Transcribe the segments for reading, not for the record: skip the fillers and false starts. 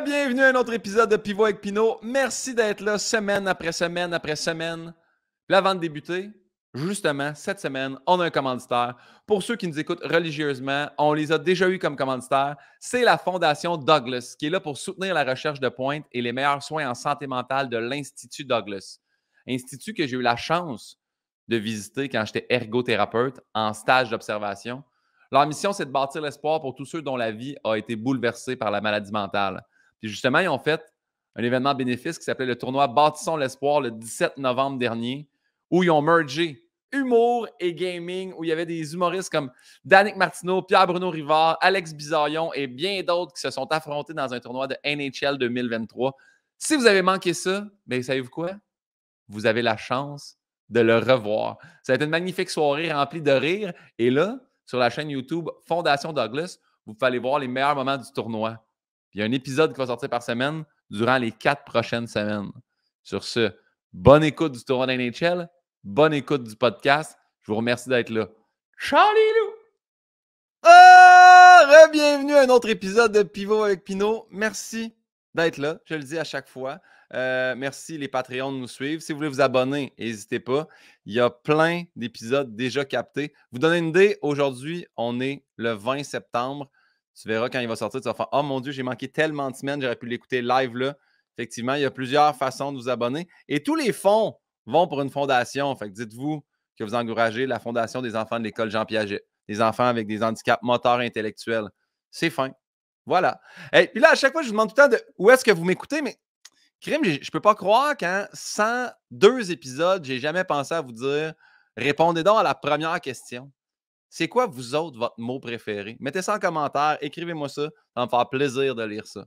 Bienvenue à un autre épisode de Pivot avec Pinot. Merci d'être là semaine après semaine après semaine. Puis avant de débuter, justement, cette semaine, on a un commanditaire. Pour ceux qui nous écoutent religieusement, on les a déjà eus comme commanditaires. C'est la Fondation Douglas, qui est là pour soutenir la recherche de pointe et les meilleurs soins en santé mentale de l'Institut Douglas. Institut que j'ai eu la chance de visiter quand j'étais ergothérapeute en stage d'observation. Leur mission, c'est de bâtir l'espoir pour tous ceux dont la vie a été bouleversée par la maladie mentale. Puis justement, ils ont fait un événement bénéfice qui s'appelait le tournoi Bâtissons l'espoir le 17 novembre dernier, où ils ont mergé humour et gaming, où il y avait des humoristes comme Danick Martineau, Pierre-Bruno Rivard, Alex Bizarion et bien d'autres qui se sont affrontés dans un tournoi de NHL 2023. Si vous avez manqué ça, bien, savez-vous quoi? Vous avez la chance de le revoir. Ça a été une magnifique soirée remplie de rire. Et là, sur la chaîne YouTube Fondation Douglas, vous pouvez aller voir les meilleurs moments du tournoi. Puis il y a un épisode qui va sortir par semaine durant les 4 prochaines semaines. Sur ce, bonne écoute du tournoi d'NHL, bonne écoute du podcast. Je vous remercie d'être là. Charlie Lou! Bienvenue à un autre épisode de Pivot avec Pinot. Merci d'être là. Je le dis à chaque fois. Merci les Patreons de nous suivre. Si vous voulez vous abonner, n'hésitez pas. Il y a plein d'épisodes déjà captés. Vous donner une idée, aujourd'hui, on est le 20 septembre. Tu verras quand il va sortir, tu vas faire « Oh mon Dieu, j'ai manqué tellement de semaines, j'aurais pu l'écouter live là. » Effectivement, il y a plusieurs façons de vous abonner. Et tous les fonds vont pour une fondation. Fait que dites-vous que vous encouragez la Fondation des enfants de l'école Jean Piaget. Des enfants avec des handicaps moteurs et intellectuels. C'est fin. Voilà. Et puis là, à chaque fois, je vous demande tout le temps de où est-ce que vous m'écoutez, mais crime, je ne peux pas croire qu'en 102 épisodes, j'ai jamais pensé à vous dire répondez donc à la première question. C'est quoi, vous autres, votre mot préféré? Mettez ça en commentaire, écrivez-moi ça. Ça va me faire plaisir de lire ça.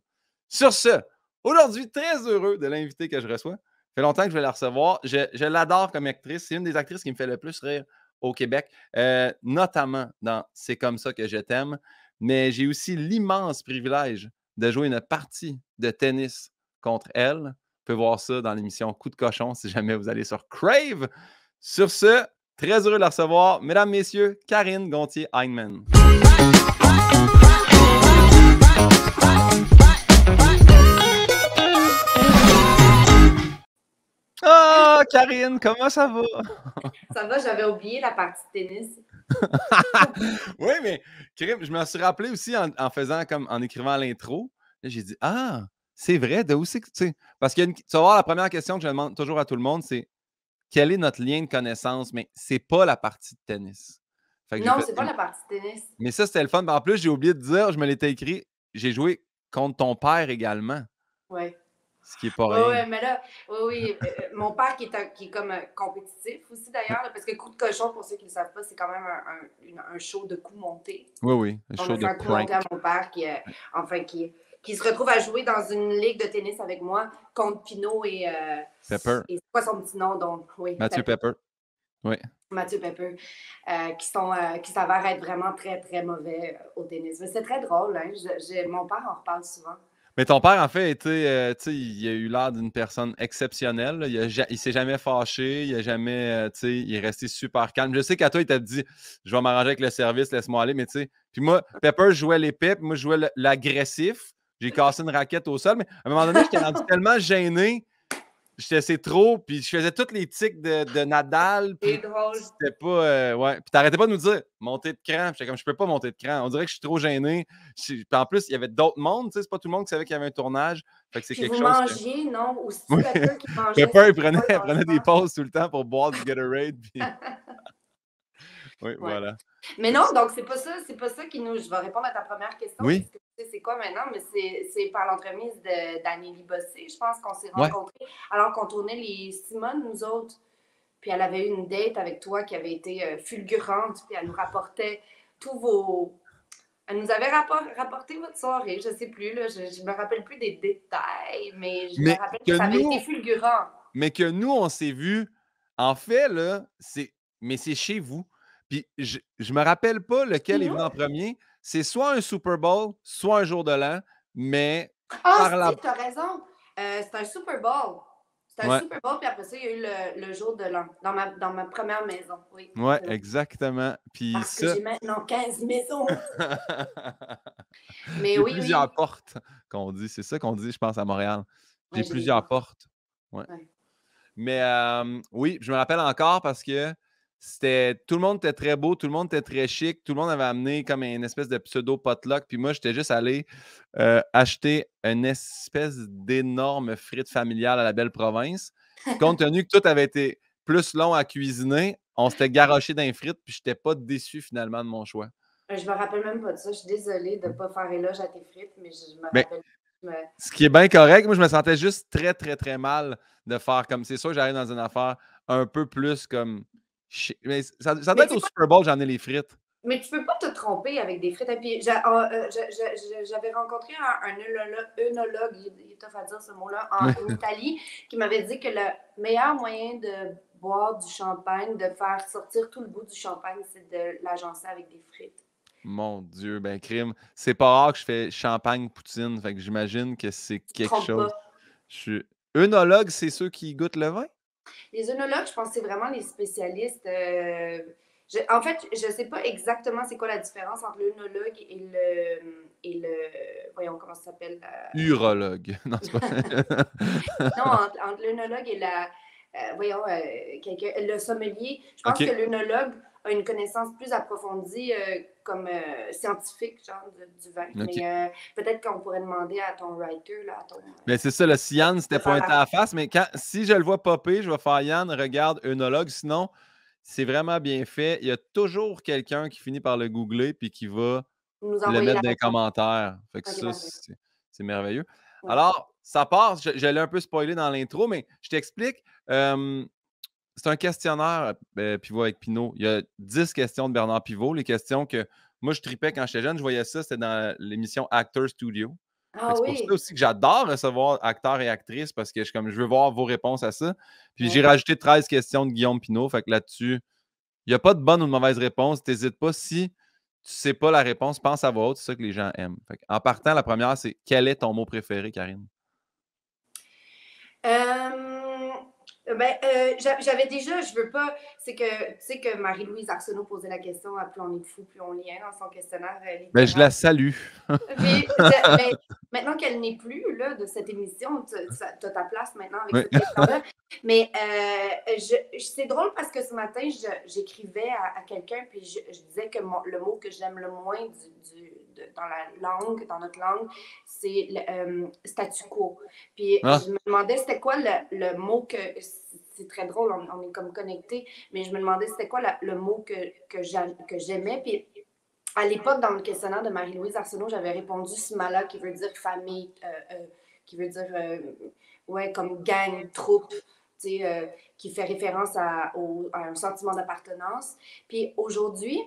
Sur ce, aujourd'hui, très heureux de l'invité que je reçois. Ça fait longtemps que je vais la recevoir. Je l'adore comme actrice. C'est une des actrices qui me fait le plus rire au Québec, notamment dans C'est comme ça que je t'aime. Mais j'ai aussi l'immense privilège de jouer une partie de tennis contre elle. Vous pouvez voir ça dans l'émission Coup de cochon si jamais vous allez sur Crave. Sur ce, très heureux de la recevoir. Mesdames, messieurs, Karine Gontier-Heinemann. Ah, Karine, comment ça va? Ça va, j'avais oublié la partie de tennis. Oui, mais je me suis rappelé aussi en faisant comme en écrivant l'intro. J'ai dit ah, c'est vrai, de où c'est que tu sais. Parce que tu vas voir, la première question que je demande toujours à tout le monde, c'est quel est notre lien de connaissance? Mais c'est pas la partie de tennis. Non, c'est pas la partie de tennis. Mais ça, c'était le fun. En plus, j'ai oublié de dire, je me l'étais écrit, j'ai joué contre ton père également. Oui. Ce qui est pas rien. Oui, mais là, oui. Mon père qui est comme compétitif aussi d'ailleurs, parce que Coup de cochon, pour ceux qui ne le savent pas, c'est quand même un show de coups montés. Oui, un show de un coup monté à mon père qui se retrouve à jouer dans une ligue de tennis avec moi contre Pinot et Pepper. Et c'est quoi son petit nom? Donc, oui, Mathieu Pepper. Oui. Mathieu Pepper, qui s'avèrent être vraiment très, très mauvais au tennis. Mais c'est très drôle, hein? Mon père en reparle souvent. Mais ton père, en fait, était, il a eu l'air d'une personne exceptionnelle. Là. Il s'est jamais fâché, il a jamais, il est resté super calme. Je sais qu'à toi, il t'a dit, je vais m'arranger avec le service, laisse-moi aller, mais tu sais. Puis moi, Pepper jouait l'épée, puis moi, je jouais l'agressif. J'ai cassé une raquette au sol, mais à un moment donné, j'étais rendu tellement gêné. C'est trop, puis je faisais toutes les tics de Nadal. C'est drôle. C'était pas. Ouais. Puis t'arrêtais pas de nous dire monter de cran. J'étais comme, je peux pas monter de cran. On dirait que je suis trop gêné. Puis en plus, il y avait d'autres mondes. C'est pas tout le monde qui savait qu'il y avait un tournage. Fait que c'est quelque chose. Mangiez, non? Ou si quelqu'un qui mangeait. Pepper, il prenait des pauses tout le temps pour boire du Gatorade. Puis... oui, ouais. Voilà. Mais non, donc c'est pas ça qui nous. Je vais répondre à ta première question. Oui. Parce que tu sais, c'est quoi maintenant? Mais c'est par l'entremise d'Anélie Bossé, je pense qu'on s'est rencontrés alors qu'on tournait les Simone, nous autres. Puis elle avait eu une date avec toi qui avait été fulgurante. Puis elle nous rapportait tous vos. Elle nous avait rapporté votre soirée, je sais plus, là, je me rappelle plus des détails, mais je me rappelle que ça avait été fulgurant. Mais que nous, on s'est vus, en fait, là, c'est chez vous. Puis je me rappelle pas lequel est venu en premier. C'est soit un Super Bowl, soit un jour de l'an, mais... Ah, tu as raison. C'est un Super Bowl. C'est un Super Bowl, puis après ça, il y a eu le jour de l'an, dans ma première maison. Oui, exactement. Puis parce que j'ai maintenant 15 maisons. Mais oui, plusieurs portes qu'on dit. C'est ça qu'on dit, je pense, à Montréal. Ouais, J'ai j'ai des plusieurs portes. portes. Ouais. Ouais. Mais oui, je me rappelle encore parce que tout le monde était très beau, tout le monde était très chic, tout le monde avait amené comme une espèce de pseudo potluck. Puis moi, j'étais juste allé acheter une espèce d'énorme frite familiale à la belle province. Puis compte tenu que tout avait été plus long à cuisiner, on s'était garoché dans les frites, puis je n'étais pas déçu finalement de mon choix. Je me rappelle même pas de ça. Je suis désolée de ne pas faire éloge à tes frites, mais je me Ben, rappelle. ce qui est bien correct, moi je me sentais juste très, très, très mal de faire comme c'est sûr que j'arrive dans une affaire un peu plus comme. Mais ça doit Mais être tu au sais Super Bowl, j'en ai les frites. Mais tu peux pas te tromper avec des frites. Et puis, j'avais rencontré un œnologue, il est tough à dire ce mot-là, en Italie, qui m'avait dit que le meilleur moyen de boire du champagne, de faire sortir tout le goût du champagne, c'est de l'agencer avec des frites. Mon Dieu, ben crime. C'est pas rare que je fais champagne poutine, fait que j'imagine que c'est Tu te quelque trompes chose. pas. Je suis. Œnologue, c'est ceux qui goûtent le vin? Les œnologues, je pense que c'est vraiment les spécialistes. En fait, je ne sais pas exactement c'est quoi la différence entre l'œnologue et le. Voyons comment ça s'appelle. Urologue. Non, c'est pas. Non, entre l'œnologue et voyons, le sommelier. Je pense que OK. l'œnologue a une connaissance plus approfondie comme scientifique, genre, du vin. OK. Mais peut-être qu'on pourrait demander à ton writer, là, à ton. Ben c'est ça, le si Yann De s'était faire pointé à la face, mais si je le vois popper, je vais faire Yann, regarde, œnologue. Sinon, c'est vraiment bien fait. Il y a toujours quelqu'un qui finit par le googler puis qui va nous le envoyer mettre la dans les réponse. commentaires. Fait que Ok, ça, parfait. c'est merveilleux. Ouais. Alors, ça part, je l'ai un peu spoilé dans l'intro, mais je t'explique. C'est un questionnaire, Pivot avec Pinot. Il y a 10 questions de Bernard Pivot. Les questions que moi, je tripais quand j'étais jeune. Je voyais ça, c'était dans l'émission Actor Studio. Fait Ah que c'est pour ça oui. aussi que j'adore recevoir acteurs et actrices parce que je veux voir vos réponses à ça. Puis j'ai Ouais. rajouté 13 questions de Guillaume Pinot. Fait que là-dessus, il n'y a pas de bonne ou de mauvaise réponse. N'hésite pas. Si tu ne sais pas la réponse, pense à voix haute. C'est ça que les gens aiment. Fait en partant, la première, c'est quel est ton mot préféré, Karine? Euh, j'avais déjà, je veux pas, c'est que, tu sais que Marie-Louise Arsenault posait la question à plus on est de fou, plus on lit dans son questionnaire Ben, je littéraire. la salue. Puis, ben, maintenant qu'elle n'est plus là, de cette émission, tu as ta place maintenant avec Oui. cette question-là. Mais c'est drôle parce que ce matin, j'écrivais à quelqu'un, puis je disais que le mot que j'aime le moins dans la langue, dans notre langue, c'est le statu quo. Puis Ah, je me demandais c'était quoi le mot que. C'est très drôle, on est comme connectés, mais je me demandais c'était quoi le mot que j'aimais. Puis à l'époque, dans le questionnaire de Marie-Louise Arsenault, j'avais répondu Smala, qui veut dire famille, qui veut dire, ouais, comme gang, troupe, tu sais, qui fait référence à un sentiment d'appartenance. Puis aujourd'hui,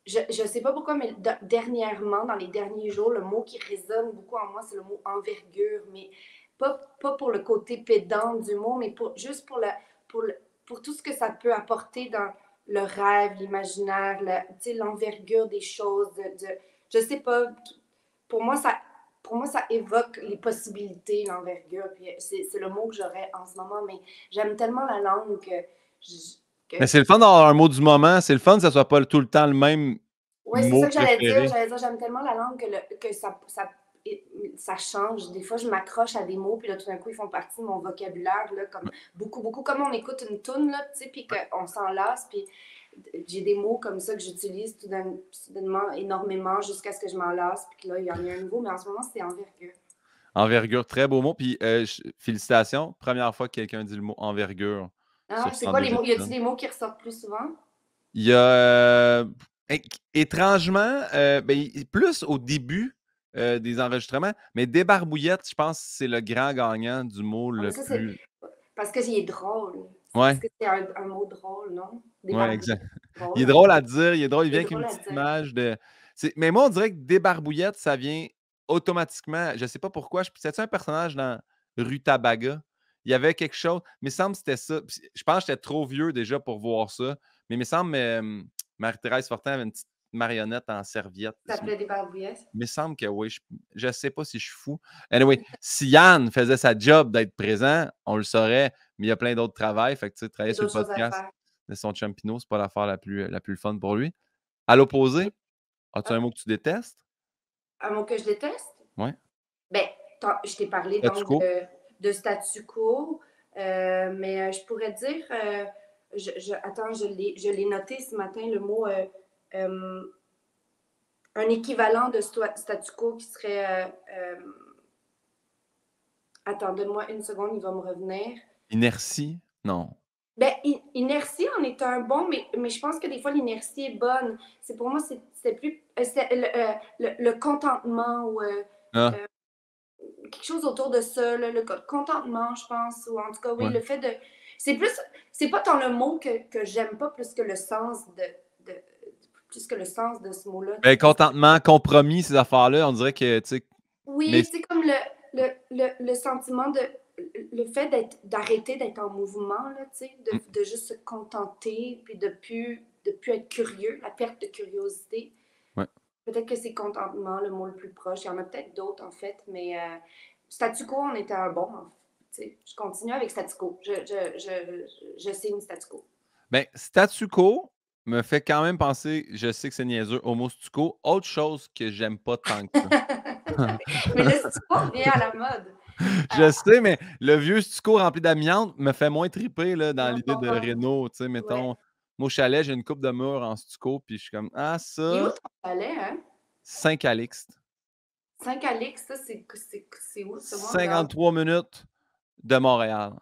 je ne sais pas pourquoi, mais dernièrement, dans les derniers jours, le mot qui résonne beaucoup en moi, c'est le mot envergure, mais pas pour le côté pédant du mot, mais juste pour, le, pour tout ce que ça peut apporter dans le rêve, l'imaginaire, l'envergure des choses. Je sais pas, pour moi, ça évoque les possibilités, l'envergure. Puis c'est le mot que j'aurais en ce moment, mais j'aime tellement la langue mais que c'est le fun d'avoir un mot du moment. C'est le fun que ça soit pas tout le temps le même oui, c'est mot ça que j'allais dire. préféré. J'allais dire, j'aime tellement la langue que ça change. Des fois, je m'accroche à des mots, puis là, tout d'un coup, ils font partie de mon vocabulaire, là, comme beaucoup, beaucoup, comme on écoute une toune, là, tu sais, puis qu'on s'en lasse, puis j'ai des mots comme ça que j'utilise tout soudainement énormément jusqu'à ce que je m'en lasse, puis que là, il y en a un nouveau, mais en ce moment, c'est envergure. Envergure, très beau mot. Puis félicitations. Première fois que quelqu'un dit le mot envergure Ah, sur c'est quoi les 102 mots? Y a-t-il épisodes. des mots qui ressortent plus souvent? Il y a étrangement, ben, plus au début des enregistrements, mais débarbouillette, je pense que c'est le grand gagnant du mot Ah, mais le ça, c'est plus. parce que il est drôle. C'est parce Ouais, que c'est un mot drôle, non? Des ouais, barbouilles. exact. Il Drôle, est hein? drôle à dire, il est drôle, il Il vient est avec une drôle à petite dire. image de. Mais moi, on dirait que débarbouillette, ça vient automatiquement. Je sais pas pourquoi. C'était un personnage dans Rutabaga. Il y avait quelque chose. Mais il me semble que c'était ça. Puis je pense que j'étais trop vieux déjà pour voir ça. Mais il me semble que Marie-Thérèse Fortin avait une petite marionnette en serviette. Ça s'appelait des barbouillettes. Il me semble que oui. Je ne sais pas si je suis fou. Anyway, si Yann faisait sa job d'être présent, on le saurait, mais il y a plein d'autres travails. Fait que, tu sais, Il y travailler a sur le d'autres choses à podcast faire. de son chum Pinot, c'est pas l'affaire la plus fun pour lui. À l'opposé, as-tu un Ah, mot que tu détestes? un mot que je déteste? Oui. Ben, je t'ai parlé Statu donc quo? de statu quo, mais je pourrais dire, attends, je l'ai noté ce matin, le mot un équivalent de statu quo qui serait. Attends, donne-moi une seconde, il va me revenir. Inertie? Non. Ben, inertie en est un bon, mais je pense que des fois, l'inertie est bonne. C'est pour moi, c'est plus. C'est le contentement ou Ah, quelque chose autour de ça, là, le contentement, je pense. Ou en tout cas, oui, ouais. le fait de. C'est plus. C'est pas tant le mot que j'aime pas plus que le sens de- plus que le sens de ce mot-là. Tu Ben, sais, qu'est-ce que. contentement, compromis, ces affaires-là, on dirait que, tu sais, mais Oui, c'est comme le sentiment de. Le fait d'arrêter d'être en mouvement, là, tu sais, mm, de juste se contenter, puis de plus être curieux, la perte de curiosité. ouais. Peut-être que c'est contentement le mot le plus proche. Il y en a peut-être d'autres, en fait, mais statu quo, on était un bon. Tu sais, je continue avec statu quo. Je signe statu quo. Ben, statu quo me fait quand même penser, je sais que c'est niaiseux, homo stuco, autre chose que j'aime pas tant que ça. Mais le statu quo revient à la mode. Je sais, mais le vieux stucco rempli d'amiante me fait moins triper là, dans Non, je l'idée de comprends. réno. Tu sais, Ouais. mettons, moi, au chalet, j'ai une coupe de mur en stucco, puis je suis comme, ah, Il est où ça, ton chalet, hein? Saint-Calixte. Saint-Calix, ça, c'est où, ça, moi, genre? 53 minutes de Montréal.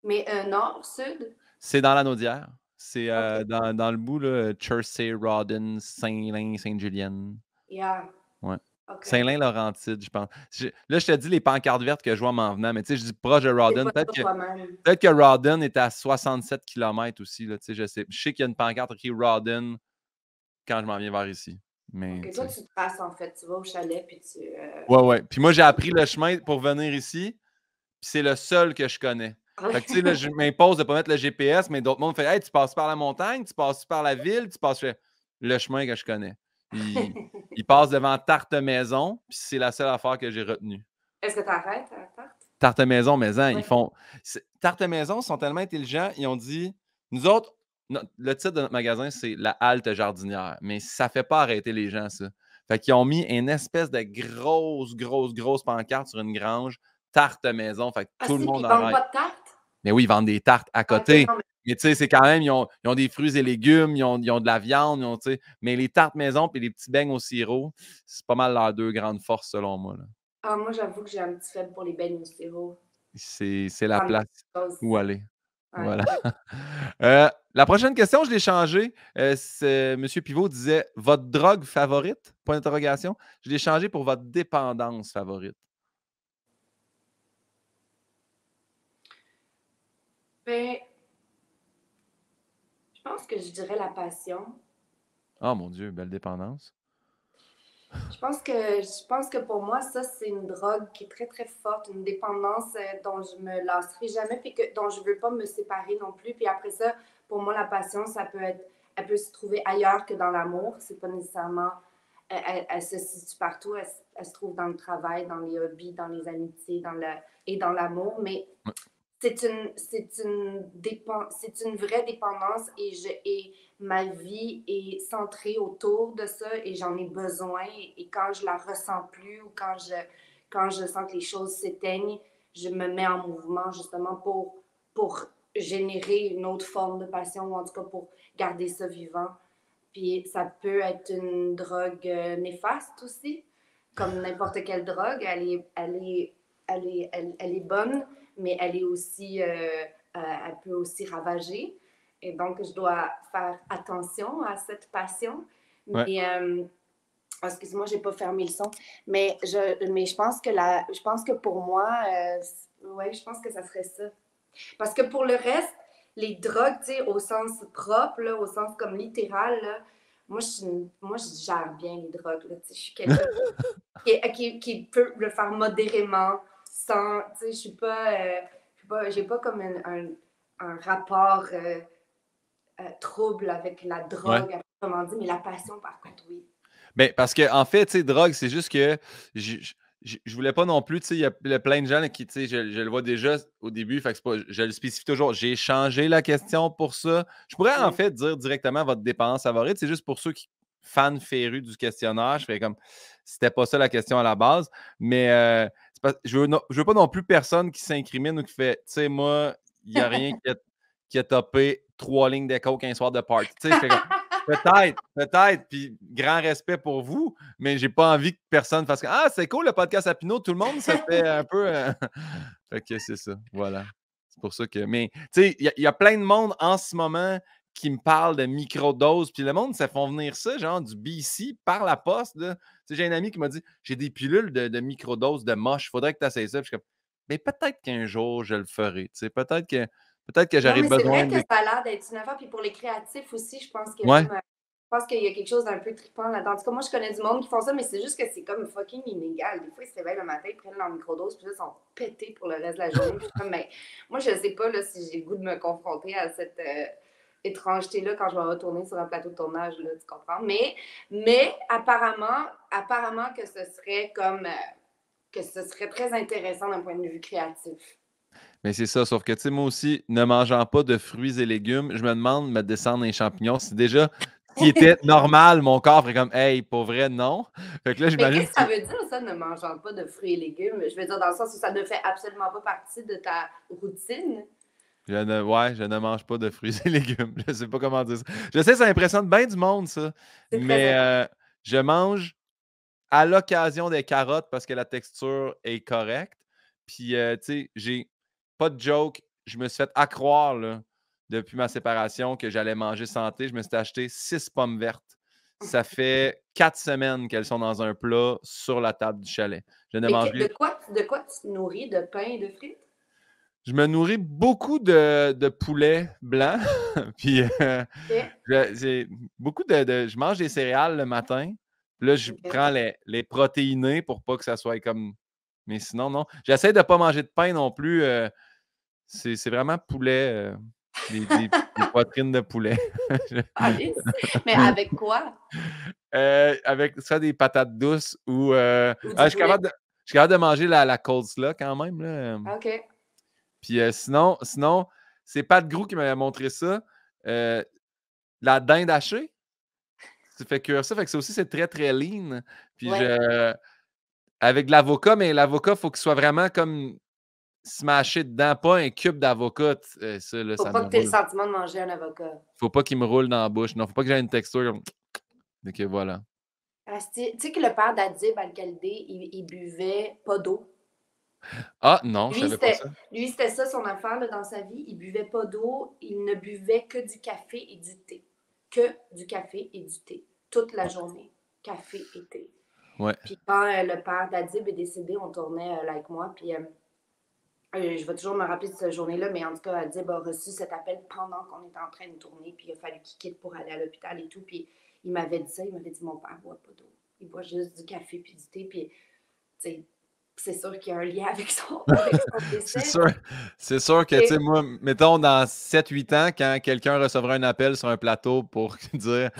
Mais nord, sud? C'est dans l'Anaudière. C'est OK. dans le bout, là, Chertsey, Rawdon, Saint-Lin, Sainte-Julienne. Yeah. Ouais. OK. Saint-Lin-Laurentide, je pense. Là, je te dis les pancartes vertes que je vois m'en venant, mais tu sais, je dis proche de C'est Rawdon. pas ça toi-même. Peut-être que Rawdon est à 67 kilomètres aussi, là, tu sais, je sais. Je sais qu'il y a une pancarte écrite Rawdon quand je m'en viens vers ici. Mais, OK. tu Toi, sais. tu te passes, en fait. Tu vas au chalet, puis Ouais, ouais. Puis moi, j'ai appris le chemin pour venir ici, puis c'est le seul que je connais. Fait que, tu sais, là, je m'impose de ne pas mettre le GPS, mais d'autres mondes font Hey, tu passes par la montagne, tu passes par la ville, tu passes. Je fais, le chemin que je connais. Il passe devant Tarte Maison, puis c'est la seule affaire que j'ai retenue. Est-ce que tu arrêtes à la tarte? Tarte Maison, mais hein, Oui. ils font. Tarte Maison sont tellement intelligents, ils ont dit nous autres, le titre de notre magasin, c'est La Halte Jardinière. Mais ça ne fait pas arrêter les gens, ça. Fait qu'ils ont mis une espèce de grosse pancarte sur une grange, Tarte Maison. Fait que Ah, tout le si, puis monde ils vendent arrête. pas de tarte? Mais oui, ils vendent des tartes à OK, côté. non, mais Mais tu sais, c'est quand même, ils ont des fruits et légumes, ils ont de la viande, tu sais. Mais les tartes maison et les petits beignes au sirop, c'est pas mal leurs deux grandes forces selon moi, là. moi, j'avoue que j'ai un petit faible pour les beignes au sirop. C'est la Prendre place quelque chose. où aller. Ouais, Voilà. ouais. La prochaine question, je l'ai changée. Monsieur Pivot disait votre drogue favorite? Point d'interrogation. Je l'ai changé pour votre dépendance favorite. Ben, je pense que je dirais la passion. Oh mon Dieu, belle dépendance. Je pense que pour moi, ça, c'est une drogue qui est très, très forte, une dépendance dont je me lasserai jamais, puis dont je veux pas me séparer non plus. Puis après ça, pour moi, la passion, elle peut se trouver ailleurs que dans l'amour. C'est pas nécessairement, elle se situe partout. Elle se trouve dans le travail, dans les hobbies, dans les amitiés, et dans l'amour. Mais Ouais. c'est une vraie dépendance et ma vie est centrée autour de ça et j'en ai besoin. Et quand je la ressens plus ou quand je sens que les choses s'éteignent, je me mets en mouvement justement pour générer une autre forme de passion ou en tout cas pour garder ça vivant. Puis ça peut être une drogue néfaste aussi, comme n'importe quelle drogue. Elle est bonne, mais elle peut aussi ravager. Et donc, je dois faire attention à cette passion. Ouais. Mais, excuse-moi, j'ai pas fermé le son. Mais je pense que pour moi, ouais, je pense que ça serait ça. Parce que pour le reste, les drogues, tu sais, au sens propre, là, au sens comme littéral, là, moi, je gère bien les drogues. Là, tu sais, je suis quelqu'un qui peut le faire modérément, sans, tu sais, j'ai pas comme un rapport trouble avec la Ouais. drogue, à proprement dit, mais la passion, par contre, oui. Ben, parce qu'en fait, tu sais, drogue, c'est juste que je voulais pas non plus, tu sais, il y a plein de gens là, qui, tu sais, je le vois déjà au début, fait que c'est pas, je le spécifie toujours. J'ai changé la question pour ça. Je pourrais en Ouais. fait dire directement votre dépendance favorite. C'est juste pour ceux qui fans férus du questionnaire. Je fais comme c'était pas ça la question à la base. Mais c'est je veux pas non plus personne qui s'incrimine ou qui fait, tu sais, moi, il n'y a rien qui a topé 3 lignes d'écho qu'un soir de party. Tu sais, je fais comme, peut-être, puis grand respect pour vous, mais j'ai pas envie que personne fasse comme, ah, c'est cool le podcast à Pinot, tout le monde, ça fait un peu. Fait que c'est ça, voilà. C'est pour ça que. Mais, tu sais, il y a plein de monde en ce moment qui me parle de microdoses, puis le monde, ça font venir ça, genre du BC par la poste, là. Tu sais, j'ai un ami qui m'a dit, j'ai des pilules de microdoses de moche, faudrait que tu essaies ça. Puis je suis comme, mais peut-être qu'un jour, je le ferai. Tu sais, peut-être que Non, j'aurai mais c'est besoin vrai que de. ça a l'air d'être une affaire. Puis pour les créatifs aussi, je pense qu'il y a Ouais, comme je pense qu'il y a quelque chose d'un peu trippant là-dedans. En tout cas, moi, je connais du monde qui font ça, mais c'est juste que c'est comme fucking inégal. Des fois, ils se réveillent le matin, ils prennent leur microdose, puis là, ils sont pétés pour le reste de la journée. Puis je suis comme, mais moi, je sais pas là, si j'ai le goût de me confronter à cette étrangeté-là quand je vais retourner sur un plateau de tournage, là, tu comprends? Mais apparemment que ce serait comme que ce serait très intéressant d'un point de vue créatif. mais c'est ça. Sauf que, tu sais, moi aussi, ne mangeant pas de fruits et légumes, je me demande, me descendre les champignons, c'est déjà ce qui était normal, mon corps ferait comme, hey, pour vrai, non. Fait que là, Mais j'imagine qu'est-ce que ça que. veut dire, ça, ne mangeant pas de fruits et légumes? Je veux dire, dans le sens où ça ne fait absolument pas partie de ta routine. Je ne mange pas de fruits et légumes. Je sais pas comment dire ça. Je sais, ça impressionne bien du monde, ça. C'est très Mais important. je mange à l'occasion des carottes parce que la texture est correcte. Puis, tu sais, j'ai pas de joke. Je me suis fait accroire, là, depuis ma séparation, que j'allais manger santé. Je me suis acheté 6 pommes vertes. Ça fait 4 semaines qu'elles sont dans un plat sur la table du chalet. Je n'ai Mais mangé. de quoi tu te nourris? De pain et de frites? Je me nourris beaucoup de poulet blanc. Puis, OK. j'ai beaucoup je mange des céréales le matin. Puis là, je OK. prends les protéinés pour pas que ça soit comme. Mais sinon, non. J'essaie de ne pas manger de pain non plus. C'est vraiment poulet, des poitrines de poulet. Alice. Mais avec quoi? Avec soit des patates douces ou. Ou Je du suis poulet? capable de manger la coleslaw quand même. Là. OK. Puis sinon, c'est Pat Grou qui m'avait montré ça. Euh, la dinde hachée. Tu fais cuire ça. Fait que ça aussi, c'est très, très lean. Puis Ouais. avec de l'avocat, mais l'avocat, il faut qu'il soit vraiment comme smashé dedans, pas un cube d'avocat. Ça, là, Faut ça pas me que tu aies le roule. sentiment de manger un avocat. Faut pas qu'il me roule dans la bouche. Non, faut pas que j'aie une texture comme. Donc voilà. Tu sais que le père d'Adib Al-Khalidé, il buvait pas d'eau. Ah non, je savais pas ça. Lui, c'était ça son affaire là, dans sa vie. Il buvait pas d'eau, il ne buvait que du café et du thé. Que du café et du thé. Toute la journée. Café et thé. Ouais. Puis quand le père d'Adib est décédé, on tournait là avec moi. Puis je vais toujours me rappeler de cette journée-là, mais en tout cas, Adib a reçu cet appel pendant qu'on était en train de tourner. Puis il a fallu qu'il quitte pour aller à l'hôpital et tout. Puis il m'avait dit ça, il m'avait dit mon père boit pas d'eau. Il boit juste du café puis du thé. Puis, tu sais, c'est sûr qu'il y a un lien avec avec son C'est décès. sûr. C'est sûr que, tu sais, moi, mettons, dans 7-8 ans, quand quelqu'un recevra un appel sur un plateau pour dire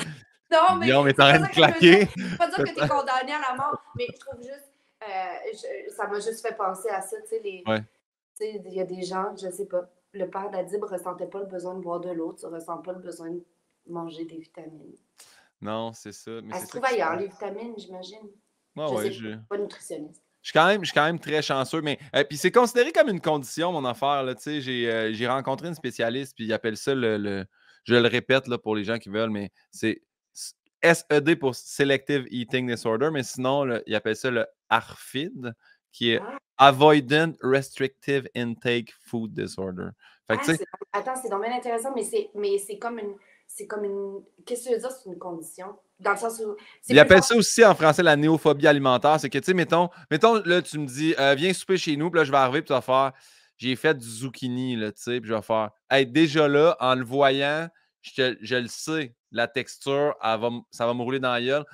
Non, mais Guillaume est c'est en train pas de ça que je veux dire. claquer. C'est pas dire que tu es condamné à la mort, mais je trouve juste. Ça m'a juste fait penser à ça. Ouais. Il y a des gens, je sais pas. Le père d'Adib ressentait pas le besoin de boire de l'eau, tu ressens pas le besoin de manger des vitamines. Non, c'est ça. Mais Elle c'est se ça trouve qui se ailleurs, passe. les vitamines, j'imagine. Ouais, Je ouais, sais pas, je suis pas nutritionniste. je suis quand même très chanceux, mais puis c'est considéré comme une condition, mon affaire. Là, tu sais, j'ai rencontré une spécialiste, puis il appelle ça je le répète là, pour les gens qui veulent, mais c'est SED pour Selective Eating Disorder, mais sinon, là, il appelle ça le ARFID, qui est Ah, Avoidant Restrictive Intake Food Disorder. Fait que, tu sais, attends, c'est donc bien intéressant, mais c'est comme une. C'est comme une. Qu'est-ce que tu veux dire, c'est une condition? Dans le sens où. C'est il plus appelle fort. ça aussi en français la néophobie alimentaire. C'est que, tu sais, mettons, là, tu me dis, viens souper chez nous, puis là, je vais arriver, puis tu vas faire, j'ai fait du zucchini, là, tu sais, puis je vais faire, hey, déjà là, en le voyant, je le sais, la texture, ça va me rouler dans la gueule.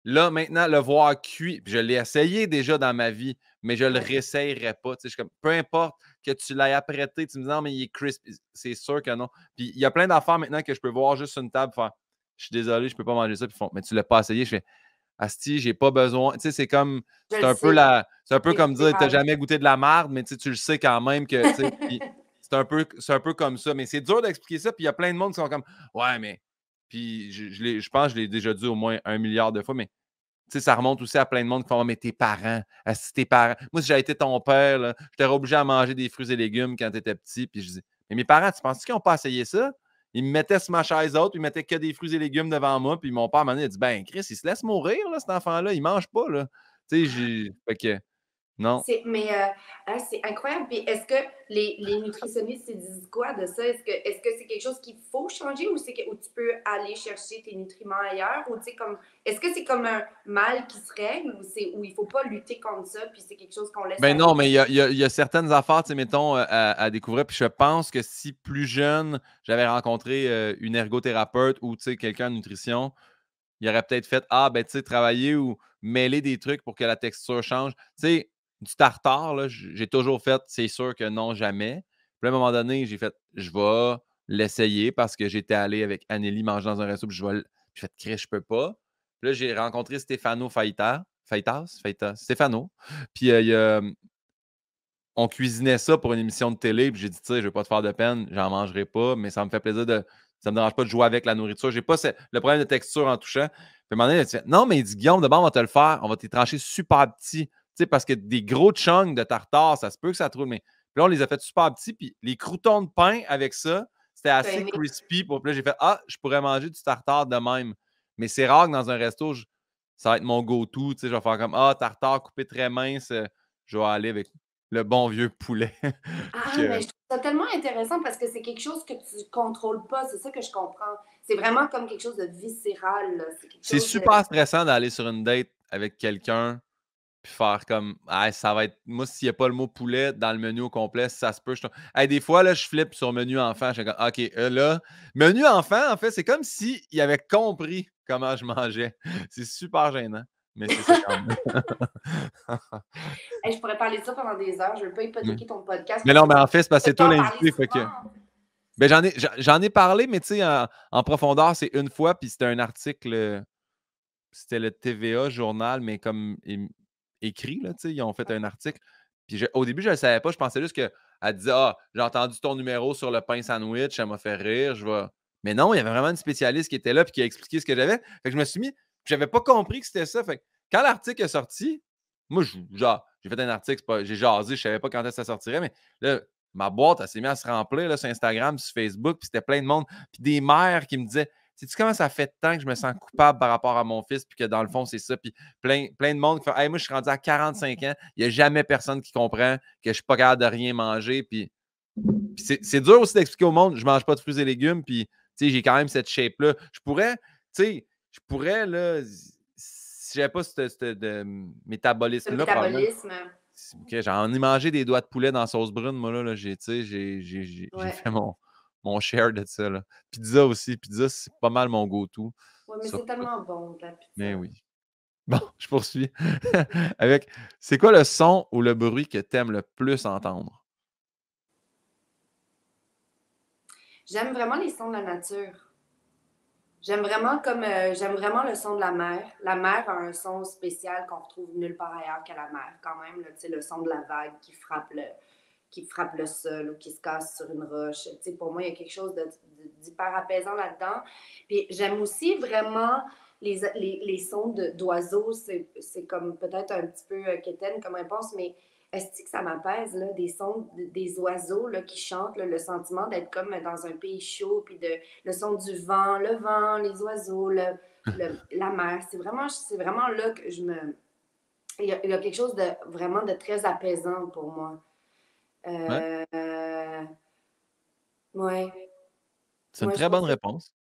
Là, maintenant, le voir cuit, puis je l'ai essayé déjà dans ma vie, mais je le Ouais. réessayerai pas. Tu sais, je suis comme, peu importe que tu l'aies apprêté, tu me dis non, mais il est crisp. C'est sûr que non. Puis il y a plein d'affaires maintenant que je peux voir juste sur une table, faire, je suis désolé, je peux pas manger ça. Puis ils font, mais tu l'as pas essayé. Je fais, Asti, j'ai pas besoin. Tu sais, c'est comme, Je le sais. c'est un peu C'est comme dire, t'as grave. jamais goûté de la marde, mais tu le sais quand même que, tu sais, puis c'est un peu comme ça. Mais c'est dur d'expliquer ça. Puis il y a plein de monde qui sont comme, ouais, mais, puis je pense que je l'ai déjà dit au moins 1 milliard de fois, mais sais, ça remonte aussi à plein de monde qui font: «Ah, mais tes parents, si tes parents. Moi, si j'avais été ton père, là, je t'aurais obligé à manger des fruits et légumes quand tu étais petit. Puis je dis: mais mes parents, tu penses qu'ils n'ont pas essayé ça? Ils me mettaient sur ma chaise haute, ils mettaient que des fruits et légumes devant moi. Puis mon père, à un moment donné, il a dit: ben, Chris, il se laisse mourir, là, cet enfant-là, il mange pas. Là. Tu sais, fait que non. Mais c'est incroyable. Puis est-ce que les nutritionnistes ils disent quoi de ça? Est-ce que c'est quelque chose qu'il faut changer ou où tu peux aller chercher tes nutriments ailleurs? Ou comme est-ce que c'est comme un mal qui se règle ou il ne faut pas lutter contre ça, puis c'est quelque chose qu'on laisse Ben aller? non, mais il y a certaines affaires, tu sais, mettons, à découvrir. Puis je pense que si plus jeune, j'avais rencontré une ergothérapeute ou quelqu'un en nutrition, il aurait peut-être fait ah, ben, tu sais, travailler ou mêler des trucs pour que la texture change. Tu sais, du tartare, là, j'ai toujours fait, c'est sûr que non, jamais. Puis à un moment donné, j'ai fait, je vais l'essayer parce que j'étais allé avec Anneli manger dans un resto, puis j'ai fait, Chris, je peux pas. Puis là, j'ai rencontré Stefano Feitas, Stefano. Puis on cuisinait ça pour une émission de télé, puis j'ai dit, tu sais, je vais pas te faire de peine, j'en mangerai pas, mais ça me fait plaisir de. Ça me dérange pas de jouer avec la nourriture. J'ai pas le problème de texture en touchant. Puis à un moment donné, il a dit, non, mais il dit, Guillaume, d'abord, on va te le faire, on va te trancher super petit. Tu sais, parce que des gros chunks de tartare, ça se peut que ça trouve, mais. Puis là, on les a fait super petits, puis les croûtons de pain avec ça, c'était Tu as assez aimé? crispy. Puis là, j'ai fait, ah, je pourrais manger du tartare de même. Mais c'est rare que dans un resto, ça va être mon go-to. Tu sais, je vais faire comme, ah, tartare coupé très mince, je vais aller avec le bon vieux poulet. Ah, que mais je trouve ça tellement intéressant parce que c'est quelque chose que tu contrôles pas. C'est ça que je comprends. C'est vraiment comme quelque chose de viscéral, là. C'est quelque c'est chose de. super stressant d'aller sur une date avec quelqu'un puis faire comme ah, ça va être. Moi, s'il n'y a pas le mot poulet dans le menu au complet, si ça se peut. Hey, des fois, là, je flippe sur menu enfant. Je suis comme OK, là, menu enfant, en fait, c'est comme s'il avait compris comment je mangeais. C'est super gênant, mais c'est ça quand même. Hey, je pourrais parler de ça pendant des heures. Je ne veux pas Mm. hypothéquer ton podcast Mais parce non, que mais tu en fait, c'est parce que peux c'est toi pas en parler l'invité. Fait que. souvent. Ben, j'en ai parlé, mais tu sais, en profondeur, c'est une fois, puis c'était un article. C'était le TVA journal, mais comme écrit, là, tu sais, ils ont fait un article. Puis au début, je ne le savais pas. Je pensais juste qu'elle disait ah, j'ai entendu ton numéro sur le pain sandwich, ça m'a fait rire. Je vais. Mais non, il y avait vraiment une spécialiste qui était là et qui a expliqué ce que j'avais. Fait que je me suis mis. Je n'avais pas compris que c'était ça. Fait que quand l'article est sorti, moi, genre, j'ai fait un article, j'ai jasé, je ne savais pas quand ça sortirait, mais là, ma boîte, elle s'est mise à se remplir là, sur Instagram, sur Facebook, puis c'était plein de monde. Puis des mères qui me disaient sais-tu comment ça fait tant que je me sens coupable par rapport à mon fils, puis que dans le fond, c'est ça. Puis plein de monde qui fait hey, moi, je suis rendu à 45 ans, il n'y a jamais personne qui comprend que je ne suis pas capable de rien manger. Puis c'est dur aussi d'expliquer au monde, je ne mange pas de fruits et légumes, puis j'ai quand même cette shape-là. Je pourrais, là, si j'avais pas ce Le métabolisme-là, probablement. métabolisme. Okay, j'en ai mangé des doigts de poulet dans sauce brune, moi, là j'ai Ouais. fait mon share de ça. Là. Pizza aussi. Pizza, c'est pas mal mon go-to. Ouais, mais Sur c'est tout. tellement bon, de la Mais pizza. oui. Bon, je poursuis. Avec, c'est quoi le son ou le bruit que tu aimes le plus entendre? J'aime vraiment les sons de la nature. J'aime vraiment le son de la mer. La mer a un son spécial qu'on retrouve nulle part ailleurs qu'à la mer, quand même. Là, tu sais, le son de la vague qui frappe le sol ou qui se casse sur une roche. Tu sais, pour moi, il y a quelque chose d'hyper apaisant là-dedans. Puis j'aime aussi vraiment les sons d'oiseaux. C'est comme peut-être un petit peu quétaine comme réponse, mais est-ce que ça m'apaise, là, des sons des oiseaux là, qui chantent, là, le sentiment d'être comme dans un pays chaud, puis le son du vent, les oiseaux, la mer. C'est vraiment là que il y a quelque chose de vraiment de très apaisant pour moi. Ouais, Euh, ouais, c'est une ouais, très bonne réponse.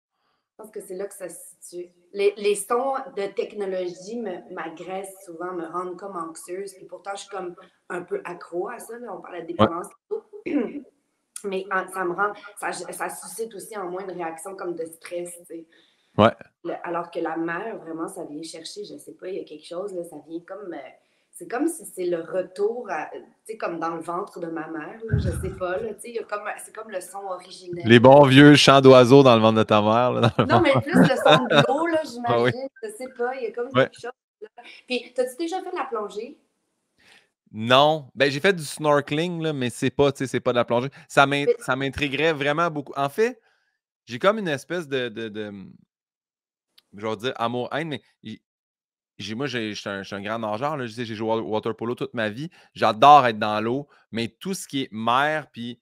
je pense que c'est là que ça se situe. Les sons de technologie m'agressent souvent, me rendent comme anxieuse, puis pourtant je suis comme un peu accro à ça, là, on parle de Ouais, dépendance. Mais ça me rend, ça suscite aussi en moi une réaction comme de stress, tu sais. ouais. Alors que la mère, vraiment, ça vient chercher, je sais pas, il y a quelque chose, là, ça vient comme. C'est comme si c'est le retour, tu sais, comme dans le ventre de ma mère, là, je sais pas, là, tu sais, c'est comme le son Les originel. bons vieux chants d'oiseaux dans le ventre de ta mère, là, dans le Non, fond. mais plus le son de l'eau, là, Ah oui. j'imagine, je sais pas, il y a comme Ouais. quelque chose. Là. Puis, t'as-tu déjà fait de la plongée? Non. Ben, j'ai fait du snorkeling, là, mais c'est pas de la plongée. Ça m'intriguerait vraiment beaucoup. En fait, j'ai comme une espèce je vais dire amour-haine, mais moi, je suis un grand nageur, là. Je sais, j'ai joué au water polo toute ma vie. J'adore être dans l'eau, mais tout ce qui est mer, puis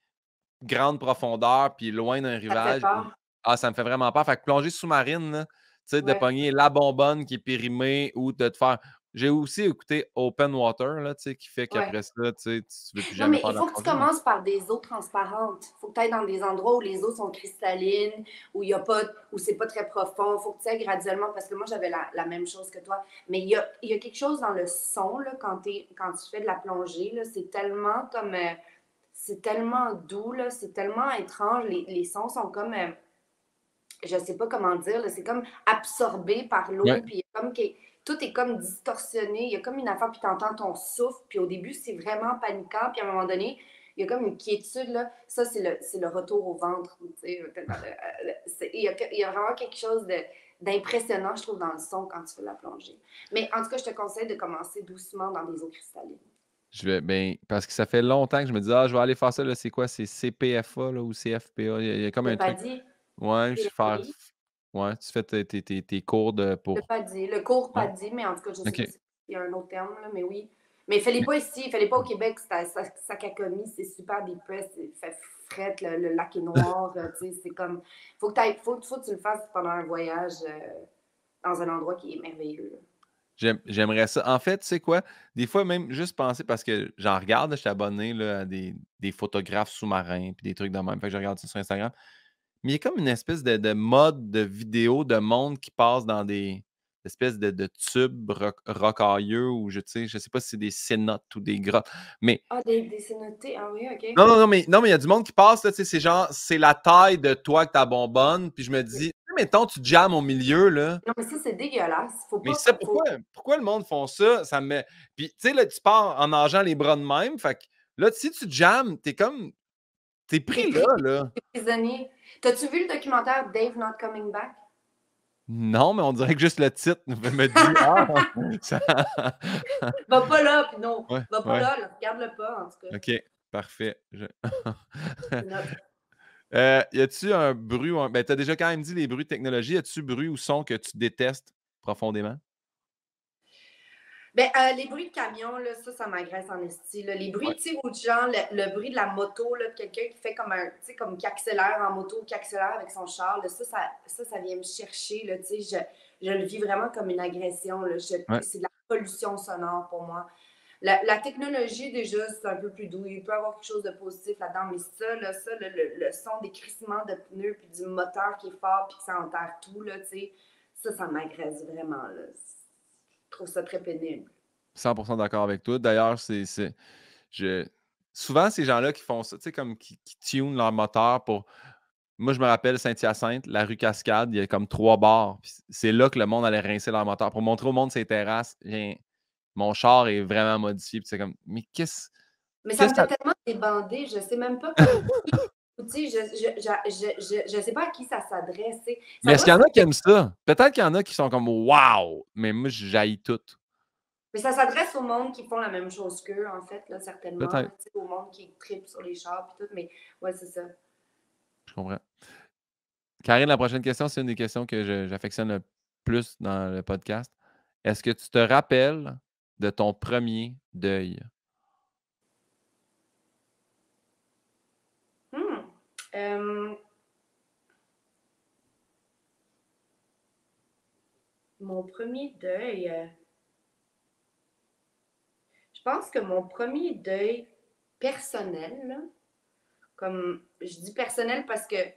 grande profondeur, puis loin d'un Ça te fait rivage, peur? ça me fait vraiment peur. Fait que plongée sous-marine, là, tu sais, de Ouais. pogner la bonbonne qui est périmée ou de te faire. J'ai aussi écouté Open Water, là, tu sais, qui fait Ouais. qu'après ça, tu sais, tu veux plus Non, jamais mais faire il de la faut que tu plongée, mais commences par des eaux transparentes. Il faut que tu ailles dans des endroits où les eaux sont cristallines, où il y a pas, où c'est pas très profond. Il faut que tu ailles graduellement, parce que moi, j'avais la même chose que toi. Mais il y a quelque chose dans le son, là, quand tu fais de la plongée, là, c'est tellement comme, c'est tellement doux, là, c'est tellement étrange. Les sons sont comme, je sais pas comment dire, là, c'est comme absorbé par ouais. l'eau, puis il y a comme tout est comme distorsionné, il y a comme une affaire, puis tu entends ton souffle, puis au début, c'est vraiment paniquant, puis à un moment donné, il y a comme une quiétude, là. Ça, c'est le retour au ventre. Tu sais, il y a vraiment quelque chose d'impressionnant, je trouve, dans le son quand tu fais la plongée. Mais en tout cas, je te conseille de commencer doucement dans des eaux cristallines. Ben, parce que ça fait longtemps que je me dis, ah, je vais aller faire ça, là, c'est quoi? C'est CPFA, là, ou CFPA? Il y a comme Le un truc. PADI, Ouais, je faire. PMI, Ouais, tu fais tes cours de le pour. PADI, le cours Ouais. PADI, mais en tout cas, je sais OK. pas s'il y a un autre terme, là, mais oui. Mais fallait pas ici, fallait pas au Québec, ça cacomie, c'est super dépressé, c'est fait fret, le lac est noir, tu sais, c'est comme, faut que tu le fasses pendant un voyage dans un endroit qui est merveilleux, là. J'aimerais ça. En fait, tu sais quoi? Des fois, même juste penser, parce que j'en regarde, là, je suis abonné là, à des photographes sous-marins puis des trucs de même. Fait que je regarde ça sur Instagram. Mais il y a comme une espèce de mode de vidéo de monde qui passe dans des espèces de tubes rocailleux ou je sais pas si c'est des cénotes ou des grottes. Mais Ah, des cénotés, ah oui, ok. non, mais il y a du monde qui passe, là, tu sais, c'est genre, c'est la taille de toi avec ta bonbonne. Puis je me dis, mettons, tu jammes au milieu, là. Non, mais ça, c'est dégueulasse, faut Mais pas, ça, faut, pourquoi le monde font ça? Ça me met. Puis, tu sais, là, tu pars en nageant les bras de même. Fait que là, si tu jammes, t'es comme. T'es t'es pris là, là. prisonnier. T'as-tu vu le documentaire Dave Not Coming Back? Non, mais on dirait que juste le titre me dit Ah! Ça... Va pas là, puis non, ouais, va pas ouais. là, regarde-le pas, en tout cas. OK, parfait. C'est notre Y a-tu un bruit ou un. Ben, t'as déjà quand même dit les bruits de technologie. Y a-tu bruit ou son que tu détestes profondément? ben, les bruits de camion, là, ça m'agresse en esti, là. Les bruits, Ouais. tu sais, ou genre le bruit de la moto, là, de quelqu'un qui fait comme un, tu sais, comme qui accélère en moto, qui accélère avec son char, là, ça vient me chercher, là, tu sais, je le vis vraiment comme une agression, là. Ouais. C'est de la pollution sonore pour moi. La technologie, déjà, c'est un peu plus doux. Il peut y avoir quelque chose de positif là-dedans, mais le son des crissements de pneus, puis du moteur qui est fort, puis que ça enterre tout, là, tu sais, ça m'agresse vraiment, là. Je trouve ça très pénible. 100% d'accord avec toi. D'ailleurs, je souvent, ces gens-là qui font ça, tu sais, comme qui tunent leur moteur pour. Moi, je me rappelle Saint-Hyacinthe, la rue Cascade, il y a comme 3 bars. Puis c'est là que le monde allait rincer leur moteur pour montrer au monde ces terrasses. Mon char est vraiment modifié. Puis c'est comme, mais Mais ça qu'est-ce me que fait ça. tellement débander, je sais même pas comme qui, tu sais, je sais pas à qui ça s'adresse, tu sais. Mais Ça est-ce doit qu'il y en a qui s'adresser, aiment ça? Peut-être qu'il y en a qui sont comme waouh! Mais moi, j'haïs tout. mais ça s'adresse au monde qui font la même chose qu'eux, en fait, là, certainement, là, Peut-être. tu sais, au monde qui tripe sur les chars puis tout, mais ouais, c'est ça. Je comprends. Karine, la prochaine question, c'est une des questions que j'affectionne le plus dans le podcast. Est-ce que tu te rappelles de ton premier deuil? Mmh. Hem, mon premier deuil, je pense que mon premier deuil personnel, là, comme je dis personnel parce que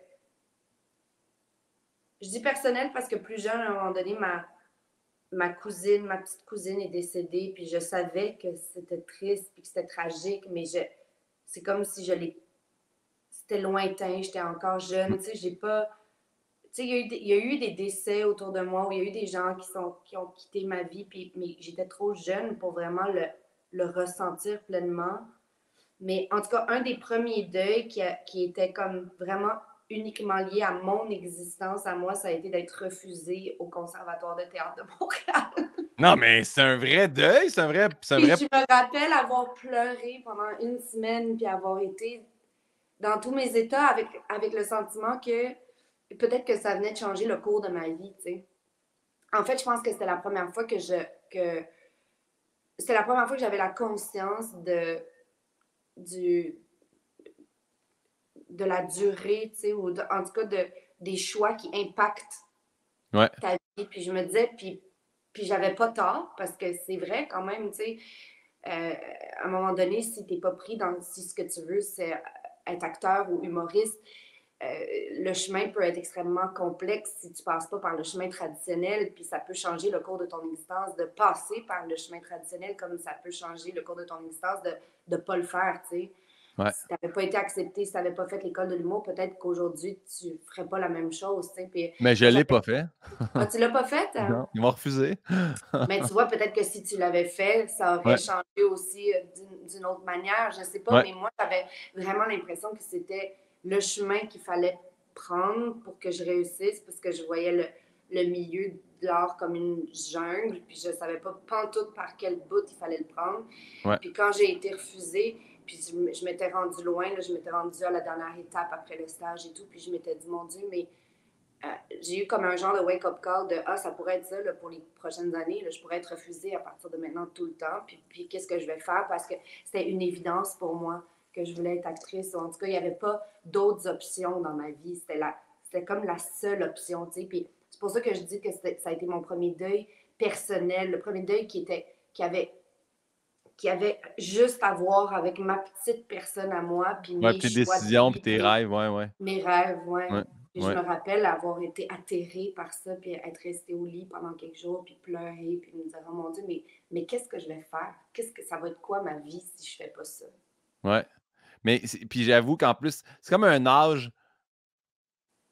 plus jeune, à un moment donné, ma cousine, ma petite cousine est décédée, puis je savais que c'était triste, puis que c'était tragique, mais c'est comme si c'était lointain, j'étais encore jeune, tu sais, j'ai pas, tu sais, il y a eu des décès autour de moi, où il y a eu des gens qui ont quitté ma vie, puis, mais j'étais trop jeune pour vraiment le ressentir pleinement. Mais en tout cas, un des premiers deuils qui était comme vraiment uniquement lié à mon existence, à moi, ça a été d'être refusée au Conservatoire de théâtre de Montréal. Non, mais c'est un vrai deuil, c'est un Puis vrai. je me rappelle avoir pleuré pendant une semaine, puis avoir été dans tous mes états avec le sentiment que peut-être que ça venait de changer le cours de ma vie, tu sais. En fait, je pense que c'était la première fois que c'était la première fois que j'avais la conscience de la durée, tu sais, ou en tout cas des choix qui impactent ta vie. Puis je me disais, puis j'avais pas tort, parce que c'est vrai quand même, tu sais, à un moment donné, si t'es pas pris dans si ce que tu veux, c'est être acteur ou humoriste, le chemin peut être extrêmement complexe si tu passes pas par le chemin traditionnel, puis ça peut changer le cours de ton existence de passer par le chemin traditionnel, comme ça peut changer le cours de ton existence de ne pas le faire, tu sais. Ouais. Si tu n'avais pas été accepté, si tu n'avais pas fait l'école de l'humour, peut-être qu'aujourd'hui, tu ne ferais pas la même chose, tu sais. Puis, mais je l'ai pas fait. Ah, tu l'as pas fait? Hein? Non, ils m'ont refusé. Mais tu vois, peut-être que si tu l'avais fait, ça aurait changé aussi d'une autre manière, je sais pas. Mais moi, j'avais vraiment l'impression que c'était le chemin qu'il fallait prendre pour que je réussisse, parce que je voyais le milieu de l'art comme une jungle, puis je savais pas pantoute par quel bout il fallait le prendre. Puis quand j'ai été refusée, puis je m'étais rendue loin, là, je m'étais rendue à la dernière étape après le stage et tout, puis je m'étais dit, mon Dieu, mais j'ai eu comme un genre de wake-up call de « Ah, ça pourrait être ça là, pour les prochaines années. Là, je pourrais être refusée à partir de maintenant tout le temps. Puis qu'est-ce que je vais faire? » Parce que c'était une évidence pour moi que je voulais être actrice. En tout cas, il n'y avait pas d'autres options dans ma vie. C'était comme la seule option. Tu sais. Puis c'est pour ça que je dis que ça a été mon premier deuil personnel. Le premier deuil qui avait juste à voir avec ma petite personne à moi, puis mes tes choix de décisions, puis vie, tes rêves, mes rêves, Ouais, Puis je me rappelle avoir été atterrée par ça, puis être restée au lit pendant quelques jours, puis pleurer, puis me dire, oh mon Dieu, mais qu'est-ce que je vais faire? Ça va être quoi ma vie si je fais pas ça? Ouais. Mais puis j'avoue qu'en plus, c'est comme un âge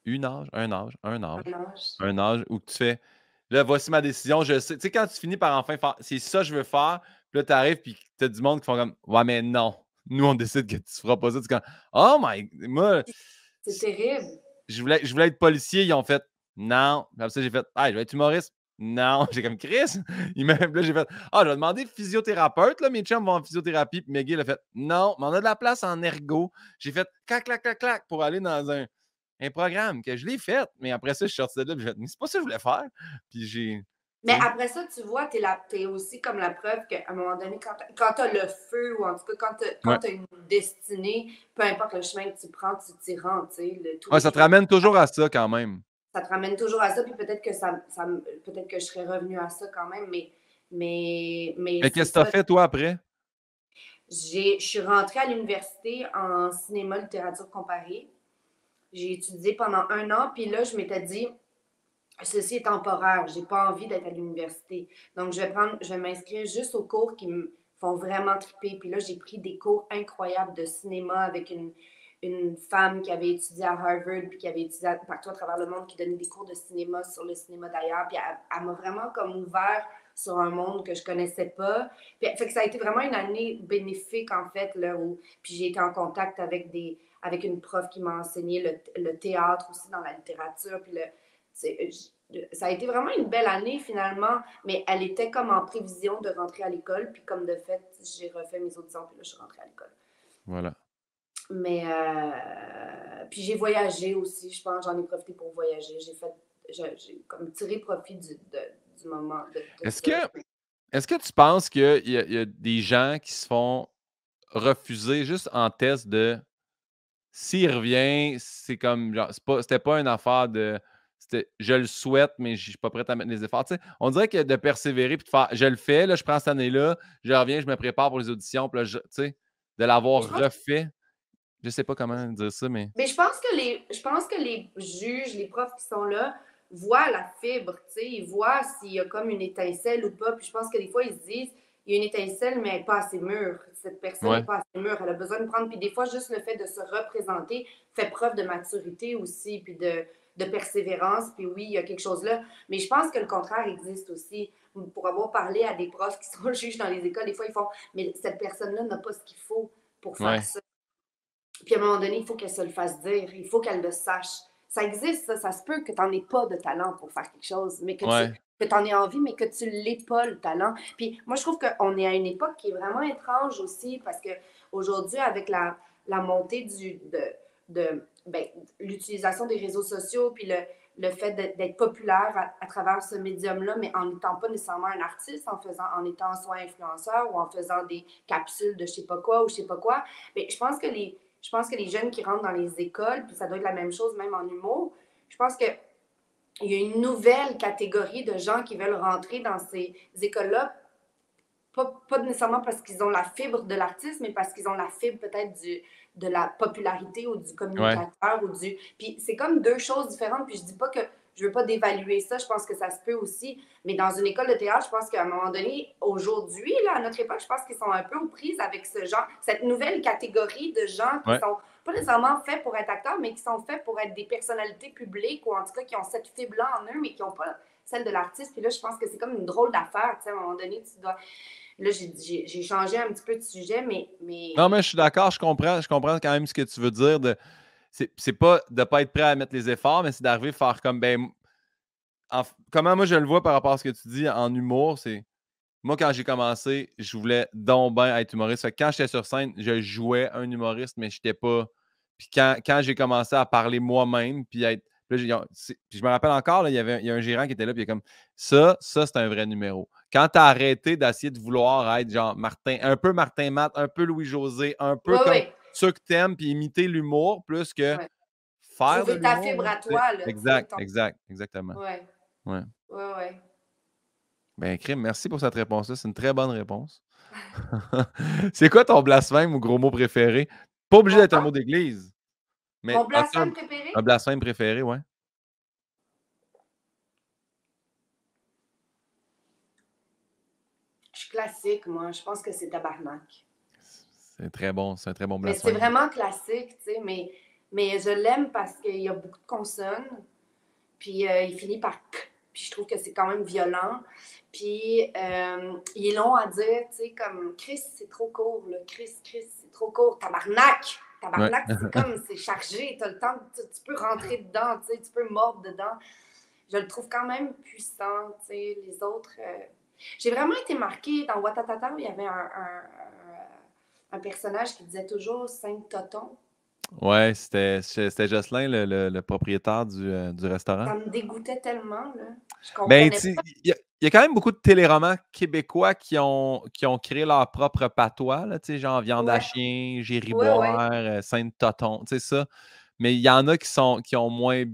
un âge où tu fais: «Là, voici ma décision, je sais». Tu sais, quand tu finis par enfin faire: «C'est ça que je veux faire», puis là, tu arrives, puis tu as du monde qui font comme: «Ouais, mais non, nous, on décide que tu feras pas ça». Tu es comme: «Oh my» moi, C'est terrible. je voulais être policier, ils ont fait: «Non». Puis après ça, j'ai fait: «Ah, je vais être humoriste». Non, j'ai comme: «Chris!» Là, j'ai fait: «Ah, je vais demander physiothérapeute, là, mes chums vont en physiothérapie». Puis McGill a fait: «Non, mais on a de la place en ergo». J'ai fait: «Clac, clac, clac, clac» pour aller dans un programme que je l'ai fait, mais après ça, je suis sorti de là, j'ai fait: «Mais c'est pas ça que je voulais faire». Puis j'ai Mais après ça, tu vois, t'es aussi comme la preuve qu'à un moment donné, quand t'as le feu, ou en tout cas quand t'as une destinée, peu importe le chemin que tu prends, tu t'y rends, tu sais. Tous ouais, les ça te chemins, ramène toujours à ça quand même. ça te ramène toujours à ça, puis peut-être que peut-être que je serais revenue à ça quand même, mais Mais c'est qu'est-ce que tu as ça. fait, toi, après? Je suis rentrée à l'université en cinéma littérature comparée. J'ai étudié pendant 1 an, puis là, je m'étais dit, ceci est temporaire, j'ai pas envie d'être à l'université. Donc, je vais m'inscrire juste aux cours qui me font vraiment triper. Puis là, j'ai pris des cours incroyables de cinéma avec une femme qui avait étudié à Harvard, puis qui avait étudié partout à travers le monde, qui donnait des cours de cinéma sur le cinéma d'ailleurs. Puis elle m'a vraiment comme ouvert sur un monde que je connaissais pas. Puis, fait que ça a été vraiment une année bénéfique, en fait, là, puis j'ai été en contact avec une prof qui m'a enseigné le théâtre aussi dans la littérature. Puis ça a été vraiment une belle année finalement, mais elle était comme en prévision de rentrer à l'école, puis comme de fait, j'ai refait mes auditions, puis là, je suis rentrée à l'école. Voilà. Mais, puis j'ai voyagé aussi, je pense, j'en ai profité pour voyager. J'ai comme tiré profit du moment de Est-ce ça. que est-ce que tu penses qu'il y a des gens qui se font refuser juste en test de s'il revient, c'est comme genre, c'était pas une affaire de je le souhaite, mais je suis pas prêt à mettre les efforts. Tu sais, on dirait que de persévérer puis de faire je le fais, là, je prends cette année-là, je reviens, je me prépare pour les auditions, puis là, tu sais, de Mais l'avoir je pense, refait. Je sais pas comment dire ça, mais. mais je pense que les juges, les profs qui sont là, voient la fibre, tu sais, ils voient s'il y a comme une étincelle ou pas. Puis je pense que des fois, ils se disent, il y a une étincelle, mais elle n'est pas assez mûre. Cette personne n'est Ouais. pas assez mûre. Elle a besoin de prendre. Puis des fois, juste le fait de se représenter fait preuve de maturité aussi, puis de persévérance. Puis oui, il y a quelque chose là. Mais je pense que le contraire existe aussi. Pour avoir parlé à des profs qui sont juges dans les écoles, des fois, ils font, mais cette personne-là n'a pas ce qu'il faut pour faire Ouais. ça. Puis à un moment donné, il faut qu'elle se le fasse dire, il faut qu'elle le sache. Ça existe, ça se peut que tu n'en aies pas de talent pour faire quelque chose, mais que Ouais. tu en aies envie, mais que tu ne l'aies pas, le talent. Puis moi, je trouve qu'on est à une époque qui est vraiment étrange aussi, parce qu'aujourd'hui, avec la montée de l'utilisation des réseaux sociaux, puis le fait d'être populaire à travers ce médium-là, mais en n'étant pas nécessairement un artiste, en étant soit influenceur ou en faisant des capsules de je sais pas quoi ou je sais pas quoi. Mais je pense que les jeunes qui rentrent dans les écoles, puis ça doit être la même chose même en humour, je pense que il y a une nouvelle catégorie de gens qui veulent rentrer dans ces écoles-là, pas nécessairement parce qu'ils ont la fibre de l'artiste, mais parce qu'ils ont la fibre peut-être de la popularité ou du Ouais. communicateur Puis c'est comme deux choses différentes. Puis je dis pas que je veux pas dévaluer ça, je pense que ça se peut aussi. Mais dans une école de théâtre, je pense qu'à un moment donné, aujourd'hui, là, à notre époque, je pense qu'ils sont un peu aux prises avec ce genre, cette nouvelle catégorie de gens qui Ouais. sont pas nécessairement faits pour être acteurs, mais qui sont faits pour être des personnalités publiques ou en tout cas qui ont cette fibre-là en eux, mais qui n'ont pas celle de l'artiste. Puis là, je pense que c'est comme une drôle d'affaire. Tu sais, à un moment donné, tu dois. Là, j'ai changé un petit peu de sujet, mais. Non, mais je suis d'accord, je comprends quand même ce que tu veux dire. C'est pas de ne pas être prêt à mettre les efforts, mais c'est d'arriver à faire comme, ben, comment moi je le vois par rapport à ce que tu dis en humour, c'est, moi quand j'ai commencé, je voulais donc bien être humoriste. Fait que quand j'étais sur scène, je jouais un humoriste, mais je n'étais pas. Puis quand j'ai commencé à parler moi-même, puis être. Puis je me rappelle encore, là, il y a un gérant qui était là, puis il est comme ça, c'est un vrai numéro. Quand tu as arrêté d'essayer de vouloir être genre Martin, un peu Martin Matt, un peu Louis-José, un peu Oui, comme oui. ceux que t'aimes, puis imiter l'humour plus que Ouais. faire de Trouver ta l'humour, fibre là. à toi, là, tu sais. Exact, exact, exactement. Ouais, Ouais. ouais, ouais. Ben, crime, merci pour cette réponse-là. C'est une très bonne réponse. C'est quoi ton blasphème ou gros mot préféré? Pas obligé d'être un Mon, mot d'église, mais mon as-tu blasphème un préféré? blasphème préféré, ouais? Je suis classique, moi. Je pense que c'est tabarnak. C'est très bon, c'est un très bon Mais c'est blasphème. vraiment classique, tu sais. Mais je l'aime parce qu'il y a beaucoup de consonnes. Puis il finit par K. Puis je trouve que c'est quand même violent. Puis il est long à dire, tu sais, comme Chris, c'est trop court, là. Chris, c'est trop court. Tabarnak! Ouais. Tabarnak, c'est comme, c'est chargé. Tu as le temps, tu peux rentrer dedans, tu sais, tu peux mordre dedans. Je le trouve quand même puissant, tu sais. Les autres. J'ai vraiment été marquée dans Watatata, il y avait un personnage qui disait toujours Saint Toton. Ouais, c'était Jocelyn, le propriétaire du restaurant. Ça me dégoûtait tellement, là. Je Ben, comprenais tu sais, pas. il y a quand même beaucoup de téléromans québécois qui ont créé leur propre patois, là, tu sais, genre Viande à Ouais, chien, ouais, ouais. Gériboire, Sainte-Toton, tu sais, ça. Mais il y en a qui ont moins.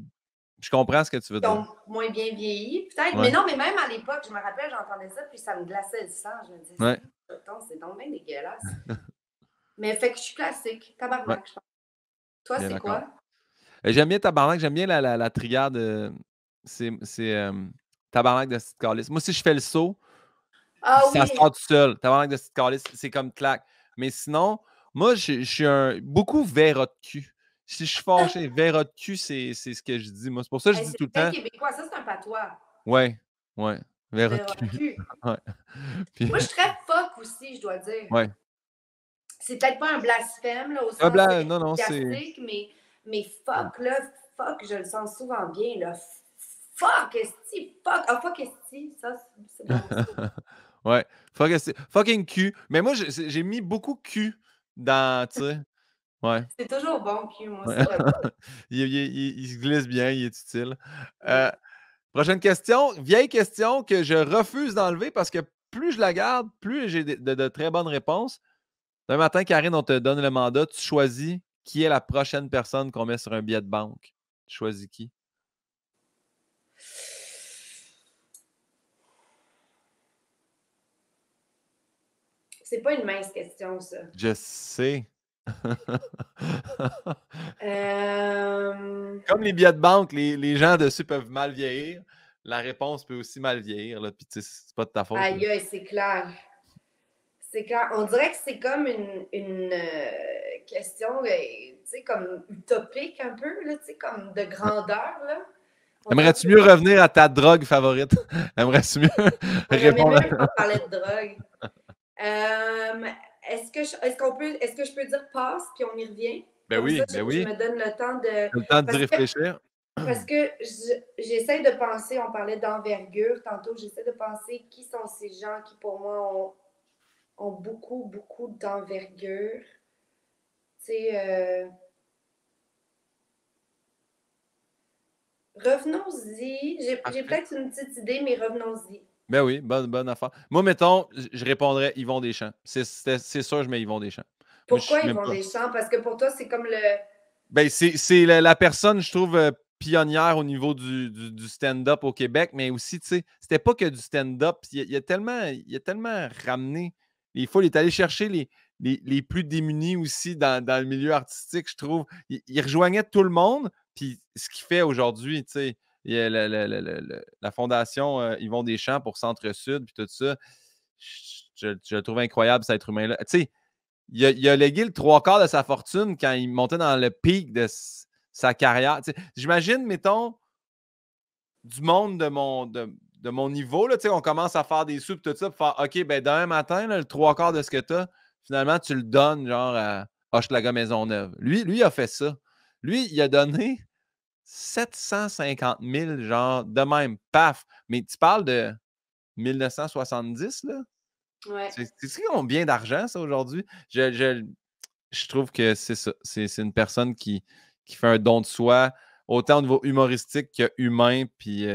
Je comprends ce que tu veux Qui dire. ont moins bien vieilli, peut-être. Mais Ouais, non, mais même à l'époque, je me rappelle, j'entendais ça, puis ça me glaçait le sang. Je me disais, ouais, c'est donc bien dégueulasse. Mais fait que je suis classique, ouais, tabarnak, je pense. Toi, bien c'est d'accord. quoi? J'aime bien Tabarnak, j'aime bien la triade. C'est Tabarnak de petite calice. Moi, si je fais le saut, Ah ça oui! sort tout seul. Tabarnak de petite calice, c'est comme claque. Mais sinon, moi, je suis beaucoup verra de cul. Si je suis fâché, verra de cul, c'est ce que je dis. Moi, c'est pour ça que je Hey, dis c'est tout le très temps, québécois, ça, c'est un patois. ouais, ouais, verra de Vers cul. cul. Ouais. Puis, Moi, je suis très fuck aussi, je dois dire. ouais. C'est peut-être pas un blasphème, là, au sens Non, non, c'est. ecclésiastique, mais fuck, là, fuck, je le sens souvent bien, là. Fuck, esti, fuck, ah, fuck, esti, ça, c'est bon aussi. Ouais. Fucking cul. Mais moi, j'ai mis beaucoup cul dans, tu sais. Ouais. C'est toujours bon, cul, moi Ouais. aussi, j'aime ça. Il se glisse bien, il est utile. Ouais. Prochaine question. Vieille question que je refuse d'enlever parce que plus je la garde, plus j'ai de très bonnes réponses. Un matin, Karine, on te donne le mandat. Tu choisis qui est la prochaine personne qu'on met sur un billet de banque. Tu choisis qui? C'est pas une mince question, ça. Je sais. Euh... Comme les billets de banque, les gens dessus peuvent mal vieillir. La réponse peut aussi mal vieillir. Là, puis, tu sais, c'est pas de ta faute. Là. Aïe, aïe, c'est clair. C'est clair. On dirait que c'est comme une question, tu sais, comme utopique un peu, là, tu sais, comme de grandeur, là. On dirait que Aimerais-tu tu peux mieux pas. revenir à ta drogue favorite? Aimerais-tu mieux Moi, j'aimais répondre mieux qu'on parlait de drogue. Euh, est-ce que je peux dire passe puis on y revient? Ben Comme ça, oui, ben je oui. me donne le temps de. Tu as le temps d'y Parce que, réfléchir. parce que j'essaie de penser, on parlait d'envergure tantôt, j'essaie de penser qui sont ces gens qui, pour moi, ont beaucoup, beaucoup d'envergure. Tu sais, Revenons-y. J'ai Parfait. peut-être une petite idée, mais revenons-y. Ben oui, bonne affaire. Moi, mettons, je répondrais Yvon Deschamps. C'est sûr, je mets Yvon Deschamps. Moi, je Pourquoi suis ils même vont pas. des champs? Parce que pour toi, c'est comme le. Ben, c'est la personne, je trouve, pionnière au niveau du stand-up au Québec, mais aussi, tu sais, c'était pas que du stand-up. Il a tellement ramené. Il est allé chercher les plus démunis aussi dans le milieu artistique, je trouve. Il rejoignait tout le monde, puis ce qu'il fait aujourd'hui, tu sais, il y a la fondation Yvon Deschamps pour Centre-Sud, puis tout ça. Je le trouve incroyable, cet être humain-là. Tu sais, il a légué le trois quarts de sa fortune quand il montait dans le pic de sa carrière. Tu sais, j'imagine, mettons, du monde de mon niveau, là, tu sais, on commence à faire des sous et tout ça, pour faire OK, ben demain matin, là, le trois quarts de ce que tu as, finalement, tu le donnes genre à Hochelaga Maisonneuve. Lui, il a fait ça. Lui, il a donné 750 000, genre, de même, paf. Mais tu parles de 1970, là? Ouais. C'est combien d'argent, ça, aujourd'hui? Je trouve que c'est ça. C'est une personne qui fait un don de soi, autant au niveau humoristique que humain. Puis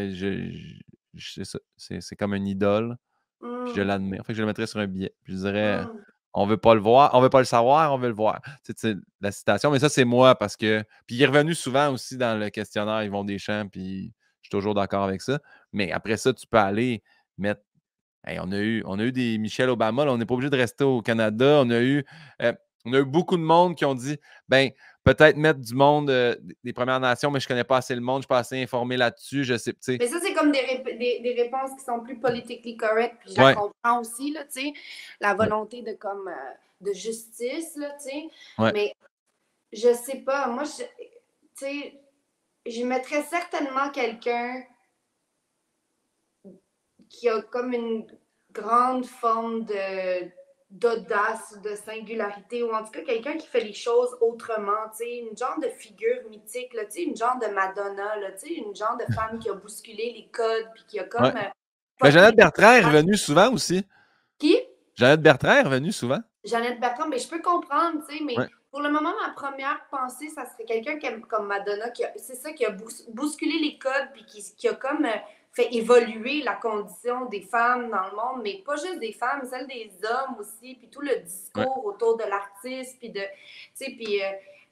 c'est ça. C'est comme une idole. Puis je Hum, l'admire. Fait que je le mettrais sur un billet. Puis je dirais hum. on veut pas le voir, on veut pas le savoir, on veut le voir. C'est la citation. Mais ça, c'est moi parce que. Puis il est revenu souvent aussi dans le questionnaire Yvon Deschamps. Puis je suis toujours d'accord avec ça. Mais après ça, tu peux aller mettre. Hey, on a eu des Michelle Obama, là, on n'est pas obligé de rester au Canada. Euh, on a eu beaucoup de monde qui ont dit ben, peut-être mettre du monde des Premières Nations, mais je ne connais pas assez le monde, je ne suis pas assez informé là-dessus. Je sais, tu sais. Mais ça, c'est comme des réponses qui sont plus politically correct, puis je la Ouais, comprends aussi, là, tu sais, la ouais, volonté de comme de justice, là, tu sais. ouais, Mais je sais pas, moi, tu sais, je mettrais certainement quelqu'un qui a comme une grande forme d'audace, de singularité, ou en tout cas quelqu'un qui fait les choses autrement, tu sais, une genre de figure mythique, là, tu sais, une genre de Madonna, là, tu sais, une genre de femme qui a bousculé les codes, puis qui a ouais. comme Ben, fucké Jeannette les Bertrand est gens. revenue souvent aussi. Qui? Jeannette Bertrand est revenue souvent. Jeannette Bertrand, mais je peux comprendre, tu sais, mais Ouais, pour le moment, ma première pensée, ça serait quelqu'un comme Madonna, c'est ça, qui a bousculé les codes, puis qui a comme fait évoluer la condition des femmes dans le monde, mais pas juste des femmes, celle des hommes aussi, puis tout le ouais, discours autour de l'artiste, puis de, tu sais, puis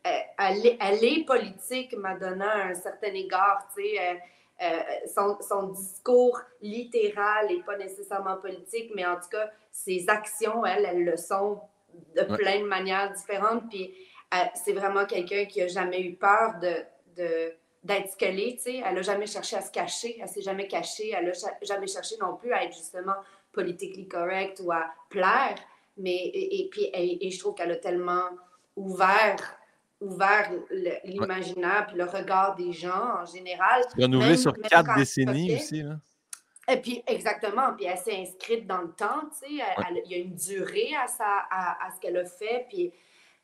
elle est politique, Madonna, à un certain égard, tu sais, son discours littéral n'est pas nécessairement politique, mais en tout cas, ses actions, elles le sont de ouais, plein de manières différentes. Puis c'est vraiment quelqu'un qui n'a jamais eu peur d'être ce qu'elle est. T'sais. Elle n'a jamais cherché à se cacher, elle ne s'est jamais cachée, elle n'a jamais cherché non plus à être justement politically correct ou à plaire. Mais, et je trouve qu'elle a tellement ouvert ouais. l'imaginaire puis le regard des gens en général, Renouvelée même, sur même 4 quand elle décennies choquait. aussi, là. Et puis, exactement. Puis, elle s'est inscrite dans le temps, tu sais. Ouais, Il y a une durée à ce qu'elle a fait. Puis,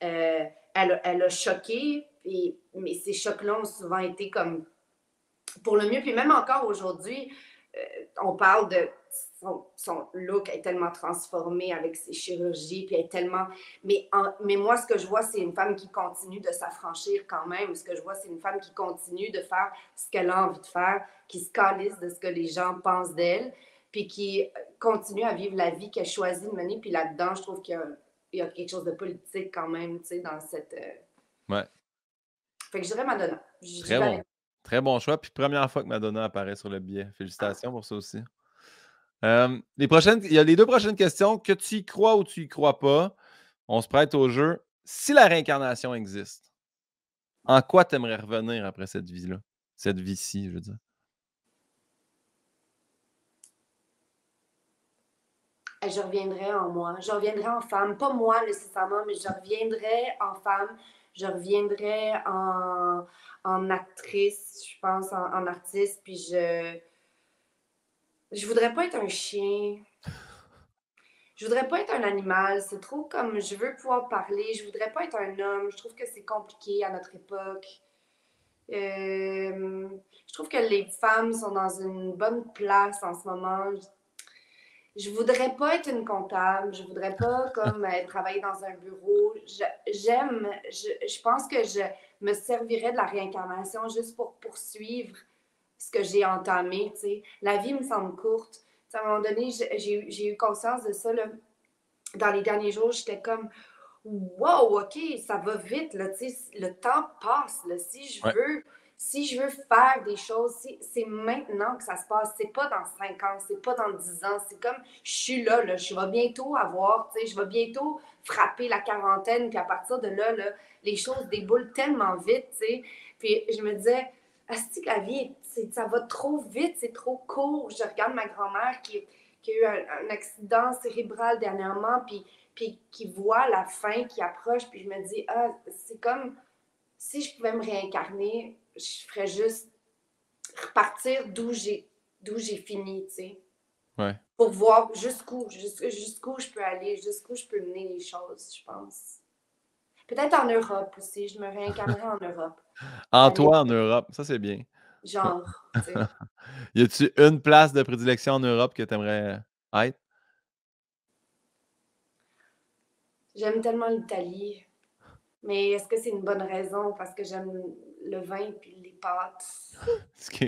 elle a choqué. Puis, mais ces chocs-là ont souvent été comme pour le mieux. Puis, même encore aujourd'hui, on parle de son look est tellement transformé avec ses chirurgies, puis elle est tellement. Mais moi, ce que je vois, c'est une femme qui continue de s'affranchir quand même. Ce que je vois, c'est une femme qui continue de faire ce qu'elle a envie de faire, qui se calisse de ce que les gens pensent d'elle, puis qui continue à vivre la vie qu'elle choisit de mener. Puis là-dedans, je trouve qu'il y a quelque chose de politique quand même, tu sais, dans cette. ouais. Fait que je dirais Madonna. J'y Très vais bon. avec. Très bon choix. Puis première fois que Madonna apparaît sur le billet. Félicitations pour ça aussi. Il y a les deux prochaines questions. Que tu y crois ou tu y crois pas, on se prête au jeu. Si la réincarnation existe, en quoi tu aimerais revenir après cette vie-là? Cette vie-ci, je veux dire. Je reviendrai en moi. Je reviendrai en femme. Pas moi nécessairement, mais je reviendrai en femme. Je reviendrai en actrice, je pense, en artiste. Puis je voudrais pas être un chien. Je voudrais pas être un animal. C'est trop comme je veux pouvoir parler. Je voudrais pas être un homme. Je trouve que c'est compliqué à notre époque. Je trouve que les femmes sont dans une bonne place en ce moment. Je voudrais pas être une comptable, je voudrais pas comme travailler dans un bureau. Je pense que je me servirais de la réincarnation juste pour poursuivre ce que j'ai entamé, tu sais. La vie me semble courte. Tu sais, à un moment donné, j'ai eu conscience de ça, là. Dans les derniers jours, j'étais comme, wow, OK, ça va vite, là, tu sais, le temps passe, là. Ouais. Si je veux faire des choses, c'est maintenant que ça se passe. C'est pas dans 5 ans, c'est pas dans 10 ans. C'est comme, je suis là, je vais bientôt avoir, tu sais, je vais bientôt frapper la quarantaine, puis à partir de là, les choses déboulent tellement vite, tu sais. Puis je me disais, asti que la vie, ça va trop vite, c'est trop court. Je regarde ma grand-mère qui a eu un accident cérébral dernièrement, puis qui voit la fin qui approche, puis je me dis, ah, c'est comme si je pouvais me réincarner, je ferais juste repartir d'où j'ai fini, tu sais, Ouais. pour voir jusqu'où je peux aller, jusqu'où je peux mener les choses, je pense. Peut-être en Europe aussi, je me réincarnerais en Europe. En Aller, toi, en Europe, ça, c'est bien. genre, tu sais. Y a-tu une place de prédilection en Europe que tu aimerais être? J'aime tellement l'Italie, mais est-ce que c'est une bonne raison? Parce que j'aime le vin puis les pâtes.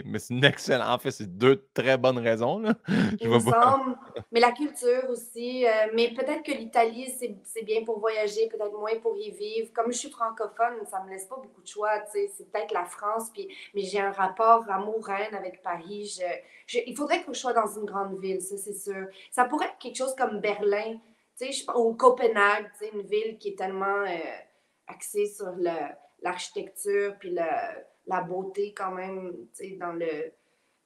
Mais c'est une excellente. En fait, c'est deux très bonnes raisons, là. Je Il me vois pas. semble, mais la culture aussi, mais peut-être que l'Italie, c'est bien pour voyager, peut-être moins pour y vivre. Comme je suis francophone, ça me laisse pas beaucoup de choix, tu sais, c'est peut-être la France, puis, mais j'ai un rapport amour-haine avec Paris. Il faudrait que je sois dans une grande ville, ça, c'est sûr. Ça pourrait être quelque chose comme Berlin, tu sais, ou Copenhague, tu sais, une ville qui est tellement axée sur l'architecture, puis la beauté quand même, tu sais,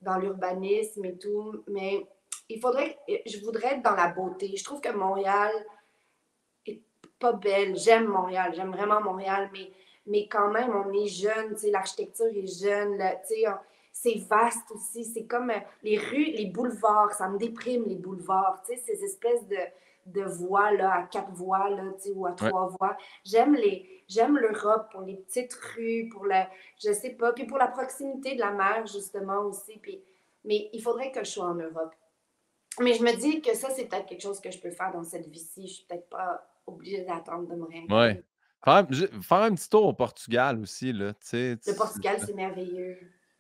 dans l'urbanisme et tout, mais je voudrais être dans la beauté. Je trouve que Montréal est pas belle. J'aime Montréal, j'aime vraiment Montréal, mais quand même, on est jeune, tu sais, l'architecture est jeune, tu sais, c'est vaste aussi. C'est comme les rues, les boulevards, ça me déprime, les boulevards, tu sais, ces espèces de voies, là, à 4 voies, là, tu sais, ou à Ouais. 3 voies. J'aime l'Europe pour les petites rues, je sais pas, puis pour la proximité de la mer, justement, aussi, puis, mais il faudrait que je sois en Europe. Mais je me dis que ça, c'est peut-être quelque chose que je peux faire dans cette vie-ci. Je suis peut-être pas obligée d'attendre de me Ouais. réincarner. Faire un petit tour au Portugal aussi, là, tu sais. Le Portugal, c'est merveilleux.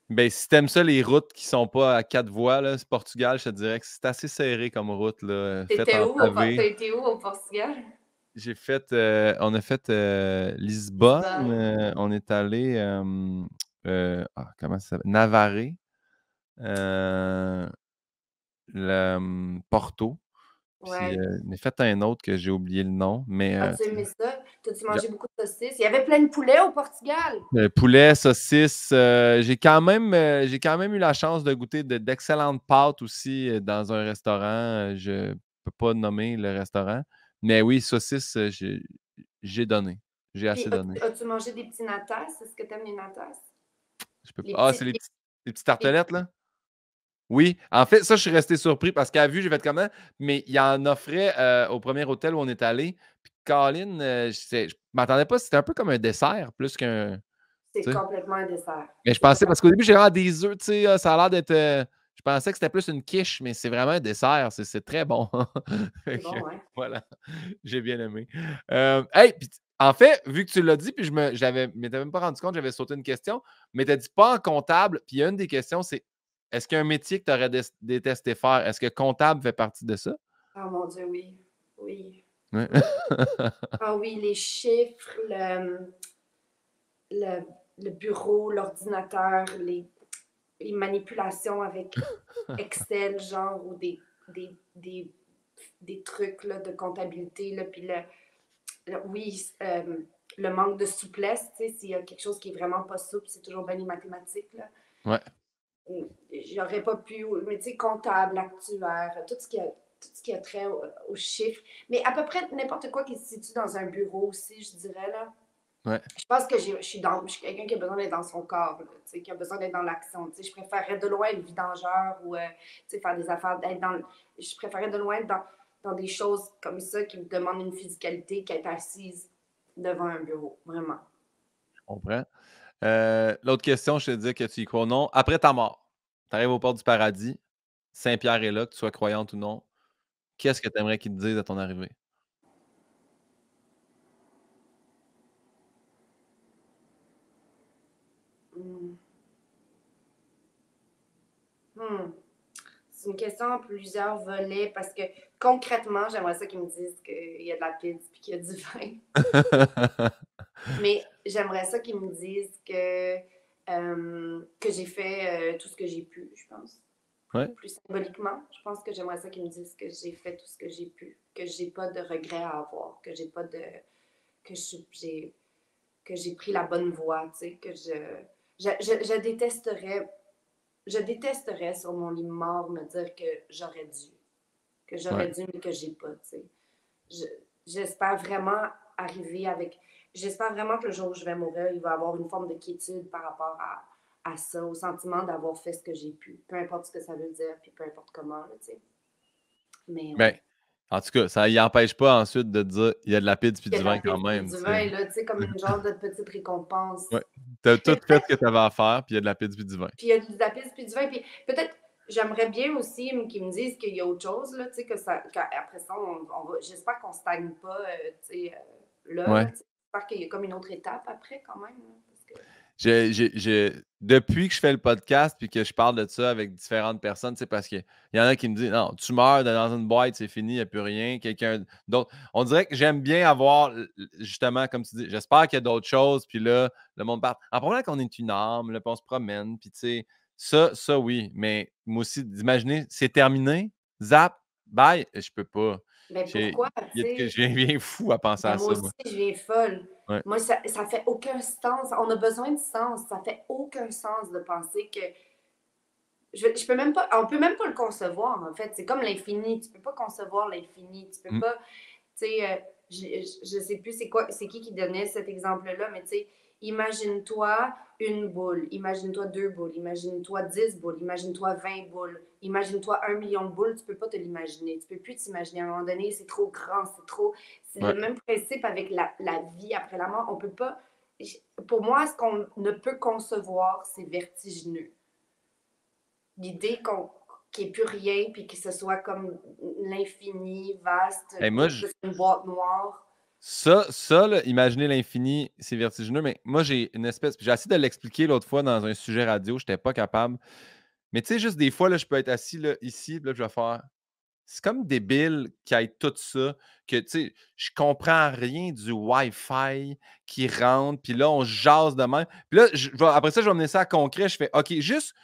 Ben, si t'aimes ça, les routes qui sont pas à 4 voies, là, c'est Portugal, je te dirais que c'est assez serré comme route, là, faite en T'as pavé. été où au Portugal? On a fait Lisbonne, Lisbonne. on est allé, comment ça s'appelle? Navarre, Porto, puis Ouais. on a fait un autre que j'ai oublié le nom, mais As-tu aimé ça? T'as-tu j'a mangé beaucoup de saucisses? Il y avait plein de poulet au Portugal. poulet, saucisse, j'ai quand même eu la chance de goûter d'excellentes pâtes aussi, dans un restaurant, je peux pas nommer le restaurant, mais oui, saucisses, j'ai donné. J'ai Puis assez donné. as-tu mangé des petits natas? Est-ce que t'aimes les natas? Je peux Les pas c'est petits, les petites les- tartelettes, là? Oui, en fait, ça, je suis resté surpris parce qu'à vue, j'ai fait comment? Mais il en offrait, au premier hôtel où on est allé. Puis Colin, je m'attendais pas, c'était un peu comme un dessert plus qu'un, c'est tu sais? complètement un dessert. Mais je C'est pensais vraiment, parce qu'au début, j'ai l'air des œufs, tu sais, ça a l'air d'être, je pensais que c'était plus une quiche, mais c'est vraiment un dessert, c'est très bon. Fait c'est que bon, ouais. voilà, j'ai bien aimé. Hey, puis en fait, vu que tu l'as dit, puis m'étais même pas rendu compte, j'avais sauté une question, mais tu as dit pas en comptable, puis il y a une des questions, c'est est-ce qu'il y a un métier que tu aurais détesté faire? Est-ce que comptable fait partie de ça? Oh mon Dieu, oui. Oui. Ouais. Oui. Ah oui, les chiffres, le, le bureau, l'ordinateur, les manipulations avec Excel, genre, ou des trucs là, de comptabilité, là, puis oui, le manque de souplesse, tu sais, s'il y a quelque chose qui est vraiment pas souple, c'est toujours bien les mathématiques, là. Ouais. J'aurais pas pu, mais tu sais, comptable, actuaire, tout ce qui a trait aux chiffres, mais à peu près n'importe quoi qui se situe dans un bureau aussi, je dirais, là. Ouais. Je pense que je suis quelqu'un qui a besoin d'être dans son corps, là, tu sais, qui a besoin d'être dans l'action. Tu sais, je préférerais de loin être vidangeur ou tu sais, faire des affaires, je préférerais de loin être dans des choses comme ça qui me demandent une physicalité qu'être assise devant un bureau, vraiment. Je comprends. L'autre question, je te dis que tu y crois ou non. Après ta mort, tu arrives aux portes du paradis, Saint-Pierre est là, que tu sois croyante ou non. Qu'est-ce que tu aimerais qu'il te dise à ton arrivée? Hmm. Hmm. C'est une question en plusieurs volets parce que concrètement, j'aimerais ça qu'ils me disent qu'il y a de la pizza et qu'il y a du vin. Mais j'aimerais ça qu'ils me disent que j'ai fait tout ce que j'ai pu, je pense. Ouais. Plus symboliquement, je pense que j'aimerais ça qu'ils me disent que j'ai fait tout ce que j'ai pu, que j'ai pas de regrets à avoir, que j'ai pas de. que j'ai pris la bonne voie, tu sais, que je détesterais. Je détesterais sur mon lit mort me dire que Ouais. j'aurais dû, mais que j'ai pas, tu sais. J'espère vraiment arriver avec. J'espère vraiment que le jour où je vais mourir, il va y avoir une forme de quiétude par rapport à ça, au sentiment d'avoir fait ce que j'ai pu. Peu importe ce que ça veut dire, puis peu importe comment, là, tu sais. Mais Ben, ouais. en tout cas, ça y empêche pas ensuite de dire il y a de la pizza puis Il y a du de la vin quand pizza puis même, du tu vin, sais. là, tu sais, comme une genre de petite récompense. Ouais. T'as tout Mais fait ce que t'avais à faire, puis il y a de la pizza puis du vin. puis il y a de la pizza puis du vin, puis peut-être. J'aimerais bien aussi qu'ils me disent qu'il y a autre chose, là, tu sais, qu'après ça, j'espère qu'on ne stagne pas, tu sais, là, Ouais. j'espère qu'il y a comme une autre étape après, quand même, là, parce que. Depuis que je fais le podcast puis que je parle de ça avec différentes personnes, tu sais, parce qu'il y en a qui me disent non, tu meurs dans une boîte, c'est fini, il n'y a plus rien. Quelqu'un d'autre. On dirait que j'aime bien avoir, justement, comme tu dis, j'espère qu'il y a d'autres choses, puis là, le monde parle. En premier qu'on est une âme, là, puis on se promène, puis tu sais, ça, oui. Mais moi aussi, d'imaginer, c'est terminé, zap, bye, je peux pas. Ben pourquoi, tu sais? Je viens fou à penser Ben à moi ça, aussi, moi. je viens folle. Ouais. Moi, ça fait aucun sens. On a besoin de sens. Ça fait aucun sens de penser que. Je peux même pas. On peut même pas le concevoir, en fait. C'est comme l'infini. Tu peux pas concevoir l'infini. Tu peux Mm. pas. Tu sais, je sais plus c'est qui donnait cet exemple-là, mais tu sais, imagine-toi une boule, imagine-toi deux boules, imagine-toi 10 boules, imagine-toi 20 boules, imagine-toi 1 million de boules, tu peux pas te l'imaginer, tu peux plus t'imaginer. À un moment donné, c'est trop grand, c'est trop. C'est le Ouais. même principe avec la vie après la mort. On peut pas. Pour moi, ce qu'on ne peut concevoir, c'est vertigineux. L'idée qu'il n'y ait plus rien, puis que ce soit comme l'infini, vaste, Hey, moi, que ce soit une boîte noire. Ça là, imaginer l'infini, c'est vertigineux, mais moi, j'ai une espèce. J'ai essayé de l'expliquer l'autre fois dans un sujet radio, je n'étais pas capable. Mais tu sais, juste des fois, là, je peux être assis là, ici, puis là, je vais faire. C'est comme débile qu'il y ait tout ça, que tu sais, je comprends rien du Wi-Fi qui rentre, puis là, on jase de même. Puis là, après ça, je vais mener ça à concret. Je fais OK, juste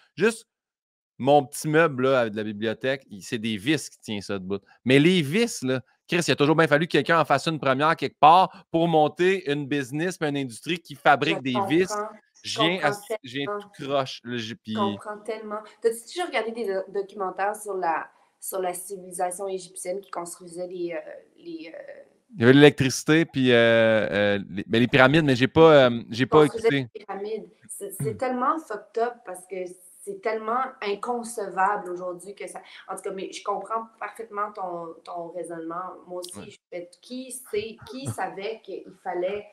mon petit meuble là, avec de la bibliothèque, c'est des vis qui tiennent ça debout. Mais les vis, là, Chris, il a toujours bien fallu que quelqu'un en fasse une première quelque part pour monter une business, une industrie qui Je fabrique des vis. comprends. Je Je comprends viens tellement. tout croche. Là, Je comprends tellement. T'as-tu déjà regardé des documentaires sur la civilisation égyptienne qui construisait il y avait l'électricité, puis les pyramides, mais j'ai pas construisait écouté. des pyramides? C'est tellement fucked up parce que c'est tellement inconcevable aujourd'hui que ça. En tout cas, mais je comprends parfaitement ton raisonnement. Moi Ouais. aussi, qui savait qu'il fallait.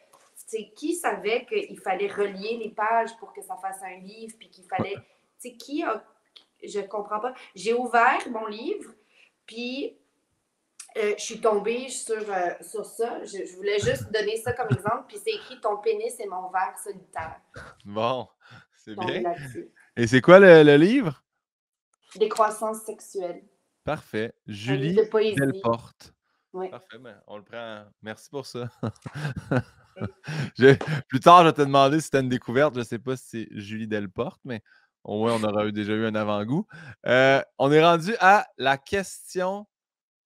Qui savait qu'il fallait relier les pages pour que ça fasse un livre, puis qu'il fallait. Qui a. Je comprends pas. J'ai ouvert mon livre, puis je suis tombée sur ça. Je voulais juste donner ça comme exemple, puis c'est écrit ton pénis est mon verre solitaire. Bon, c'est Tombée bien. là-dessus. Et c'est quoi le livre? Décroissance sexuelle. Parfait. Un livre Julie de poésie. Delporte. Oui. Parfait, ben, on le prend. Merci pour ça. Je- Plus tard, je vais te demander si tu as une découverte. Je ne sais pas si c'est Julie Delporte, mais au moins, on aura déjà eu un avant-goût. On est rendu à la question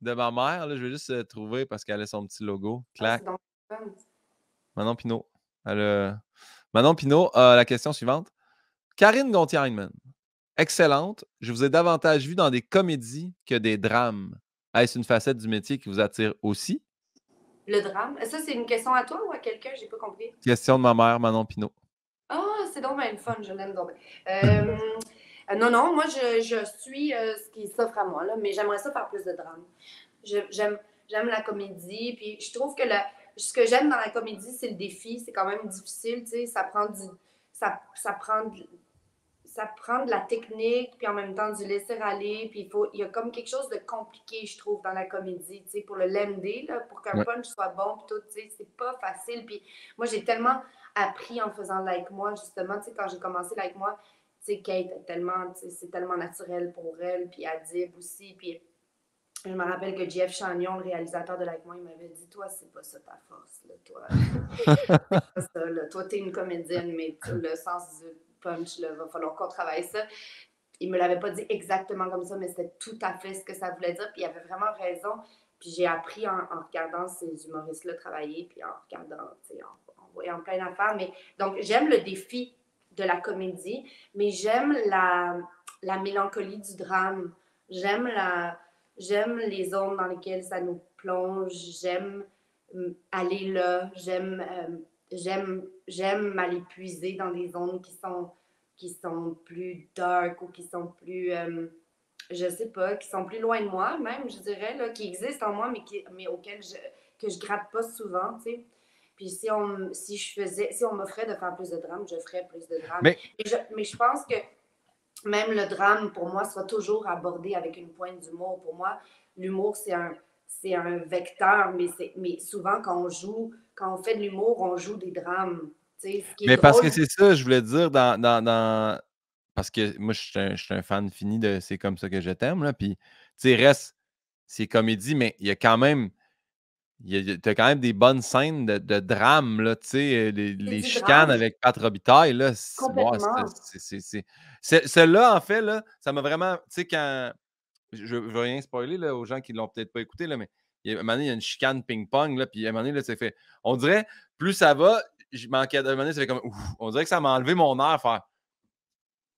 de ma mère. Là, je vais juste trouver parce qu'elle a son petit logo. Ah, Clac. c'est donc fun. Manon Pinot. Manon Pinot a la question suivante. Karine Gontier-Heinemann. Excellente. Je vous ai davantage vu dans des comédies que des drames. Est-ce une facette du métier qui vous attire aussi? Le drame. Ça, c'est une question à toi ou à quelqu'un? J'ai pas compris. Question de ma mère, Manon Pinot. Ah, c'est donc bien le fun. Je l'aime donc bien. Non, non, moi, je suis ce qui s'offre à moi, là, mais j'aimerais ça faire plus de drame. J'aime la comédie, puis je trouve que ce que j'aime dans la comédie, c'est le défi. C'est quand même difficile, tu sais. Ça prend ça prend de la technique, puis en même temps du laisser-aller, puis il y a comme quelque chose de compliqué, je trouve, dans la comédie, tu sais, pour le lender, là, pour qu'un Ouais. punch soit bon, puis tout, tu sais, c'est pas facile, puis moi, j'ai tellement appris en faisant Like Moi, justement, tu sais, quand j'ai commencé Like Moi, sais, Kate est tellement, c'est tellement naturel pour elle, puis Adib aussi, puis je me rappelle que Jeff Chagnon, le réalisateur de Like Moi, il m'avait dit, toi, c'est pas ça ta force, là, toi, c'est pas ça, là, toi, t'es une comédienne, mais le sens du punch, là, va falloir qu'on travaille ça. Il me l'avait pas dit exactement comme ça, mais c'était tout à fait ce que ça voulait dire, puis il avait vraiment raison. Puis j'ai appris en regardant ces humoristes-là travailler, puis en regardant, en voyant plein d'affaires. Mais, donc, j'aime le défi de la comédie, mais j'aime la mélancolie du drame. J'aime les zones dans lesquelles ça nous plonge. J'aime aller là. J'aime m'aller puiser dans des zones qui sont plus dark ou qui sont plus je sais pas, qui sont plus loin de moi, même, je dirais, là, qui existent en moi, mais auxquels que je gratte pas souvent, tu sais. Puis si on m'offrait de faire plus de drame, je ferais plus de drame. Mais, Mais je pense que même le drame, pour moi, soit toujours abordé avec une pointe d'humour. Pour moi, l'humour, c'est un vecteur, mais souvent, quand on fait de l'humour, on joue des drames. Tu sais, ce qui est mais parce drôle. que c'est ça, je voulais dire parce que moi, je suis un fan fini de C'est comme ça que je t'aime, là. Puis, tu sais, reste, c'est comédie, mais il y a quand même. T'as quand même des bonnes scènes de drame, là, tu sais, C'est les du chicanes drame, avec Pat Robitaille, là, ouais, complètement. celle-là, en fait, là, ça m'a vraiment, tu sais, quand, je veux rien spoiler, là, aux gens qui l'ont peut-être pas écouté, là, mais un moment donné, il y a une chicane ping-pong, là, puis à un moment donné, là, c'est fait, on dirait, plus ça va, je manquais, à un moment donné, ça fait comme, ouf, on dirait que ça m'a enlevé mon air, faire,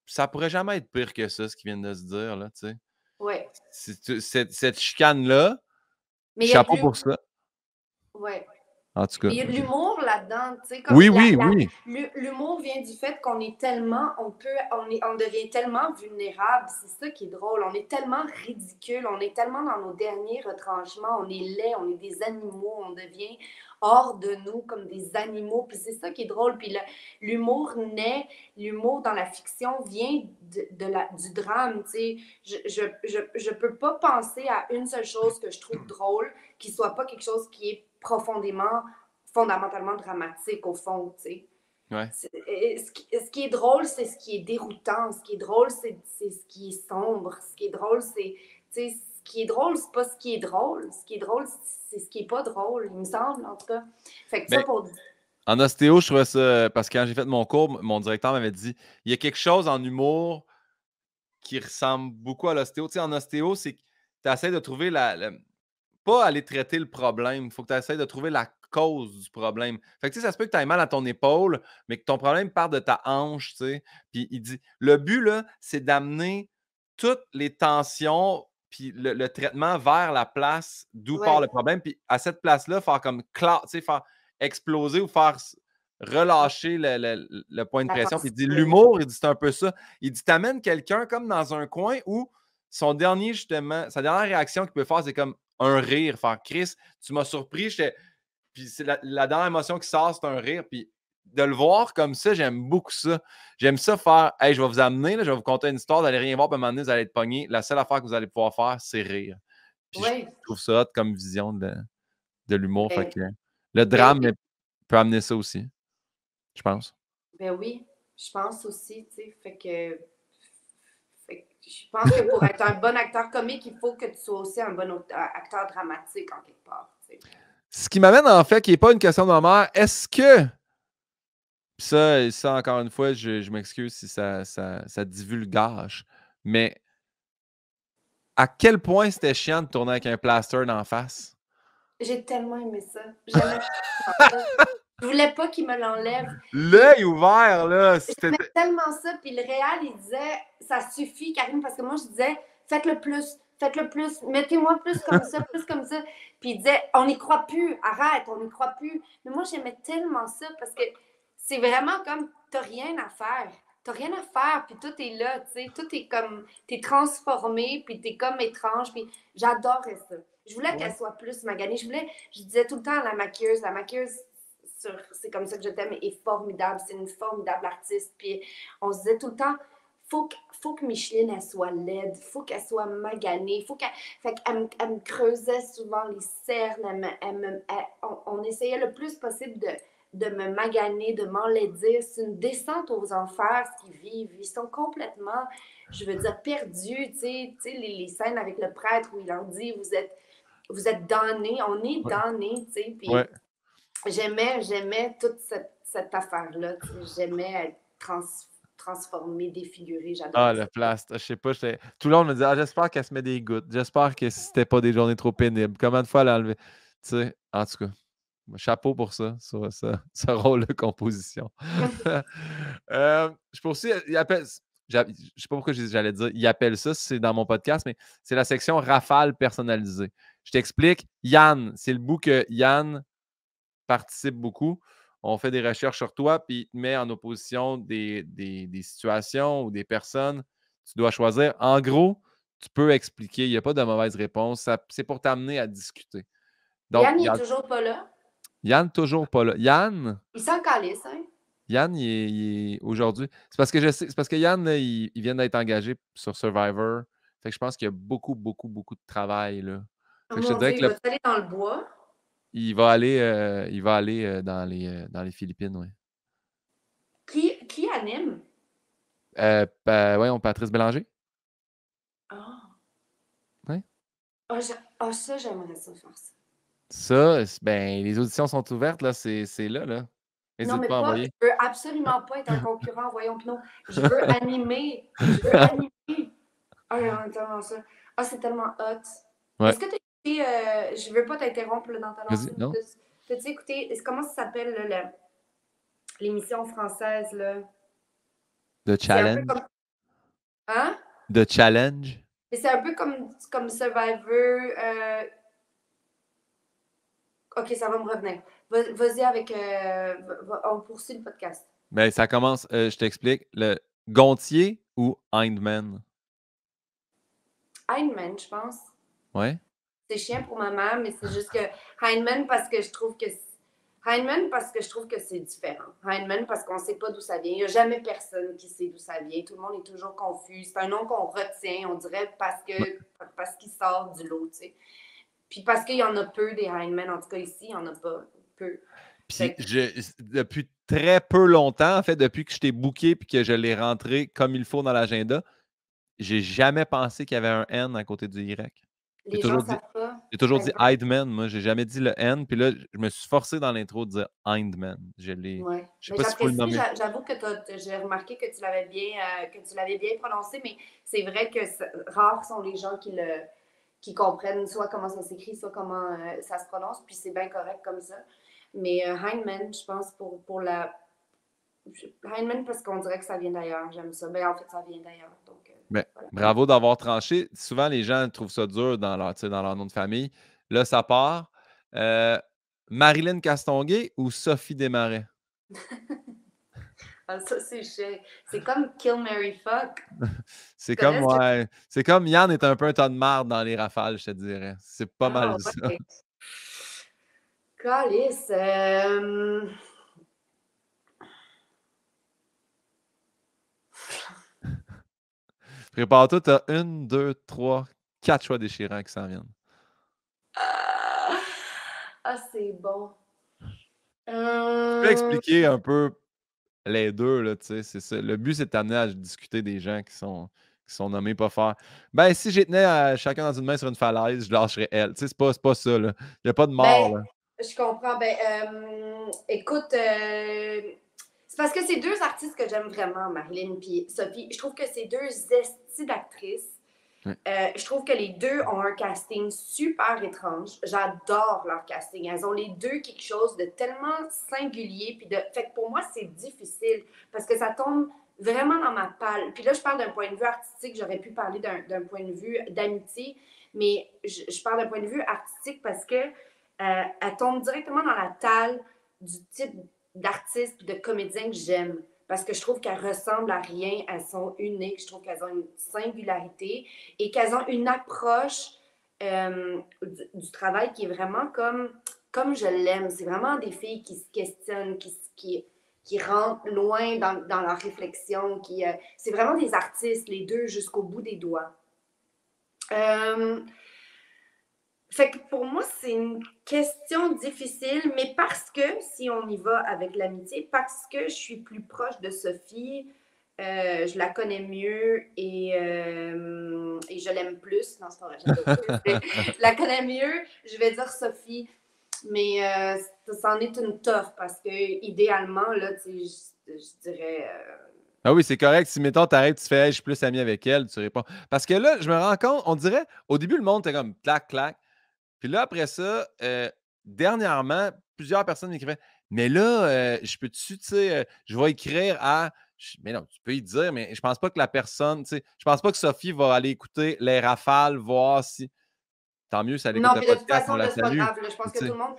ça pourrait jamais être pire que ça, ce qu'ils viennent de se dire, là, tu sais. Ouais. Cette chicane-là, Mais il y a de chapeau l'humour. pour ça, Ouais. en tout Mais cas. il y a de l'humour là-dedans, tu sais, comme Oui, oui, oui. l'humour vient du fait qu'on est tellement, on devient tellement vulnérable, c'est ça qui est drôle, on est tellement ridicule, on est tellement dans nos derniers retranchements, on est laid, on est des animaux, on devient hors de nous comme des animaux, puis c'est ça qui est drôle, puis l'humour dans la fiction vient du drame, tu sais, je peux pas penser à une seule chose que je trouve drôle qui soit pas quelque chose qui est fondamentalement dramatique, au fond, tu sais. Ouais. Ce qui est drôle, c'est ce qui est déroutant. Ce qui est drôle, c'est ce qui est sombre. Ce qui est drôle, c'est... Tu sais, ce qui est drôle, c'est pas ce qui est drôle. Ce qui est drôle, c'est ce qui est pas drôle, il me semble, en tout cas. Fait que ça, Ben, pour... en ostéo, je trouvais ça. Parce que quand j'ai fait mon cours, mon directeur m'avait dit il y a quelque chose en humour qui ressemble beaucoup à l'ostéo. Tu sais, en ostéo, c'est que tu essaies de trouver pas aller traiter le problème. Il faut que tu essaies de trouver la cause du problème. Fait que tu sais, ça se peut que tu aies mal à ton épaule, mais que ton problème part de ta hanche, tu sais. Puis il dit le but, là, c'est d'amener toutes les tensions puis le traitement vers la place d'où part le Ouais, problème. Puis à cette place-là, faire comme tu sais, faire exploser ou faire relâcher le point de la pression. Puis il dit pensée. l'humour, il dit c'est un peu ça. Il dit t'amènes quelqu'un comme dans un coin où sa dernière réaction qu'il peut faire, c'est comme un rire. Faire Chris, tu m'as surpris. Puis c'est la dernière émotion qui sort, c'est un rire. Puis de le voir comme ça, j'aime beaucoup ça. J'aime ça faire hey, je vais vous amener, là, je vais vous conter une histoire, vous n'allez rien voir, puis à un moment donné, vous allez être pogné. La seule affaire que vous allez pouvoir faire, c'est rire. Puis je Oui, trouve ça hot comme vision de l'humour. Fait ben, que le ben drame oui, peut amener ça aussi, je pense. ben oui, je pense aussi, tu sais, fait que je pense que pour être un bon acteur comique, il faut que tu sois aussi un bon acteur dramatique, en quelque part, tu sais. Ce qui m'amène en fait, qui n'est pas une question de ma mère, est-ce que puis ça, encore une fois, je m'excuse si ça divulgage. Mais à quel point c'était chiant de tourner avec un plaster d'en face? J'ai tellement aimé ça. J'aimais tellement ça. Je voulais pas qu'il me l'enlève. Puis L'œil ouvert, là, c'était. j'aimais tellement ça. Puis le réal, il disait, ça suffit, Karine, parce que moi, je disais, faites-le plus, mettez-moi plus comme ça. Puis il disait, on n'y croit plus, arrête, on n'y croit plus. Mais moi, j'aimais tellement ça parce que c'est vraiment comme, t'as rien à faire. T'as rien à faire, puis tout est là, tu sais. Tout est comme, t'es transformé, puis t'es comme étrange, puis j'adorais ça. Je voulais Ouais. qu'elle soit plus maganée. Je disais tout le temps à la maquilleuse, c'est comme ça que je t'aime, est formidable. C'est une formidable artiste. Puis on se disait tout le temps, faut que Micheline, elle soit laide, faut qu'elle soit maganée, fait qu'elle me creusait souvent les cernes, on essayait le plus possible de me maganer, de m'enlaidir. C'est une descente aux enfers, ce qu'ils vivent. Ils sont complètement, je veux dire, perdus. Tu sais, les scènes avec le prêtre où il leur dit, vous êtes damnés, on est Ouais. damnés, tu sais. Ouais. Puis j'aimais toute cette affaire-là. J'aimais être transformée, défigurée. Ah, J'adorais le ça. plast. Je sais pas. Tout le monde me dit j'espère qu'elle se met des gouttes. J'espère que c'était pas des journées trop pénibles. Combien de fois elle a enlevé? Tu sais, en tout cas, chapeau pour ça, sur ce rôle de composition. Je poursuis. Je sais pas pourquoi j'allais dire il appelle ça, c'est dans mon podcast, mais c'est la section rafale personnalisée. Je t'explique. Yann, c'est le bout que Yann participe beaucoup. On fait des recherches sur toi, puis il te met en opposition des situations ou des personnes. Tu dois choisir. En gros, tu peux expliquer. Il n'y a pas de mauvaise réponse. C'est pour t'amener à discuter. Donc, Yann, il est toujours pas là. Yann, toujours pas là. Yann, Il s'en calisse, hein? Yann, il est aujourd'hui. C'est parce que je sais, c'est parce que Yann, là, il vient d'être engagé sur Survivor. Fait que je pense qu'il y a beaucoup, beaucoup, beaucoup de travail, là. Oh Fait que je te mon dirais Dieu, que il va aller dans le bois. il va aller dans les Philippines, oui. Qui anime? Voyons, Patrice Bélanger. Ah, Ouais. ça, j'aimerais ça faire ça. Ça, ben, les auditions sont ouvertes, là, c'est là, là. Non, N'hésite mais pas à pas, envoyer. je veux absolument pas être un concurrent, voyons Pinot. Je veux animer. Je veux animer. Ah, j'aimerais tellement ça. Ah, c'est tellement hot. Ouais. Est-ce que tu as écouté, je veux pas t'interrompre là, dans ta Vas-y, lancée, mais non? t'as-tu écouté, comment ça s'appelle là, l'émission française, là? The C'est un peu Challenge. comme, hein? The Challenge. Et c'est un peu comme Survivor. OK, ça va me revenir. Vas-y avec, on poursuit le podcast. Ben, ça commence, je t'explique. Le Gontier ou Hindman? Heinemann, je pense. Ouais. C'est chiant pour ma mère, mais c'est juste que Heinemann parce que je trouve que c'est différent. Heinemann parce qu'on ne sait pas d'où ça vient. Il n'y a jamais personne qui sait d'où ça vient. Tout le monde est toujours confus. C'est un nom qu'on retient, on dirait, parce qu'il sort du lot, tu sais. Puis parce qu'il y en a peu des Heinemann, en tout cas ici, il n'y en a pas peu. Puis depuis très peu longtemps, en fait, depuis que je t'ai booké et que je l'ai rentré comme il faut dans l'agenda, j'ai jamais pensé qu'il y avait un N à côté du Y. J'ai Les gens toujours ne dit, savent pas. j'ai toujours Ben, dit Hindman, moi, j'ai jamais dit le N. Puis là, je me suis forcé dans l'intro de dire Hindman. Je ouais. sais Mais pas s'il faut le j'apprécie, nommer. j'avoue que j'ai remarqué que tu l'avais bien prononcé, mais c'est vrai que rares sont les gens qui comprennent soit comment ça s'écrit, soit comment ça se prononce, puis c'est bien correct comme ça. Mais Heinemann, je pense, pour la. Heinemann, parce qu'on dirait que ça vient d'ailleurs, j'aime ça. Ben, en fait, ça vient d'ailleurs. Donc, Ben, voilà. bravo d'avoir tranché. Souvent, les gens trouvent ça dur dans leur nom de famille. Là, ça part. Marilyn Castonguay ou Sophie Desmarais? Ah, ça, c'est chiant. C'est comme Kill Mary Fuck. C'est Tu connais comme, ce jeu? ouais, c'est comme Yann est un peu un tas de marde dans les rafales, je te dirais. C'est pas mal Ah, ça. ouais. Calice. Prépare-toi, t'as 1, 2, 3, 4 choix déchirants qui s'en viennent. Ah, c'est bon. Tu peux expliquer un peu les deux, là, tu sais, c'est ça. Le but, c'est de t'amener à discuter des gens qui sont nommés pas faire. Ben, si j'ai tenais à chacun dans une main sur une falaise, je lâcherais elle. Tu sais, c'est pas ça, là. Il n'y a pas de Ben, mort, là. je comprends. Ben, écoute, c'est parce que c'est deux artistes que j'aime vraiment, Marilyn et Sophie. Je trouve que c'est deux estis d'actrices. Ouais. Je trouve que les deux ont un casting super étrange. J'adore leur casting. Elles ont les deux quelque chose de tellement singulier. Fait que pour moi, c'est difficile parce que ça tombe vraiment dans ma palle. Puis là, je parle d'un point de vue artistique. J'aurais pu parler d'un point de vue d'amitié, mais je parle d'un point de vue artistique parce que elle tombe directement dans la talle du type d'artiste et de comédien que j'aime. Parce que je trouve qu'elles ressemblent à rien, elles sont uniques, je trouve qu'elles ont une singularité et qu'elles ont une approche du travail qui est vraiment comme je l'aime. C'est vraiment des filles qui se questionnent, qui rentrent loin dans leur réflexion. C'est vraiment des artistes, les deux, jusqu'au bout des doigts. Fait que pour moi, c'est une question difficile, mais parce que, si on y va avec l'amitié, parce que je suis plus proche de Sophie, je la connais mieux et je l'aime plus. Non, c'est pas vrai, j'aime pas plus. Je la connais mieux, je vais dire Sophie, mais c'en est une toffe parce que, idéalement, là, tu sais, je dirais. Ah oui, c'est correct. Si, mettons, t'arrêtes, tu fais, hey, je suis plus ami avec elle, tu réponds. Parce que là, je me rends compte, on dirait, au début, le monde était comme clac, clac. Puis là, après ça, dernièrement, plusieurs personnes m'écrivaient, mais là, je peux-tu, tu sais, je vais écrire à. Mais non, tu peux y dire, mais je pense pas que la personne, tu sais, je pense pas que Sophie va aller écouter les rafales, voir si. Tant mieux si elle écoute Non, le puis de toute podcast, on façon, la là, c'est pas salue. grave. Là, je pense Tu que tout sais. le monde.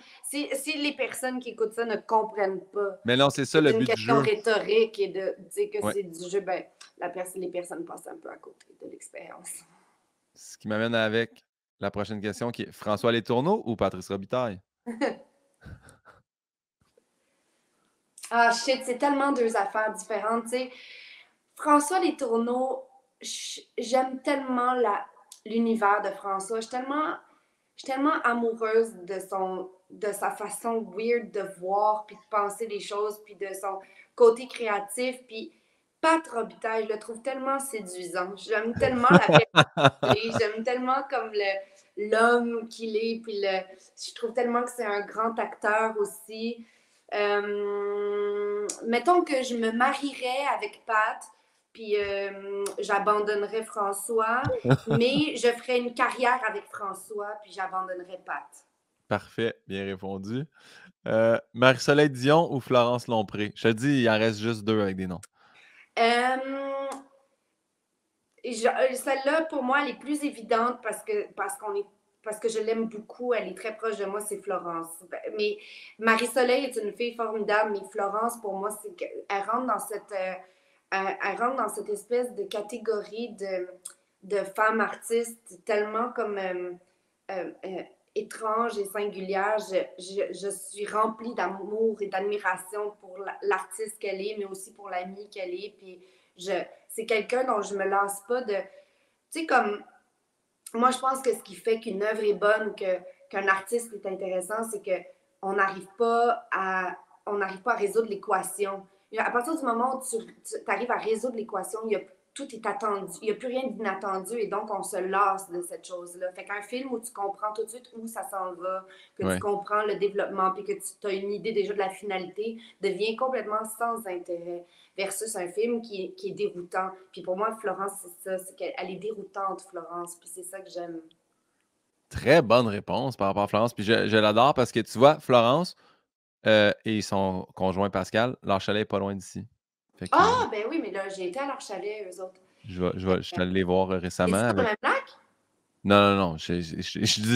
Si les personnes qui écoutent ça ne comprennent pas Mais non, que c'est ça c'est le une but du question jeu. rhétorique et de dire que Ouais. c'est du jeu, ben, les personnes passent un peu à côté de l'expérience. Ce qui m'amène avec la prochaine question qui est François Letourneau ou Patrice Robitaille? Ah, shit, c'est tellement deux affaires différentes. Tu sais, François Letourneau, j'aime tellement l'univers de François. Je suis tellement amoureuse de sa façon weird de voir, puis de penser les choses, puis de son côté créatif. Puis Pat Robitaille, je le trouve tellement séduisant. J'aime tellement la personnalité, j'aime tellement comme l'homme qu'il est, puis je trouve tellement que c'est un grand acteur aussi. Mettons que je me marierais avec Pat, puis j'abandonnerais François, mais je ferais une carrière avec François, puis j'abandonnerais Pat. Parfait, bien répondu. Marie-Soleil Dion ou Florence Lompré? Je te dis, il en reste juste deux avec des noms. Euh, Celle-là, pour moi, elle est plus évidente parce que je l'aime beaucoup. Elle est très proche de moi, c'est Florence. Mais Marie-Soleil est une fille formidable, mais Florence, pour moi, elle rentre dans elle rentre dans cette espèce de catégorie de femme artiste tellement comme euh, euh, étrange et singulière. Je suis remplie d'amour et d'admiration pour l'artiste qu'elle est, mais aussi pour l'amie qu'elle est. Puis c'est quelqu'un dont je me lasse pas de. Tu sais, comme. Moi, je pense que ce qui fait qu'une œuvre est bonne, qu'un artiste est intéressant, c'est qu'on n'arrive pas à. On n'arrive pas à résoudre l'équation. À partir du moment où tu arrives à résoudre l'équation, tout est attendu. Il n'y a plus rien d'inattendu et donc on se lasse de cette chose-là. Fait qu'un film où tu comprends tout de suite où ça s'en va, que tu Ouais. comprends le développement puis que tu as une idée déjà de la finalité, devient complètement sans intérêt versus un film qui est déroutant. Puis pour moi, Florence, c'est ça, c'est qu'elle est déroutante, Florence, puis c'est ça que j'aime. Très bonne réponse par rapport à Florence. Puis je l'adore parce que tu vois, Florence et son conjoint Pascal, leur chalet est pas loin d'ici. Fait que Ah, ben oui, mais là, j'ai été à leur chalet, eux autres. je suis allé les voir Es-tu récemment sur le avec. même lac? Non, non, non, je dis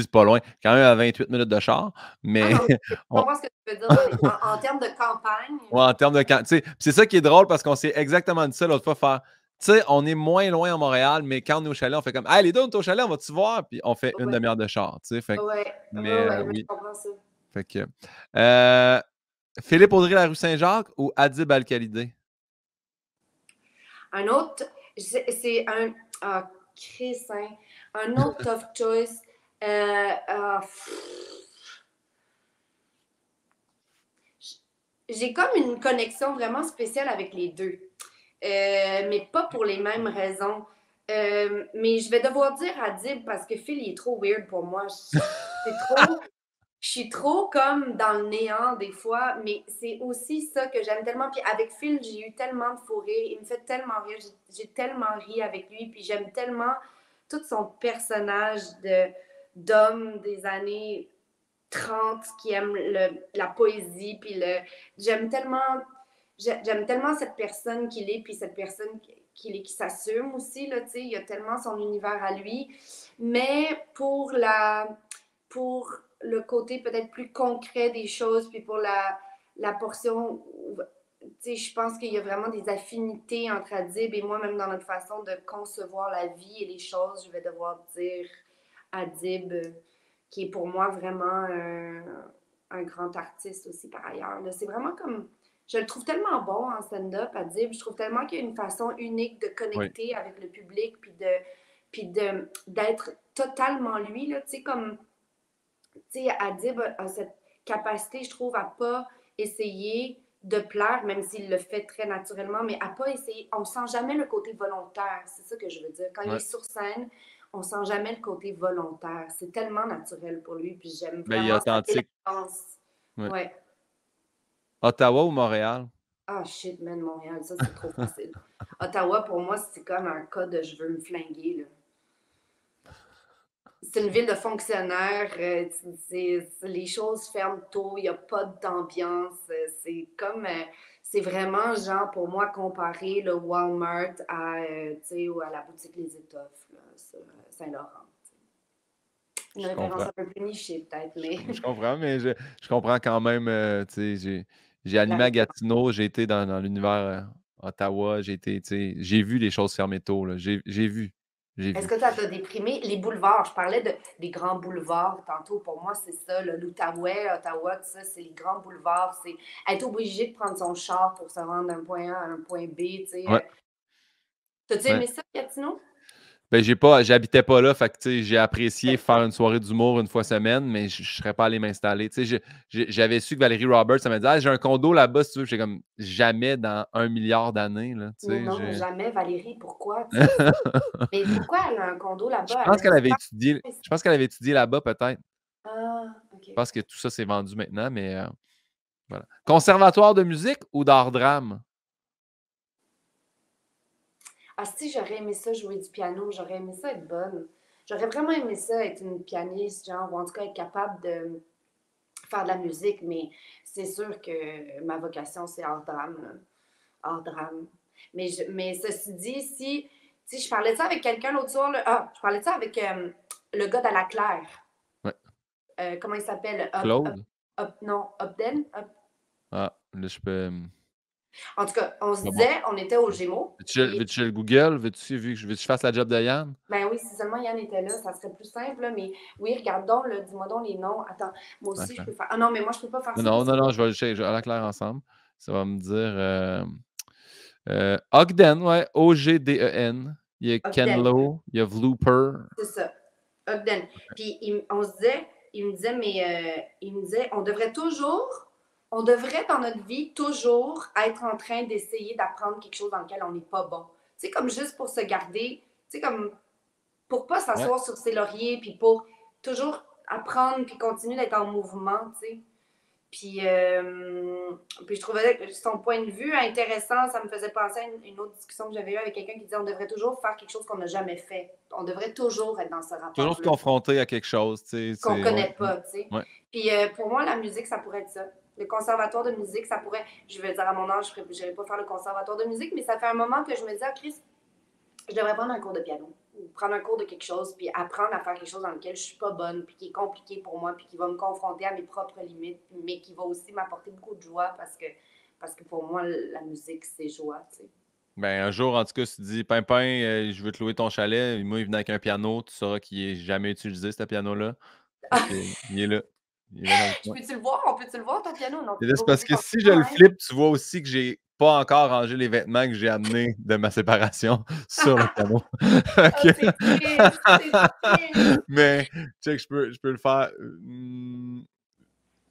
c'est pas loin. Quand même à 28 minutes de char, Ah mais non, mais je on, comprends ce que tu veux dire en termes de campagne. ouais, en termes de tu sais, c'est ça qui est drôle parce qu'on s'est exactement dit ça l'autre fois, faire, tu sais, on est moins loin à Montréal, mais quand on est au chalet, on fait comme, hey, les deux, on est au chalet, on va-tu voir? Puis on fait une Ouais, demi-heure de char, tu sais, fait ouais, mais ouais, ouais, mais je oui, comprends ça. fait que, euh, Philippe Audrey, la rue Saint-Jacques ou Adib Al-Khalidé? Un autre, c'est un. Ah, Chris, hein. Un autre tough choice. Pff, j'ai comme une connexion vraiment spéciale avec les deux. Mais pas pour les mêmes raisons. Mais je vais devoir dire Adib parce que Phil, il est trop weird pour moi. C'est trop. Je suis trop comme dans le néant des fois, mais c'est aussi ça que j'aime tellement. Puis avec Phil, j'ai eu tellement de fou rire. Il me fait tellement rire. J'ai tellement ri avec lui. Puis j'aime tellement tout son personnage d'homme des années 30 qui aime la poésie. Puis j'aime tellement cette personne qu'il est, puis cette personne qu'il est qui s'assume aussi. Là, il y a tellement son univers à lui. Mais pour le côté peut-être plus concret des choses, puis pour la portion, je pense qu'il y a vraiment des affinités entre Adib et moi, même dans notre façon de concevoir la vie et les choses, je vais devoir dire Adib, qui est pour moi vraiment un grand artiste aussi par ailleurs. C'est vraiment comme, je le trouve tellement bon en stand-up, Adib, je trouve tellement qu'il y a une façon unique de Oui. connecter avec le public, puis d'être totalement lui, là, comme tu sais, Adib a cette capacité, je trouve, à pas essayer de plaire, même s'il le fait très naturellement, mais à pas essayer. On sent jamais le côté volontaire. C'est ça que je veux dire. Quand il est Ouais. sur scène, on sent jamais le côté volontaire. C'est tellement naturel pour lui, puis j'aime Ben, il est vraiment sa authentique. élégance. Ouais. Ouais. Ottawa ou Montréal? Ah, shit, man, Montréal, ça, c'est trop facile. Ottawa, pour moi, c'est comme un cas de je veux me flinguer, là. C'est une ville de fonctionnaires, les choses ferment tôt, il n'y a pas d'ambiance. C'est comme, c'est vraiment, genre, pour moi, comparer le Walmart à, ou à la boutique Les Étoffes, là, sur Saint-Laurent. Une Je référence comprends. un peu plus nichée, peut-être, mais Je comprends, mais je comprends quand même. Tu sais, j'ai la animé à référence. Gatineau, j'ai été dans l'univers Ottawa, j'ai été, tu sais, j'ai vu les choses fermer tôt, là. J'ai vu. J'ai Est-ce vu. que ça t'a déprimé? Les boulevards, je parlais des grands boulevards tantôt. Pour moi, c'est ça, l'Outaouais, Ottawa, tout ça, c'est les grands boulevards. C'est être obligé de prendre son char pour se rendre d'un point A à un point B. Tu sais. Ouais, T'as-tu ouais. aimé ça, Gatineau? Ben, j'habitais pas là, fait que, tu sais, j'ai apprécié faire une soirée d'humour une fois semaine, mais je serais pas allé m'installer. Tu sais, j'avais su que Valérie Roberts, ça m'a dit, ah, j'ai un condo là-bas, si tu veux. J'étais comme, jamais dans 1 milliard d'années, là, tu Mais sais. non, jamais, Valérie, pourquoi? Tu sais? Mais pourquoi elle a un condo Je là-bas? Elle pense a qu'elle une avait super... étudié, je pense qu'elle avait étudié là-bas, peut-être. Ah, OK. Je pense que tout ça s'est vendu maintenant, mais voilà. Conservatoire de musique ou d'art-drame? Ah, si, j'aurais aimé ça jouer du piano, j'aurais aimé ça être bonne. J'aurais vraiment aimé ça être une pianiste, genre, ou en tout cas être capable de faire de la musique, mais c'est sûr que ma vocation, c'est hors drame, là. Hors drame. Mais ceci dit, si je parlais de ça avec quelqu'un l'autre soir, là, je parlais de ça avec le gars d'À la Claire. Ouais. Comment il s'appelle? Claude? Non, Upden? Ah, là, je peux. En tout cas, on se Ah bon. disait, on était aux Gémeaux, puis Veux-tu le Google? Veux-tu que je fasse la job de Yann? ben oui, si seulement Yann était là, ça serait plus simple, là, mais oui, regarde donc, là, dis-moi donc les noms. Attends, moi aussi, je D'accord. peux faire. Ah non, mais moi, je peux pas faire Non, ça non, parce que. non, non, je vais à la claire ensemble. Ça va me dire Ogden, ouais, Ogden. Il y a Ken Upden, Lo, il y a Vlooper. c'est ça. Ogden. Puis on se disait, il me disait, il me disait, on devrait dans notre vie toujours être en train d'essayer d'apprendre quelque chose dans lequel on n'est pas bon. Tu sais, comme juste pour se garder, tu sais, comme pour pas Ouais. s'asseoir sur ses lauriers, puis pour toujours apprendre, puis continuer d'être en mouvement, tu sais. Puis, puis je trouvais son point de vue intéressant. Ça me faisait penser à une autre discussion que j'avais eue avec quelqu'un qui disait on devrait toujours faire quelque chose qu'on n'a jamais fait. On devrait toujours être dans ce Toujours se rapport-là, confronter à quelque chose, tu sais. qu'on ne Ouais, connaît pas, tu sais. ouais. Puis pour moi, la musique, ça pourrait être ça. Le conservatoire de musique, ça pourrait. Je vais dire à mon âge, je n'irai pas faire le conservatoire de musique, mais ça fait un moment que je me dis, ah, Chris, je devrais prendre un cours de piano ou prendre un cours de quelque chose, puis apprendre à faire quelque chose dans lequel je suis pas bonne, puis qui est compliqué pour moi, puis qui va me confronter à mes propres limites, mais qui va aussi m'apporter beaucoup de joie parce que pour moi, la musique, c'est joie, tu sais. Ben, un jour, en tout cas, si tu dis Pimpin, je veux te louer ton chalet, moi, il venait avec un piano, tu sauras qu'il n'est jamais utilisé, ce piano-là. Fait que, il est là. Il est là dans le Je coin. peux-tu le voir? On peut-tu le voir, ton piano? Non, Et tu là, peux c'est pas parce bouger que ton si je piano, le hein? flippe, tu vois aussi que j'ai pas encore rangé les vêtements que j'ai amenés de ma séparation sur le piano. Ah, Ok. c'est triste, c'est triste. Mais, check, je peux le faire.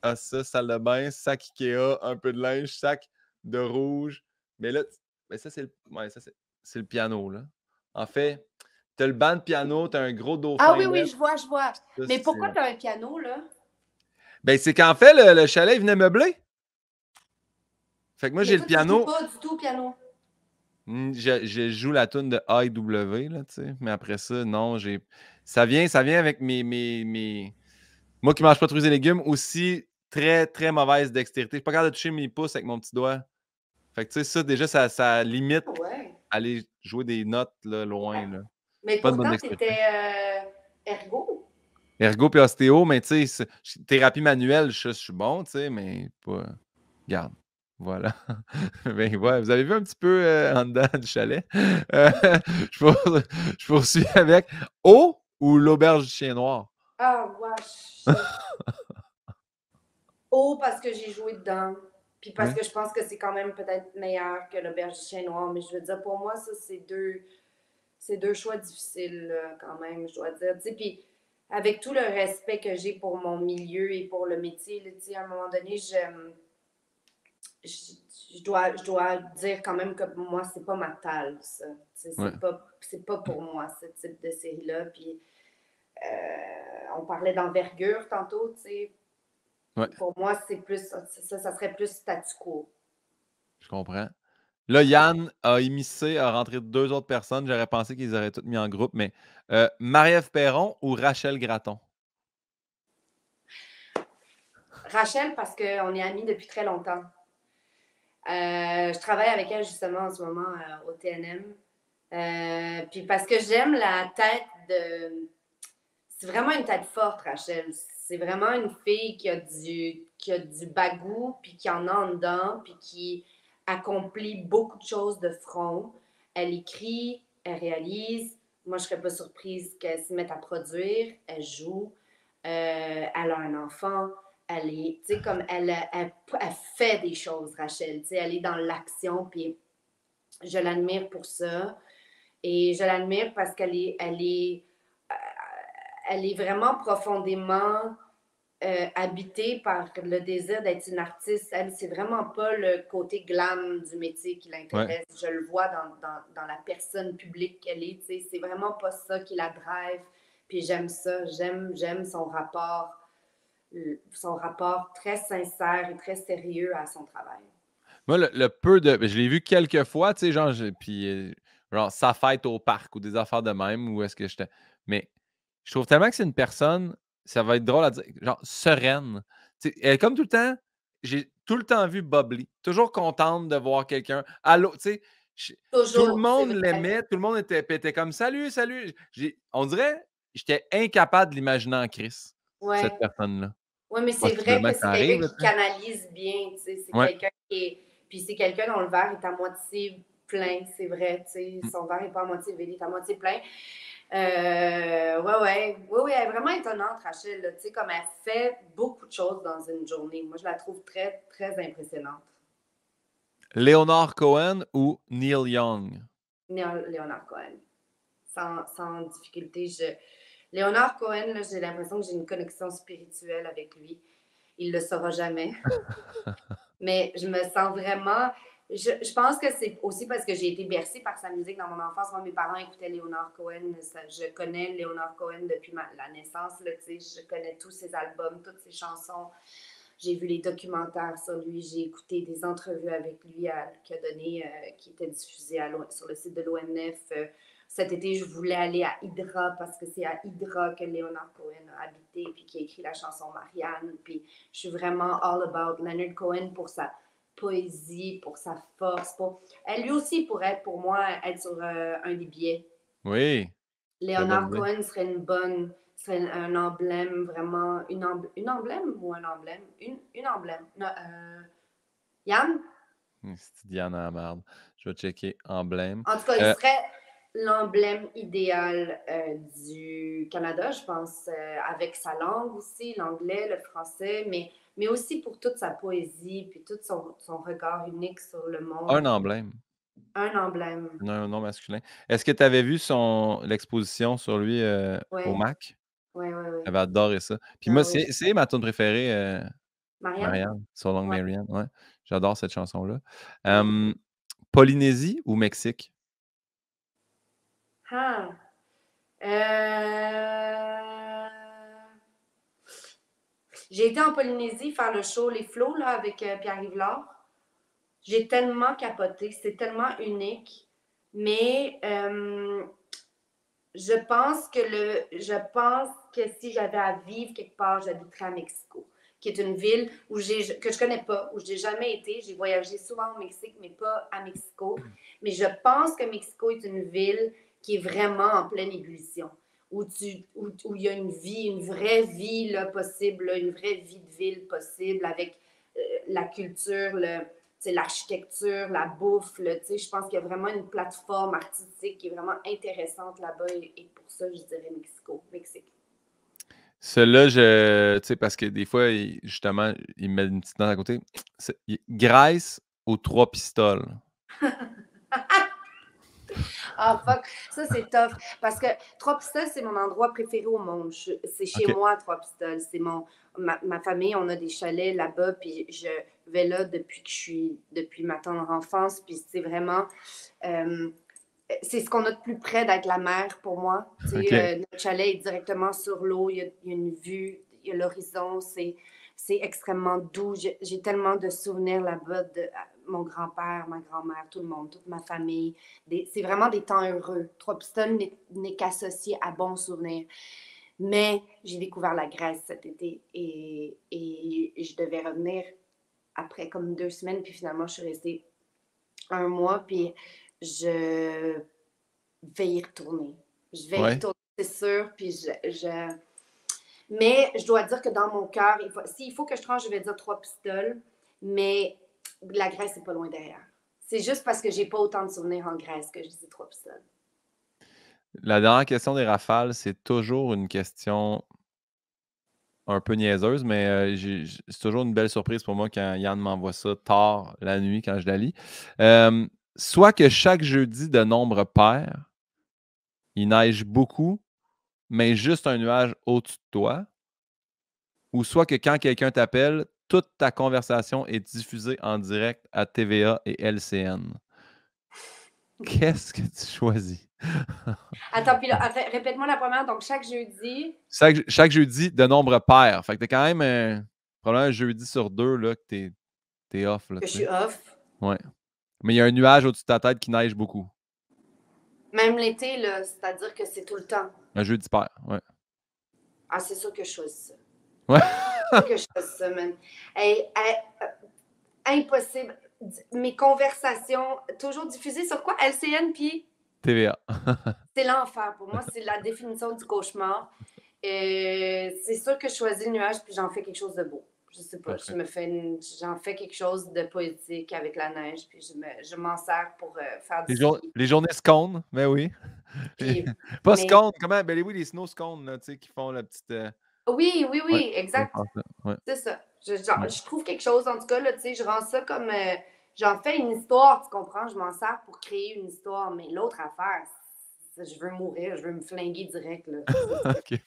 Ah, ça, salle de bain, sac Ikea, un peu de linge, sac de rouge. Mais là, ben ça, c'est ouais, c'est le piano, là. En fait, t'as le banc de piano, t'as un gros Ah dauphin oui, oui, LED. je vois, je vois. Ça, Mais c'est pourquoi tu as un piano, là? ben, c'est qu'en fait, le chalet, il venait meubler. Fait que moi, Mais j'ai le toi, tu joues piano. pas du tout au piano. Je joue la tune de AEW, là, tu sais. Mais après ça, non, j'ai. Ça vient avec mes. Moi qui mange pas de fruits et légumes, aussi très, très mauvaise dextérité. Je suis pas capable de toucher mes pouces avec mon petit doigt. Fait que tu sais, ça, déjà, ça limite Ouais. aller jouer des notes là, loin. Là. Mais Pas de bonne pourtant, tu dextérité. étais ergo. Ergo et ostéo, mais tu sais, thérapie manuelle, je suis bon, tu sais, mais pas. Garde. Voilà. Ben ouais, vous avez vu un petit peu en dedans du chalet. Euh, je, je poursuis avec eau ou l'auberge du chien noir? Ah, wesh. Oh, parce que j'ai joué dedans. Puis parce Oui. que je pense que c'est quand même peut-être meilleur que l'auberge du chien noir. Mais je veux dire, pour moi, ça, c'est deux choix difficiles, là, quand même, je dois dire. Tu sais, puis avec tout le respect que j'ai pour mon milieu et pour le métier, là, tu sais, à un moment donné, je dois dire quand même que moi, c'est pas ma talle, ça. Ouais. C'est pas pour moi, ce type de série-là. Puis, on parlait d'envergure tantôt, tu sais. Ouais, Pour moi, c'est plus, ça serait plus statu quo. je comprends. Là, Yann a immiscé, a rentré 2 autres personnes. J'aurais pensé qu'ils auraient toutes mis en groupe, mais Marie-Ève Perron ou Rachel Gratton? Rachel, parce qu'on est amis depuis très longtemps. Je travaille avec elle justement en ce moment au TNM. Puis parce que j'aime la tête de. C'est vraiment une tête forte, Rachel. C'est vraiment une fille qui a du bagou, puis qui en a en dedans, puis qui accomplit beaucoup de choses de front. Elle écrit, elle réalise. Moi, je ne serais pas surprise qu'elle se mette à produire. Elle joue. Elle a un enfant. Elle est, tu sais, comme elle fait des choses, Rachel. Tu sais, elle est dans l'action, puis je l'admire pour ça. Et je l'admire parce elle est vraiment profondément habitée par le désir d'être une artiste. Elle, c'est vraiment pas le côté glam du métier qui Ouais. l'intéresse. Je le vois dans la personne publique qu'elle est. C'est vraiment pas ça qui la drive. Puis j'aime ça. J'aime son rapport très sincère et très sérieux à son travail. Moi, le peu de. Je l'ai vu quelques fois, tu sais, genre, puis, genre, sa fête au parc ou des affaires de même, où est-ce que j'étais. Mais je trouve tellement que c'est une personne, ça va être drôle à dire, genre, sereine. Tu sais, elle est comme tout le temps, j'ai tout le temps vu bubbly, toujours contente de voir quelqu'un. Allô, tu sais, je- tout le Toujours, c'est monde vrai. l'aimait, tout le monde était comme salut, salut. On dirait, j'étais incapable de l'imaginer en Chris, cette Ouais. personne-là. Oui, mais c'est vrai Possiblement que que ça c'est quelqu'un arrive, là, qui tu sais. canalise bien, tu sais, c'est Ouais. quelqu'un qui est... Puis c'est quelqu'un dont le verre est à moitié plein, c'est vrai, tu sais, Mm. son verre n'est pas à moitié vide, il est à moitié plein. Ouais, elle est vraiment étonnante, Rachel, là, tu sais, comme elle fait beaucoup de choses dans une journée. Moi, je la trouve très, très impressionnante. Léonard Cohen ou Neil Young? Léonard Cohen, sans difficulté. Léonard Cohen, là, j'ai l'impression que j'ai une connexion spirituelle avec lui. Il le saura jamais. Mais je me sens vraiment. Je pense que c'est aussi parce que j'ai été bercée par sa musique dans mon enfance. Moi, mes parents écoutaient Leonard Cohen. Je connais Leonard Cohen depuis la naissance. Là, je connais tous ses albums, toutes ses chansons. J'ai vu les documentaires sur lui. J'ai écouté des entrevues avec lui qui étaient diffusées sur le site de l'ONF. Cet été, je voulais aller à Hydra parce que c'est à Hydra que Leonard Cohen a habité puis qui a écrit la chanson Marianne. Puis je suis vraiment all about Leonard Cohen pour sa poésie, pour sa force. Lui aussi pourrait, pour moi, être sur un des billets. Oui, très bonne Léonard idée. Cohen serait un emblème, vraiment, une emblème ou un emblème? Une emblème. Non, Yann? C'est Diane à la merde. Je vais checker emblème. En tout cas, il Euh, serait l'emblème idéal du Canada, je pense, avec sa langue aussi, l'anglais, le français, mais aussi pour toute sa poésie, puis tout son regard unique sur le un monde. emblème, Un emblème. un nom masculin. Est-ce que tu avais vu l'exposition sur lui au Ouais, MAC? ouais. J'avais adoré ça. Puis moi, Ah oui. c'est ma tune préférée, Marianne? Marianne, So Long Ouais, Marianne. Ouais, j'adore cette chanson-là. ouais. Polynésie ou Mexique? Ah. Euh... J'ai été en Polynésie faire le show Les Flots là, avec Pierre-Yves Lard. J'ai tellement capoté, c'est tellement unique. Mais je pense que si j'avais à vivre quelque part, j'habiterais à Mexico, qui est une ville que je connais pas, où j'ai jamais été. J'ai voyagé souvent au Mexique, mais pas à Mexico. Mais je pense que Mexico est une ville qui est vraiment en pleine ébullition, où il y a une vraie vie là, possible, là, une vraie vie de ville possible avec la culture, l'architecture, la bouffe. Je pense qu'il y a vraiment une plateforme artistique qui est vraiment intéressante là-bas et pour ça, je dirais Mexique. Celui-là, tu sais, parce que des fois, justement, il met une petite note à côté. Grèce aux 3 pistoles. Ah, fuck. Ça, c'est tough. Parce que Trois-Pistoles, c'est mon endroit préféré au monde. C'est chez OK. moi, Trois-Pistoles. C'est ma famille, on a des chalets là-bas, puis je vais là depuis ma tendre enfance, puis c'est vraiment, euh, c'est ce qu'on a de plus près d'être la mer pour moi. OK. Notre chalet est directement sur l'eau, il y a une vue, il y a l'horizon, c'est extrêmement doux. J'ai tellement de souvenirs là-bas de mon grand-père, ma grand-mère, tout le monde, toute ma famille. C'est vraiment des temps heureux. Trois-Pistoles n'est qu'associé à bons souvenirs. Mais j'ai découvert la Grèce cet été et je devais revenir après comme 2 semaines, puis finalement, je suis restée un mois, puis je vais y retourner. Je vais y Ouais. retourner, c'est sûr, puis mais je dois dire que dans mon cœur, s'il faut que je tranche, je vais dire Trois-Pistoles, mais la Grèce, c'est pas loin derrière. C'est juste parce que j'ai pas autant de souvenirs en Grèce que je dis Trois-Pistoles. La dernière question des rafales, c'est toujours une question un peu niaiseuse, mais c'est toujours une belle surprise pour moi quand Yann m'envoie ça tard la nuit quand je la lis. Soit que chaque jeudi de nombre pair, il neige beaucoup, mais juste un nuage au-dessus de toi, ou soit que quand quelqu'un t'appelle, toute ta conversation est diffusée en direct à TVA et LCN. Qu'est-ce que tu choisis? Attends, puis là, répète-moi la première. Donc, chaque jeudi. Chaque jeudi de nombre pair. Fait que t'as quand même probablement un jeudi sur 2 là, que t'es off. Là, Que je tu sais. suis off. Ouais. Mais il y a un nuage au-dessus de ta tête qui neige beaucoup. Même l'été, là, c'est-à-dire que c'est tout le temps. Un jeudi pair. Ouais. Ah, c'est sûr que je choisis ça. Ouais. C'est sûr que je choisis ça, man. Hey, impossible. Mes conversations, toujours diffusées sur quoi? LCN, puis TVA. c'est l'enfer. Pour moi, c'est la définition du cauchemar. C'est sûr que je choisis le nuage, puis j'en fais quelque chose de beau. Je sais pas, Parfait. j'en fais quelque chose de poétique avec la neige, puis je m'en sers pour faire du ski. Les journées scones, ben oui. Puis, Pas mais scones, comment? Ben oui, les snow scones, là, tu sais, qui font la petite. oui, oui, Ouais, oui, je exact. pense ça. Ouais. C'est ça. Ouais. Je trouve quelque chose, en tout cas, là, tu sais, je rends ça comme. J'en fais une histoire, tu comprends? Je m'en sers pour créer une histoire. Mais l'autre affaire, je veux mourir, je veux me flinguer direct, là. OK.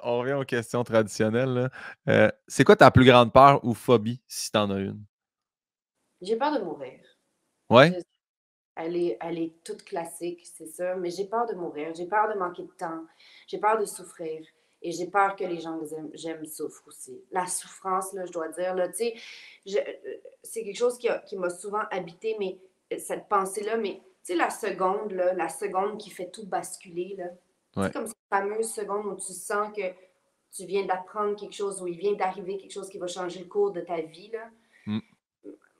On revient aux questions traditionnelles. Là. C'est quoi ta plus grande peur ou phobie, si t'en as une? J'ai peur de mourir. Ouais? Je- elle est toute classique, c'est sûr, mais j'ai peur de mourir. J'ai peur de manquer de temps. J'ai peur de souffrir. Et j'ai peur que les gens que j'aime souffrent aussi. La souffrance, là, je dois dire, là, tu sais, c'est quelque chose qui m'a souvent habité, mais cette pensée-là, mais tu sais, la seconde qui fait tout basculer, là. Tu sais, Ouais. comme cette fameuse seconde où tu sens que tu viens d'apprendre quelque chose, où il vient d'arriver quelque chose qui va changer le cours de ta vie, là. Mm.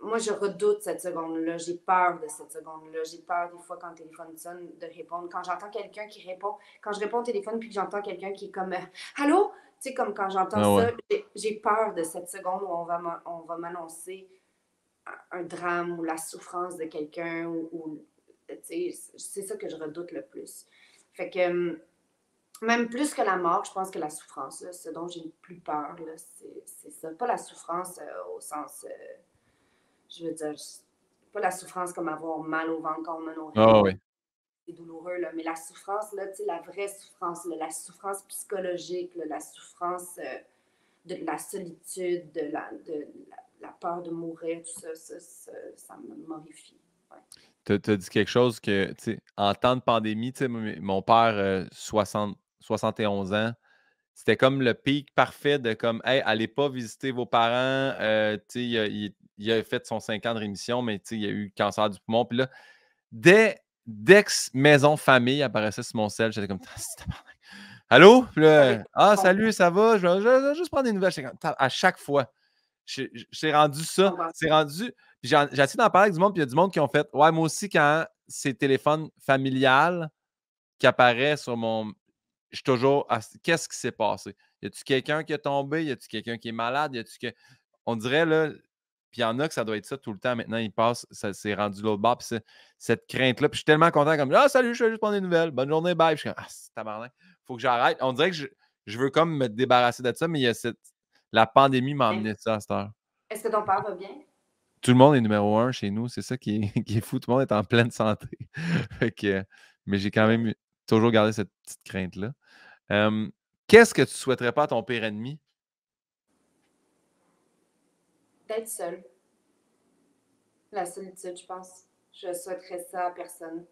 Moi, je redoute cette seconde-là. J'ai peur de cette seconde-là. J'ai peur des fois quand le téléphone sonne de répondre. Quand j'entends quelqu'un qui répond, quand je réponds au téléphone puis que j'entends quelqu'un qui est comme Allô? Tu sais, comme quand j'entends Ah ouais. ça, j'ai peur de cette seconde où on va m'annoncer un drame ou la souffrance de quelqu'un ou tu sais, c'est ça que je redoute le plus. Fait que même plus que la mort, je pense que la souffrance, là, ce dont j'ai le plus peur, là, c'est ça. Pas la souffrance au sens je veux dire, pas la souffrance comme avoir mal au ventre quand on a nos Ah règles, ouais. c'est douloureux, là, mais la souffrance, là, tu sais, la vraie souffrance, là, la souffrance psychologique, là, la souffrance de la solitude, de la peur de mourir, tout ça, ça me morifie. Ouais. Tu as dit quelque chose que, tu sais, en temps de pandémie, tu sais, mon père, 71 ans, c'était comme le pic parfait de comme, hey, allez pas visiter vos parents. Tu sais, il a fait son 5 ans de rémission, mais tu sais, il a eu cancer du poumon. Puis là, dès que Maison Famille apparaissait sur mon cell, j'étais comme, allô? Puis là, ah, salut, ça va? Je vais juste prendre des nouvelles. J'étais comme, à chaque fois, j'ai rendu ça. C'est rendu. Puis j'ai essayé d'en parler avec du monde, puis il y a du monde qui ont fait, ouais, moi aussi, quand c'est téléphone familial qui apparaît sur mon. Je suis toujours. Qu'est-ce qui s'est passé? Y a-tu quelqu'un qui est tombé? Y a-tu quelqu'un qui est malade? Y a-tu que. On dirait, là. Puis il y en a que ça doit être ça tout le temps. Maintenant, ils passent, ça s'est rendu l'autre bord. Puis cette crainte-là. Puis je suis tellement content comme ah, salut, je vais juste prendre des nouvelles. Bonne journée, bye. Puis je suis comme ah, c'est tabarnak. Faut que j'arrête. On dirait que je veux comme me débarrasser de ça, mais il y a la pandémie m'a amené ça à cette heure. Est-ce que ton père va bien? tout le monde est numéro un chez nous. C'est ça qui est, qui est fou. Tout le monde est en pleine santé. Fait que, mais j'ai quand même toujours gardé cette petite crainte-là. Qu'est-ce que tu souhaiterais pas à ton pire ennemi? D'être seule. La solitude, je pense. Je souhaiterais ça à personne.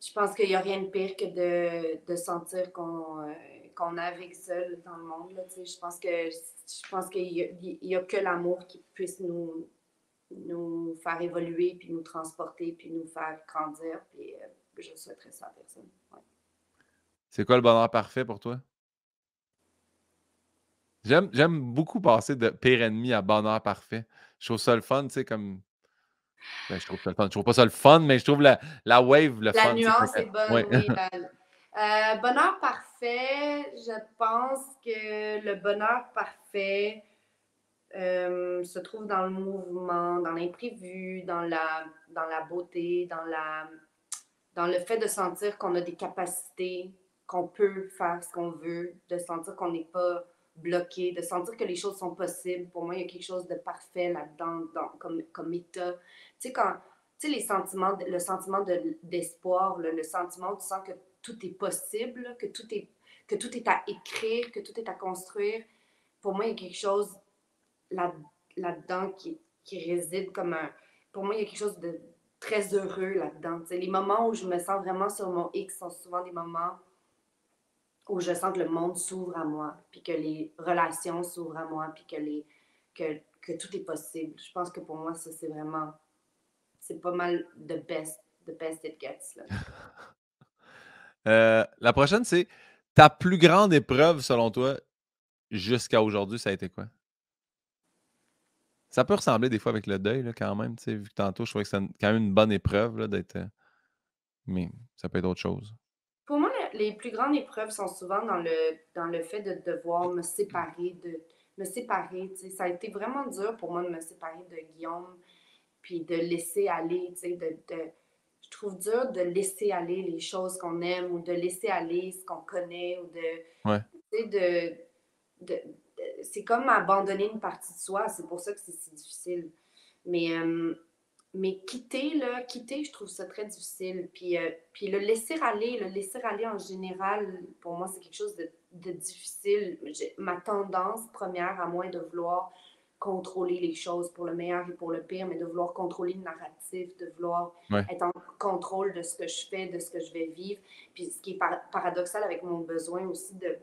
Je pense qu'il n'y a rien de pire que de sentir qu'on navigue seul dans le monde. Là, je pense qu'il y a que l'amour qui puisse nous faire évoluer, puis nous transporter, puis nous faire grandir. Puis je souhaiterais ça à personne. Ouais. C'est quoi le bonheur parfait pour toi? J'aime beaucoup passer de pire ennemi à bonheur parfait. Je trouve ça le fun, tu sais, comme. Ben, je trouve ça le fun. Je trouve pas ça le fun, mais je trouve la wave le La fun. Tu sais, nuance est bonne, ouais. oui. Bonheur parfait, je pense que le bonheur parfait se trouve dans le mouvement, dans l'imprévu, dans la beauté, dans le fait de sentir qu'on a des capacités, qu'on peut faire ce qu'on veut, de sentir qu'on n'est pas bloqué, de sentir que les choses sont possibles. Pour moi, il y a quelque chose de parfait là-dedans, comme état. Tu sais, les sentiments, le sentiment d'espoir, le sentiment où tu sens que tout est possible, que tout est à écrire, que tout est à construire. Pour moi, il y a quelque chose là, là-dedans qui réside comme un. Pour moi, il y a quelque chose de très heureux là-dedans. T'sais, les moments où je me sens vraiment sur mon X sont souvent des moments où je sens que le monde s'ouvre à moi, puis que les relations s'ouvrent à moi, puis que tout est possible. Je pense que pour moi, ça, c'est vraiment. C'est pas mal the best it gets. Là. La prochaine, c'est ta plus grande épreuve, selon toi, jusqu'à aujourd'hui, ça a été quoi? Ça peut ressembler des fois avec le deuil, là, quand même. Tu sais, vu que tantôt, je trouvais que c'est quand même une bonne épreuve là, d'être. Mais ça peut être autre chose. Pour moi, les plus grandes épreuves sont souvent dans le fait de devoir me séparer. Ça a été vraiment dur pour moi de me séparer de Guillaume, puis de laisser aller, je trouve dur de laisser aller les choses qu'on aime ou de laisser aller ce qu'on connaît ou Ouais. c'est comme abandonner une partie de soi. C'est pour ça que c'est si difficile. Mais, euh, mais quitter, je trouve ça très difficile. Puis le laisser aller en général, pour moi, c'est quelque chose de difficile. Ma tendance première à moi est de vouloir contrôler les choses pour le meilleur et pour le pire, mais de vouloir contrôler le narratif, de vouloir Ouais. être en contrôle de ce que je fais, de ce que je vais vivre. Puis ce qui est paradoxal avec mon besoin aussi de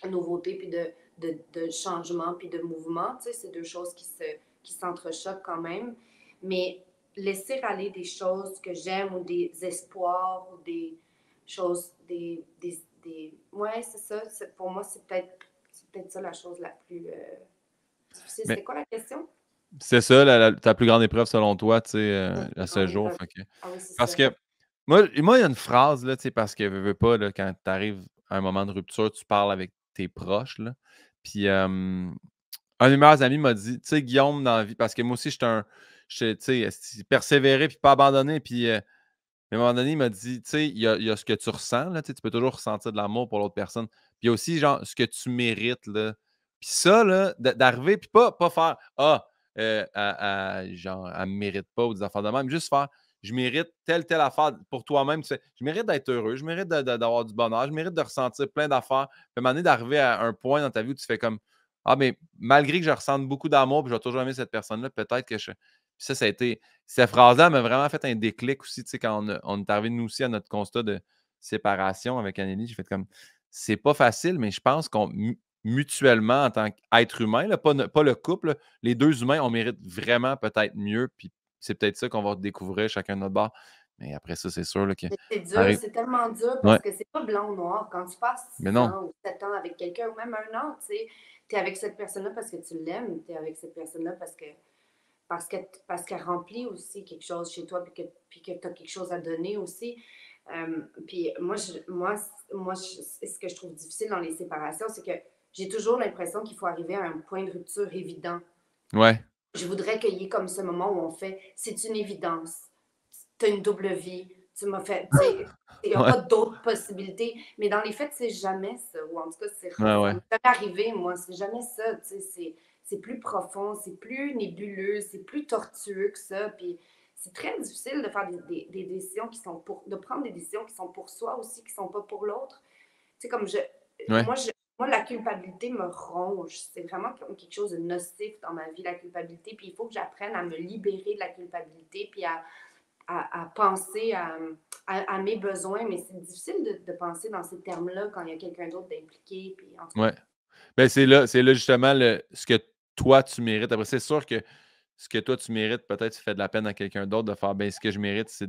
nouveauté, puis de changement, puis de mouvement, tu sais, c'est deux choses qui s'entrechoquent quand même. Mais laisser aller des choses que j'aime ou des espoirs ou des choses, ouais, c'est ça. Pour moi, c'est peut-être ça la chose la plus difficile. Mais C'était quoi la question? c'est ça, ta plus grande épreuve selon toi, tu sais, La plus à ce grande jour. épreuve. Fait que. Ah oui, c'est Parce ça. que moi, il y a une phrase, là, tu sais, parce que veux pas, là, quand tu arrives à un moment de rupture, tu parles avec tes proches, là. Puis un de mes meilleurs amis m'a dit, tu sais, Guillaume, dans la vie, parce que moi aussi, tu sais, persévérer puis pas abandonner. Puis à un moment donné, il m'a dit, tu sais, il y a ce que tu ressens, là, tu sais, tu peux toujours ressentir de l'amour pour l'autre personne. Puis il y a aussi, genre, ce que tu mérites, là. Puis ça, là, d'arriver, puis pas faire, ah, genre, elle me mérite pas ou des affaires de même, juste faire, je mérite telle affaire pour toi-même. Tu sais, je mérite d'être heureux, je mérite d'avoir du bonheur, je mérite de ressentir plein d'affaires. Puis à un moment donné, d'arriver à un point dans ta vie où tu fais comme, ah, mais malgré que je ressente beaucoup d'amour, puis je vais toujours aimer cette personne-là, peut-être que je. Puis ça a été. Cette phrase-là m'a vraiment fait un déclic aussi, tu sais, quand on est arrivé, nous aussi, à notre constat de séparation avec Anneli. J'ai fait comme, c'est pas facile, mais je pense qu'on mutuellement, en tant qu'être humain, là, pas le couple, là, les deux humains, on mérite vraiment peut-être mieux. Puis c'est peut-être ça qu'on va découvrir chacun de notre bord. Mais après ça, c'est sûr là, que C'est ça dur, arrive. c'est tellement dur Ouais, parce que c'est pas blanc ou noir. Quand tu passes mais 6 non. ans ou 7 ans avec quelqu'un ou même un an, tu sais, t'es avec cette personne-là parce que tu l'aimes, t'es avec cette personne-là parce qu'elle remplit aussi quelque chose chez toi puis que tu as quelque chose à donner aussi. Puis ce que je trouve difficile dans les séparations, c'est que j'ai toujours l'impression qu'il faut arriver à un point de rupture évident. Ouais. Je voudrais qu'il y ait comme ce moment où on fait, c'est une évidence. Tu as une double vie. Tu m'as fait, tu sais, il n'y a Ouais. pas d'autres possibilités. Mais dans les faits, c'est jamais ça. Ou en tout cas, Ouais, ça ouais. m'est jamais arrivé, moi. C'est jamais ça. Tu sais, c'est plus profond, c'est plus nébuleux, c'est plus tortueux que ça. Puis c'est très difficile de faire des décisions qui sont de prendre des décisions qui sont pour soi aussi, qui sont pas pour l'autre. Tu sais, comme Ouais. moi, moi, la culpabilité me ronge. C'est vraiment comme quelque chose de nocif dans ma vie, la culpabilité. Puis il faut que j'apprenne à me libérer de la culpabilité, puis à penser à mes besoins. Mais c'est difficile de penser dans ces termes-là quand il y a quelqu'un d'autre d'impliqué. Puis en tout cas. Ouais. Ben, c'est là justement ce que toi tu mérites. Après, c'est sûr que ce que toi tu mérites, peut-être tu fais de la peine à quelqu'un d'autre de faire ben ce que je mérite, c'est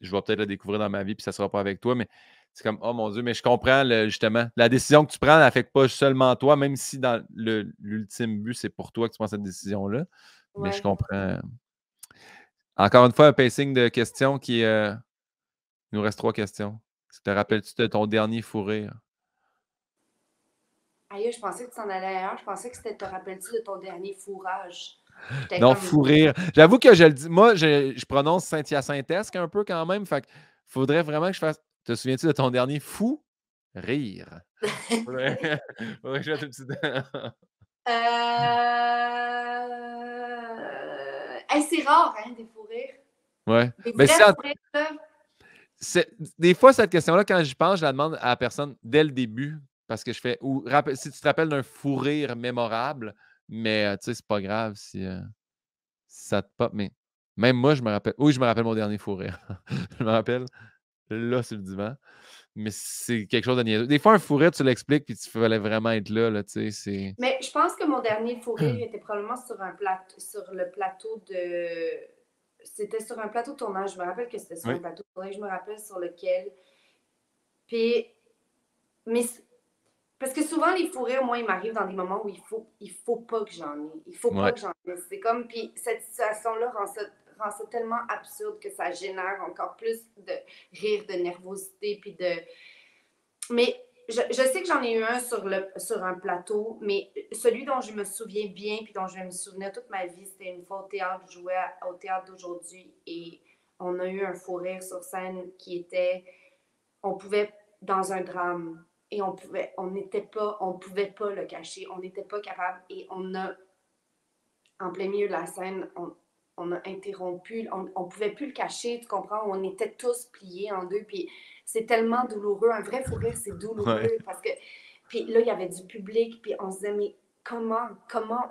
je vais peut-être le découvrir dans ma vie, puis ça sera pas avec toi, mais c'est comme oh mon Dieu, mais je comprends justement. La décision que tu prends n'affecte pas seulement toi, même si dans l'ultime but, c'est pour toi que tu prends cette décision-là. Mais je Ouais. comprends. Encore une fois, un pacing de questions qui il nous reste 3 questions. Te rappelles-tu de ton dernier fou rire? Aïe, je pensais que tu t'en allais ailleurs. Je pensais que c'était te rappelles-tu de ton dernier fourrage? J'étais Non, comme. fou rire. J'avoue que je le dis. Moi, je prononce Saint-Hyacintesque un peu quand même. Fait que faudrait vraiment que je fasse. Te souviens-tu de ton dernier fou rire? Faudrait, faudrait que je mette une petite. Hey, c'est rare, hein, des fous rires. Ouais. Des Mais vrais fous rires, là. des fois, cette question-là, quand j'y pense, je la demande à la personne dès le début. Parce que je fais. Ou si tu te rappelles d'un fou rire mémorable, mais tu sais, c'est pas grave si ça te pop. Mais même moi, je me rappelle. Oui, je me rappelle mon dernier fou rire. Je me rappelle là sur le divan. Mais c'est quelque chose de niaiseux. Des fois, un fou rire, tu l'expliques, puis tu fallait vraiment être là, tu sais, c'est... Mais je pense que mon dernier fou rire était probablement sur le plateau de. C'était sur un plateau de tournage. Je me rappelle que c'était sur un Oui, plateau de tournage. Je me rappelle sur lequel. Puis. Mais parce que souvent, les fous rires, moi, ils m'arrivent dans des moments où il faut pas que j'en ai. Il faut pas ouais. que j'en ai. C'est comme, puis cette situation-là rend ça tellement absurde que ça génère encore plus de rire, de nervosité, puis de. Mais je sais que j'en ai eu un sur un plateau, mais celui dont je me souviens bien, puis dont je vais me souvenir toute ma vie, c'était une fois au théâtre, je jouais au théâtre d'aujourd'hui, et on a eu un fou rire sur scène qui était on pouvait, dans un drame, et on pouvait pas le cacher, on n'était pas capable, et en plein milieu de la scène, on a interrompu, on pouvait plus le cacher, tu comprends, on était tous pliés en deux, puis c'est tellement douloureux, un vrai fou rire, c'est Ouais. douloureux, parce que, puis là, il y avait du public, puis on se disait, mais comment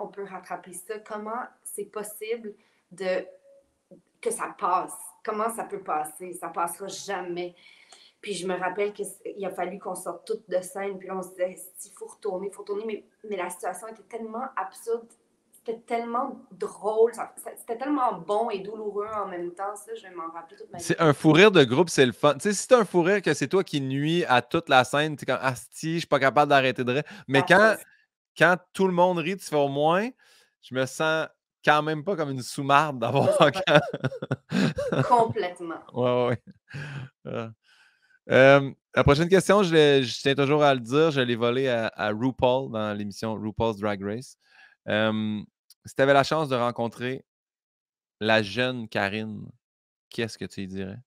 on peut rattraper ça, comment c'est possible de que ça passe, comment ça peut passer, ça passera jamais. Puis je me rappelle qu'il a fallu qu'on sorte toutes de scène. Puis là, on se disait, il faut retourner, il faut retourner. Mais la situation était tellement absurde. C'était tellement drôle. C'était tellement bon et douloureux en même temps. Ça, je vais m'en rappeler toute ma vie. C'est un fou rire de groupe, c'est le fun. Tu sais, si c'est un fou rire que c'est toi qui nuis à toute la scène, t'es comme Asti, je suis pas capable d'arrêter de rire. Mais Ça passe quand tout le monde rit, tu fais au moins, je me sens quand même pas comme une sous-marde d'avoir. pas ça. Complètement. Ouais, ouais. Ah. La prochaine question, je tiens toujours à le dire, je l'ai volée à RuPaul dans l'émission RuPaul's Drag Race. Si tu avais la chance de rencontrer la jeune Karine, qu'est-ce que tu lui dirais?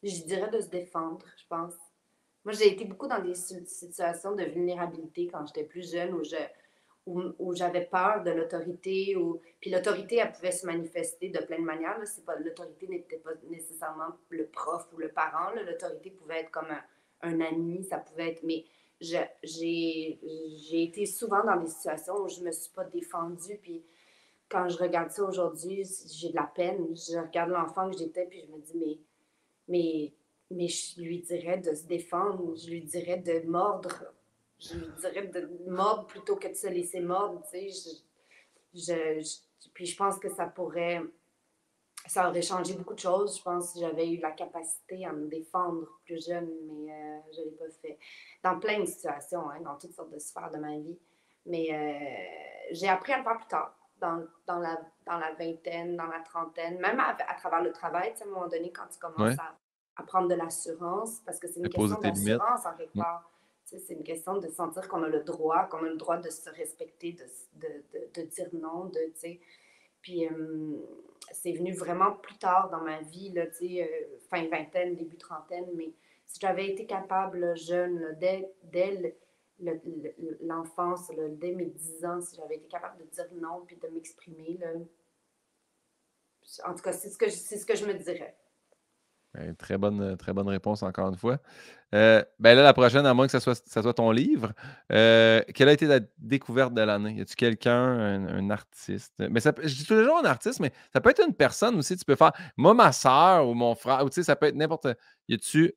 Je dirais de se défendre, je pense. Moi, j'ai été beaucoup dans des situations de vulnérabilité quand j'étais plus jeune où j'avais peur de l'autorité. Puis l'autorité, elle pouvait se manifester de plein de manières. L'autorité n'était pas nécessairement le prof ou le parent. L'autorité pouvait être comme un ami, ça pouvait être. Mais j'ai été souvent dans des situations où je ne me suis pas défendue. Puis quand je regarde ça aujourd'hui, j'ai de la peine. Je regarde l'enfant que j'étais, puis je me dis, mais, mais je lui dirais de se défendre, je lui dirais de mordre. Je lui dirais de mordre plutôt que de se laisser mordre, tu sais. Puis je pense que ça aurait changé beaucoup de choses. Je pense que j'avais eu la capacité à me défendre plus jeune, mais je ne l'ai pas fait. Dans plein de situations, hein, dans toutes sortes de sphères de ma vie. Mais j'ai appris à le faire plus tard, dans la vingtaine, dans la trentaine, même à travers le travail, tu sais, à un moment donné, quand tu commences Ouais, à prendre de l'assurance, parce que c'est une poser question tes limites. d'assurance en quelque Mm. part. Tu sais, c'est une question de sentir qu'on a le droit de se respecter, de dire non, tu sais. Puis c'est venu vraiment plus tard dans ma vie, là, tu sais, fin vingtaine, début trentaine, mais si j'avais été capable, là, jeune, là, dès l'enfance, là, dès mes 10 ans, si j'avais été capable de dire non puis de m'exprimer, là, en tout cas, c'est ce que je me dirais. Très bonne réponse, encore une fois. Ben là, la prochaine, à moins que ça soit ton livre, quelle a été la découverte de l'année? Y a-tu quelqu'un, un artiste? Mais je dis toujours un artiste, mais ça peut être une personne aussi. Tu peux faire, moi, ma soeur ou mon frère, ou tu sais, ça peut être n'importe. Y a-tu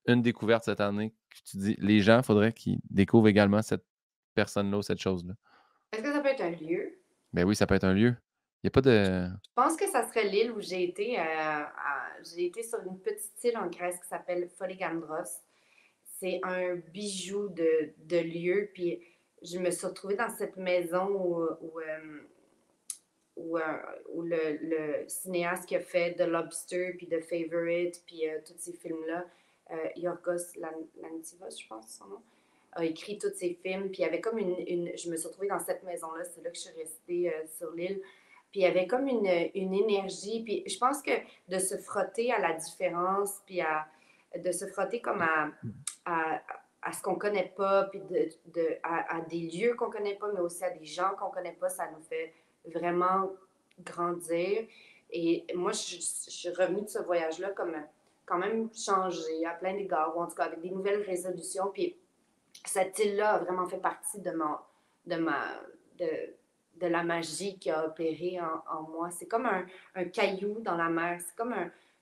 une découverte cette année que tu dis, les gens, il faudrait qu'ils découvrent également cette personne-là ou cette chose-là? Est-ce que ça peut être un lieu? Ben oui, ça peut être un lieu. Il n'y a pas de. Je pense que ça serait l'île où j'ai été. J'ai été sur une petite île en Grèce qui s'appelle Foligandros. C'est un bijou de lieu. Puis je me suis retrouvée dans cette maison où le cinéaste qui a fait The Lobster, puis The Favorite, puis tous ces films-là, Yorgos Lanthimos, je pense son nom, a écrit tous ces films. Puis il y avait comme je me suis retrouvée dans cette maison-là, c'est là que je suis restée sur l'île. Puis il y avait comme une énergie. Puis je pense que de se frotter à la différence, puis de se frotter comme à, à ce qu'on connaît pas, puis à des lieux qu'on connaît pas, mais aussi à des gens qu'on connaît pas, ça nous fait vraiment grandir. Et moi, je suis revenue de ce voyage-là comme quand même changé à plein d'égards, ou en tout cas avec des nouvelles résolutions. Puis cette île-là a vraiment fait partie de, ma, de, de la magie qui a opéré en moi. C'est comme un caillou dans la mer. C'est comme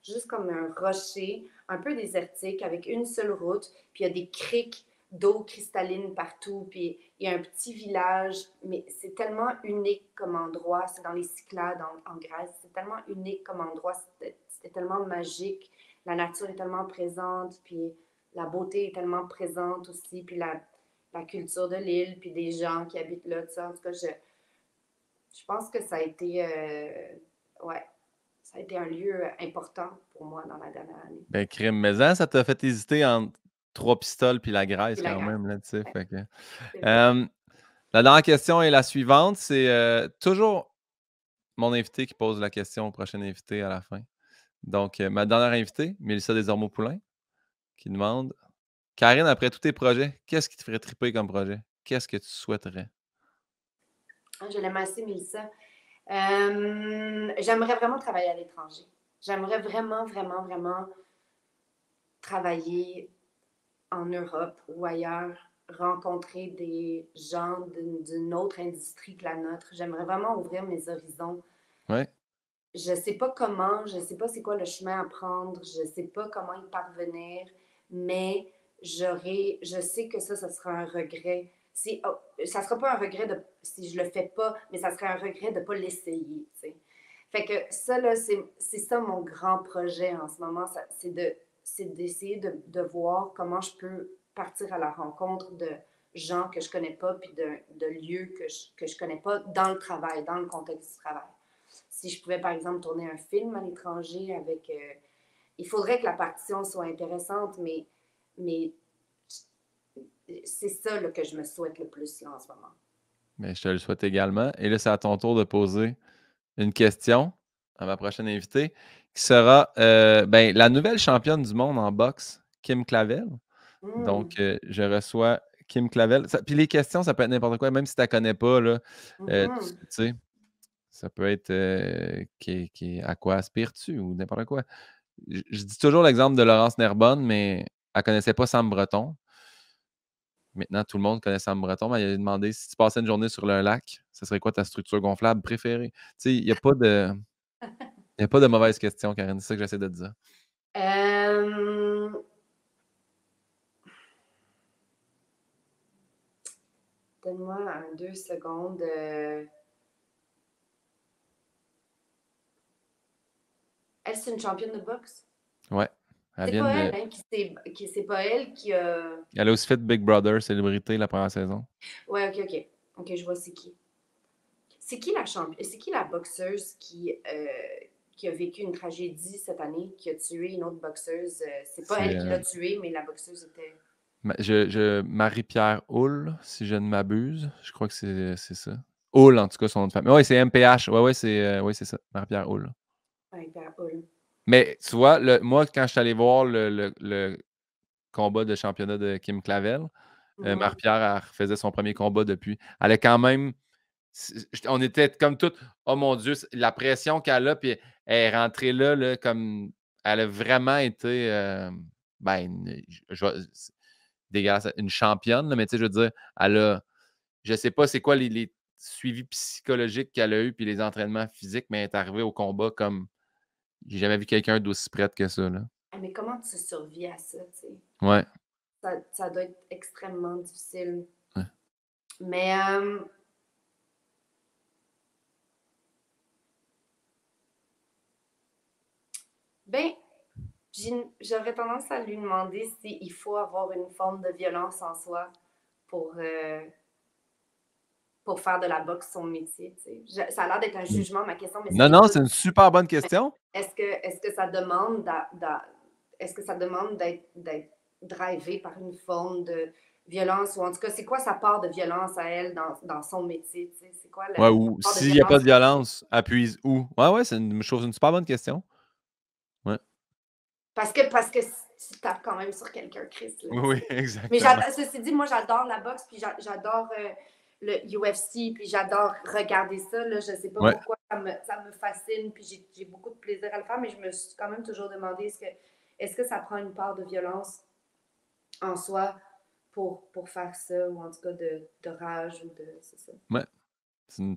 juste comme un rocher, un peu désertique, avec une seule route. Puis il y a des criques d'eau cristalline partout. Puis il y a un petit village, mais c'est tellement unique comme endroit. C'est dans les Cyclades en Grèce. C'est tellement unique comme endroit. C'était tellement magique. La nature est tellement présente. Puis la beauté est tellement présente aussi. Puis la culture de l'île, puis des gens qui habitent là. Tu sais, en tout cas, je pense que ça a été, ouais, ça a été un lieu important pour moi dans la dernière année. Ben, crime, mais hein, ça t'a fait hésiter entre Trois Pistoles puis la Grèce Puis la quand Grèce, même, là, tu sais. ouais, Fait que, c'est vrai. euh, la dernière question est la suivante. C'est toujours mon invité qui pose la question au prochain invité à la fin. Donc, ma dernière invitée, Mélissa Desormeaux-Poulain, qui demande Karine, après tous tes projets, qu'est-ce qui te ferait triper comme projet? Qu'est-ce que tu souhaiterais? Ah, je l'aime assez, Mélissa. J'aimerais vraiment travailler à l'étranger. J'aimerais vraiment, vraiment, vraiment travailler en Europe ou ailleurs, rencontrer des gens d'une autre industrie que la nôtre. J'aimerais vraiment ouvrir mes horizons. Ouais. Je sais pas comment, je sais pas c'est quoi le chemin à prendre, je sais pas comment y parvenir, mais je sais que ça sera un regret. Ça sera pas un regret si je le fais pas, mais ça sera un regret de pas l'essayer, tu sais. Fait que ça, là, c'est ça mon grand projet en ce moment, c'est d'essayer de voir comment je peux partir à la rencontre de gens que je connais pas, puis de lieux que je connais pas dans le travail, dans le contexte du travail. Si je pouvais, par exemple, tourner un film à l'étranger avec... il faudrait que la partition soit intéressante, mais c'est ça là, que je me souhaite le plus là, en ce moment. Mais je te le souhaite également. Et là, c'est à ton tour de poser une question à ma prochaine invitée, qui sera ben, la nouvelle championne du monde en boxe, Kim Clavel. Donc, je reçois Kim Clavel. Puis les questions, ça peut être n'importe quoi, même si tu ne la connais pas, là, tu sais, ça peut être à quoi aspires-tu ou n'importe quoi. Je dis toujours l'exemple de Laurence Nerbonne, mais elle ne connaissait pas Sam Breton. Maintenant, tout le monde connaît Sam Breton, mais elle a demandé si tu passais une journée sur le lac, ce serait quoi ta structure gonflable préférée? Tu sais, il n'y a pas de. Il n'y a pas de mauvaise question, Karine. C'est ça que j'essaie de te dire. Donne-moi 2 secondes. Elle, c'est une championne de boxe? Ouais. Elle C'est vient pas de. elle, hein, c'est pas elle qui a... Elle a aussi fait Big Brother, célébrité, la première saison. Ouais, ok. Ok, je vois c'est qui. C'est qui la championne? C'est qui la boxeuse qui a vécu une tragédie cette année, qui a tué une autre boxeuse? C'est pas C'est elle qui l'a tuée, mais la boxeuse était... Marie-Pierre Houle, si je ne m'abuse. Je crois que c'est ça. Houle, en tout cas, son nom de famille. Oui, c'est MPH. Oui, c'est ça. Marie-Pierre Houle. Ouais, hyper cool. Mais tu vois, moi, quand je suis allé voir le combat de championnat de Kim Clavel, Marie-Pierre, elle faisait son premier combat depuis. Elle a quand même. On était comme toutes, oh mon Dieu, la pression qu'elle a, puis elle est rentrée là, comme. Elle a vraiment été. Ben, dégueulasse, une championne, là, mais tu sais, je veux dire, elle a. Je sais pas c'est quoi les suivis psychologiques qu'elle a eu, puis les entraînements physiques, mais elle est arrivée au combat comme. J'ai jamais vu quelqu'un d'aussi prête que ça, là. Ah, mais comment tu survis à ça, tu sais? Ouais. Ça doit être extrêmement difficile. Ouais. Mais ben, j'aurais tendance à lui demander s'il faut avoir une forme de violence en soi pour, pour faire de la boxe son métier. Tu sais. Ça a l'air d'être un jugement, ma question, mais c'est Non, quelque non, chose. c'est une super bonne question. Est-ce que ça demande est-ce que ça demande d'être drivé par une forme de violence, ou en tout cas, c'est quoi sa part de violence à elle dans son métier? Tu sais? C'est quoi Ouais, la ou part de s'il n'y a pas violence? de violence, appuie où? Ouais, ouais, je trouve une super bonne question. Ouais. Parce que tu tapes quand même sur quelqu'un, Chris. Là, Oui, mais exactement. ceci dit, moi, j'adore la boxe, puis j'adore le UFC, puis j'adore regarder ça. Là, je sais pas Ouais. pourquoi ça me fascine, puis j'ai beaucoup de plaisir à le faire, mais je me suis quand même toujours demandé est-ce que ça prend une part de violence en soi pour faire ça, ou en tout cas de rage, ou de. C'est ça. Ouais. C'est une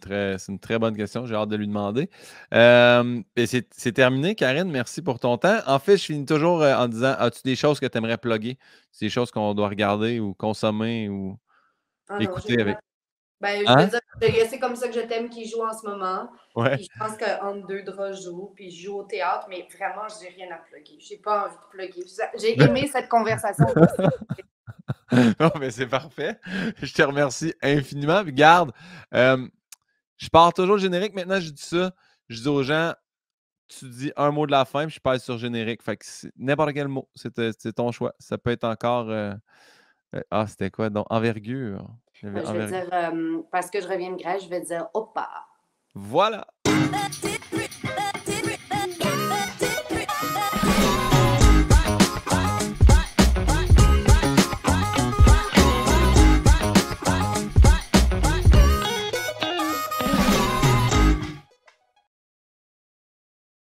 très bonne question. J'ai hâte de lui demander. Et c'est terminé, Karine. Merci pour ton temps. En fait, je finis toujours en disant as-tu des choses que tu aimerais plugger? C'est des choses qu'on doit regarder ou consommer ou Ah non, j'ai écouter rien. avec. Ben, je veux Hein? dire, c'est comme ça que je t'aime qui joue en ce moment. Ouais. Puis je pense qu'entre deux draps, je joue. Puis je joue au théâtre, mais vraiment, je n'ai rien à plugger. J'ai pas envie de plugger. J'ai aimé cette conversation aussi. Non, mais c'est parfait. Je te remercie infiniment. Puis garde, je pars toujours le générique. Maintenant, je dis ça. Je dis aux gens, tu dis un mot de la fin, puis je passe sur générique. Fait que n'importe quel mot, c'est ton choix. Ça peut être encore. C'était quoi? Donc, envergure. Ben, je vais Envergure. dire, parce que je reviens de Grèce, je vais dire Opa. Voilà.